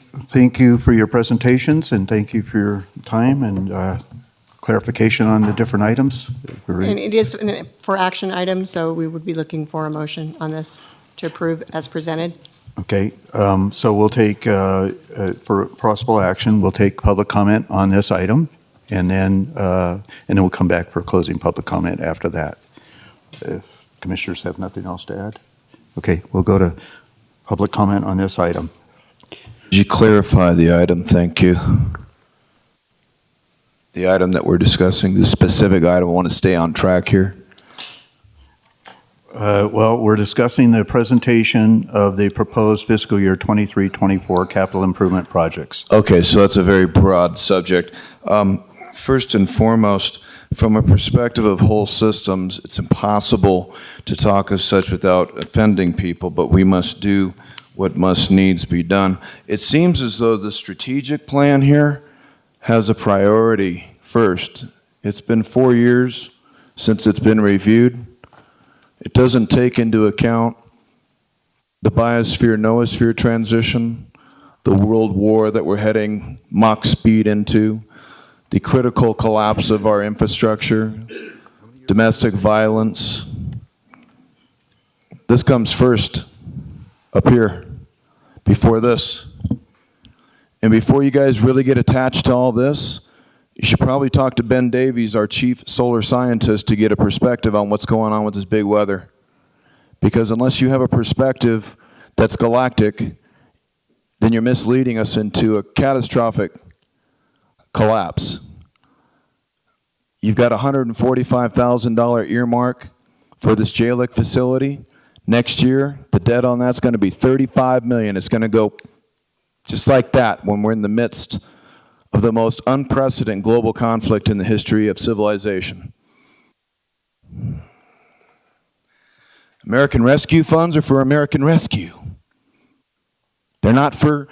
you for your presentations, and thank you for your time and clarification on the different items.
And it is for action items, so we would be looking for a motion on this to approve as presented.
Okay, so we'll take, for possible action, we'll take public comment on this item, and then we'll come back for closing public comment after that. If commissioners have nothing else to add? Okay, we'll go to public comment on this item.
Could you clarify the item? Thank you. The item that we're discussing, the specific item, I want to stay on track here.
Well, we're discussing the presentation of the proposed fiscal year 23-24 capital improvement projects.
Okay, so that's a very broad subject. First and foremost, from a perspective of whole systems, it's impossible to talk as such without offending people, but we must do what must needs be done. It seems as though the strategic plan here has a priority first. It's been 4 years since it's been reviewed. It doesn't take into account the biosphere-noosphere transition, the world war that we're heading Mach speed into, the critical collapse of our infrastructure, domestic violence. This comes first up here, before this. And before you guys really get attached to all this, you should probably talk to Ben Davies, our chief solar scientist, to get a perspective on what's going on with this big weather. Because unless you have a perspective that's galactic, then you're misleading us into a catastrophic collapse. You've got a $145,000 earmark for this JLIC facility. Next year, the debt on that's going to be $35 million. It's going to go just like that when we're in the midst of the most unprecedented global conflict in the history of civilization. American Rescue Funds are for American Rescue. They're not for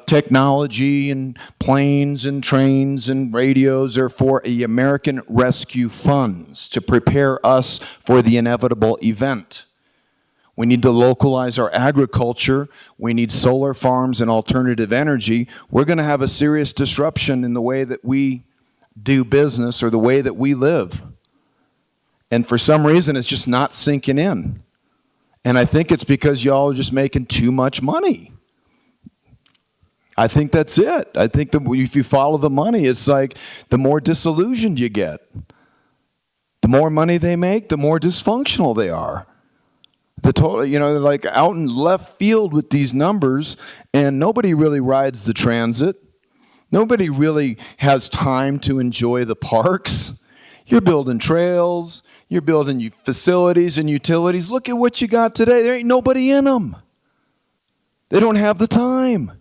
technology and planes and trains and radios. They're for the American Rescue Funds to prepare us for the inevitable event. We need to localize our agriculture. We need solar farms and alternative energy. We're going to have a serious disruption in the way that we do business or the way that we live. And for some reason, it's just not sinking in. And I think it's because y'all are just making too much money. I think that's it. I think that if you follow the money, it's like the more disillusioned you get. The more money they make, the more dysfunctional they are. The total, you know, they're like out in left field with these numbers, and nobody really rides the transit. Nobody really has time to enjoy the parks. You're building trails, you're building facilities and utilities. Look at what you got today. There ain't nobody in them. They don't have the time.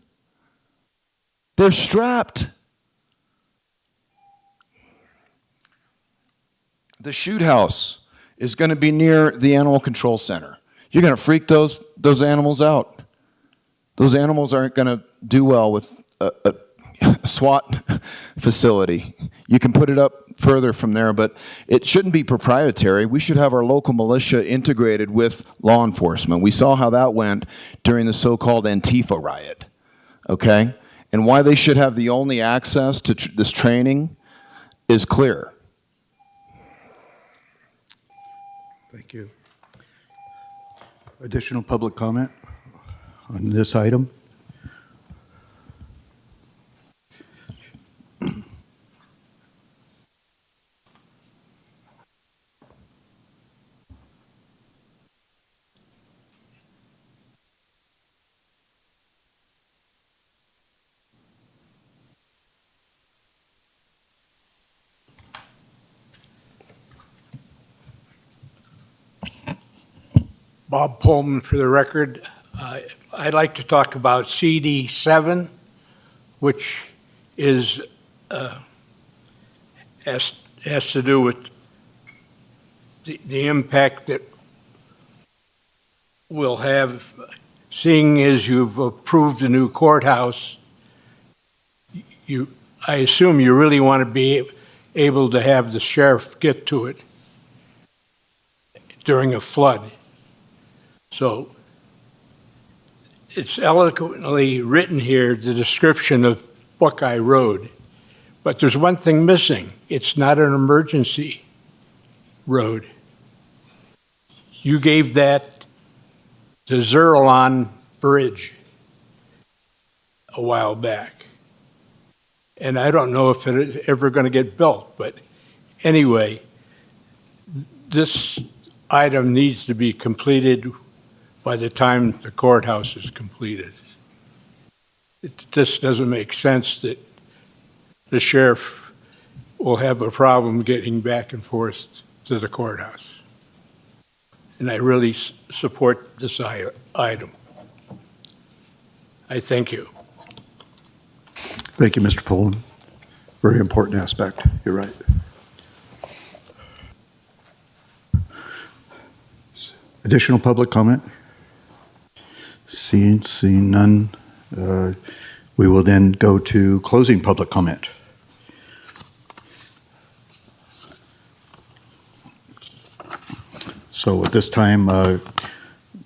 They're strapped. The shoot house is going to be near the animal control center. You're going to freak those animals out. Those animals aren't going to do well with a SWAT facility. You can put it up further from there, but it shouldn't be proprietary. We should have our local militia integrated with law enforcement. We saw how that went during the so-called Antifa riot, okay? And why they should have the only access to this training is clear.
Thank you. Additional public comment on this item?
Bob Pullman for the record. I'd like to talk about CD7, which is has to do with the impact that we'll have, seeing as you've approved a new courthouse. I assume you really want to be able to have the sheriff get to it during a flood. So it's eloquently written here, the description of Buckeye Road. But there's one thing missing. It's not an emergency road. You gave that to Zerlon Bridge a while back. And I don't know if it is ever going to get built, but anyway, this item needs to be completed by the time the courthouse is completed. It just doesn't make sense that the sheriff will have a problem getting back and forth to the courthouse. And I really support this item. I thank you.
Thank you, Mr. Pullman. Very important aspect. You're right. Additional public comment? Seeing none, we will then go to closing public comment. So at this time,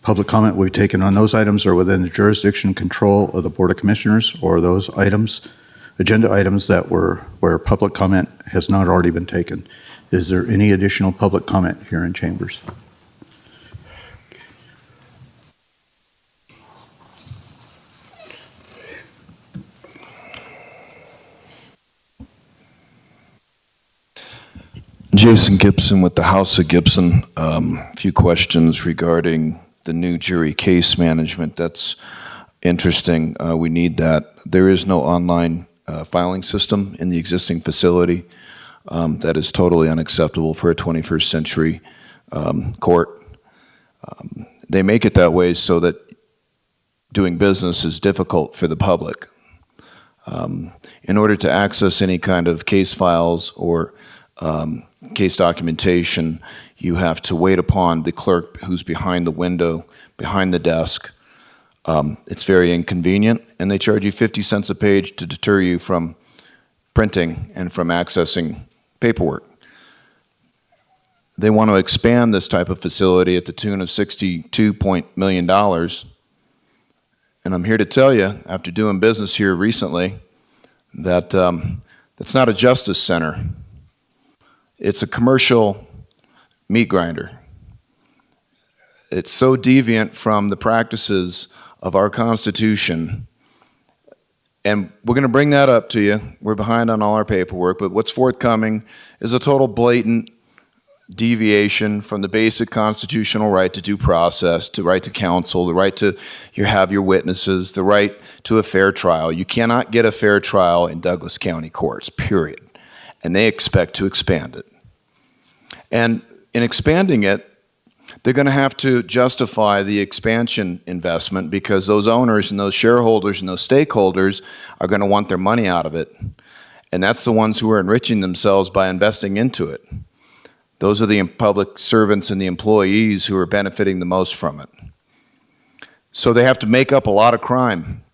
public comment will be taken on those items are within the jurisdiction control of the Board of Commissioners, or those items, agenda items that were where public comment has not already been taken. Is there any additional public comment here in chambers?
Jason Gibson with the House of Gibson. A few questions regarding the new jury case management. That's interesting. We need that. There is no online filing system in the existing facility. That is totally unacceptable for a 21st century court. They make it that way so that doing business is difficult for the public. In order to access any kind of case files or case documentation, you have to wait upon the clerk who's behind the window, behind the desk. It's very inconvenient, and they charge you 50 cents a page to deter you from printing and from accessing paperwork. They want to expand this type of facility at the tune of $62 million. And I'm here to tell you, after doing business here recently, that it's not a justice center. It's a commercial meat grinder. It's so deviant from the practices of our Constitution. And we're going to bring that up to you. We're behind on all our paperwork, but what's forthcoming is a total blatant deviation from the basic constitutional right to due process, to right to counsel, the right to have your witnesses, the right to a fair trial. You cannot get a fair trial in Douglas County courts, period. And they expect to expand it. And in expanding it, they're going to have to justify the expansion investment because those owners and those shareholders and those stakeholders are going to want their money out of it. And that's the ones who are enriching themselves by investing into it. Those are the public servants and the employees who are benefiting the most from it. So they have to make up a lot of crime.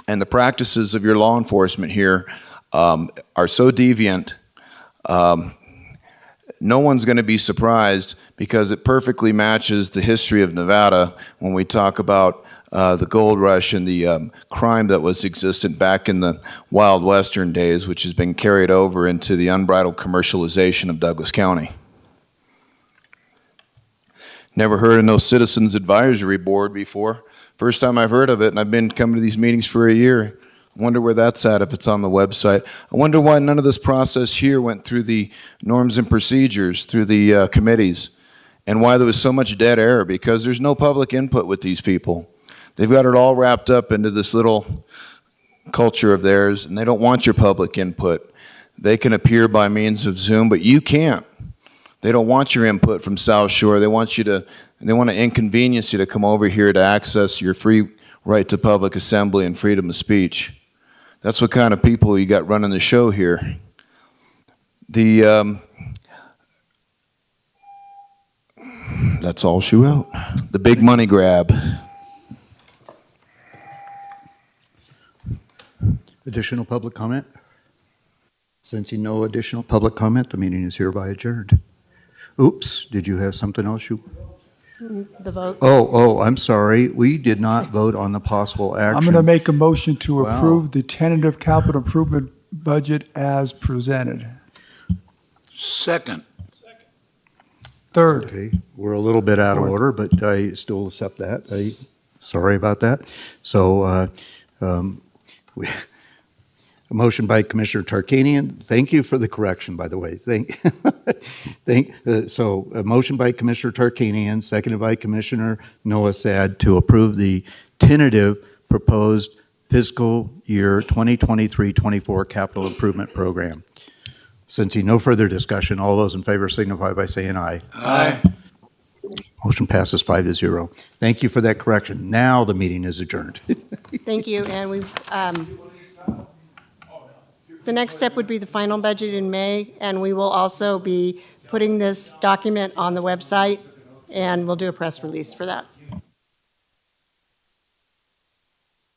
And the practices of your law enforcement here are so deviant, no one's going to be surprised because it perfectly matches the history of Nevada when we talk about the gold rush and the crime that was existent back in the Wild Western days, which has been carried over into the unbridled commercialization of Douglas County. Never heard of no Citizens Advisory Board before. First time I've heard of it, and I've been coming to these meetings for a year. I wonder where that's at, if it's on the website. I wonder why none of this process here went through the norms and procedures, through the committees, and why there was so much dead air, because there's no public input with these people. They've got it all wrapped up into this little culture of theirs, and they don't want your public input. They can appear by means of Zoom, but you can't. They don't want your input from South Shore. They want to inconvenience you to come over here to access your free right to public assembly and freedom of speech. That's what kind of people you got running the show here. That's all she wrote. The big money grab.
Additional public comment? Sensing no additional public comment, the meeting is hereby adjourned. Oops, did you have something else you?
The vote.
Oh, I'm sorry. We did not vote on the possible action.
I'm going to make a motion to
Wow.
approve the tentative capital improvement budget as presented.
Second.
Third.
Okay, we're a little bit out of order, but I still accept that. Sorry about that. So, a motion by Commissioner Tarkanian. Thank you for the correction, by the way. So a motion by Commissioner Tarkanian, seconded by Commissioner Noah Sad to approve the tentative proposed fiscal year 2023-24 capital improvement program. Since no further discussion, all those in favor signify by saying aye.
Aye.
Motion passes 5-0. Thank you for that correction. Now the meeting is adjourned.
Thank you, and the next step would be the final budget in May, and we will also be putting this document on the website, and we'll do a press release for that.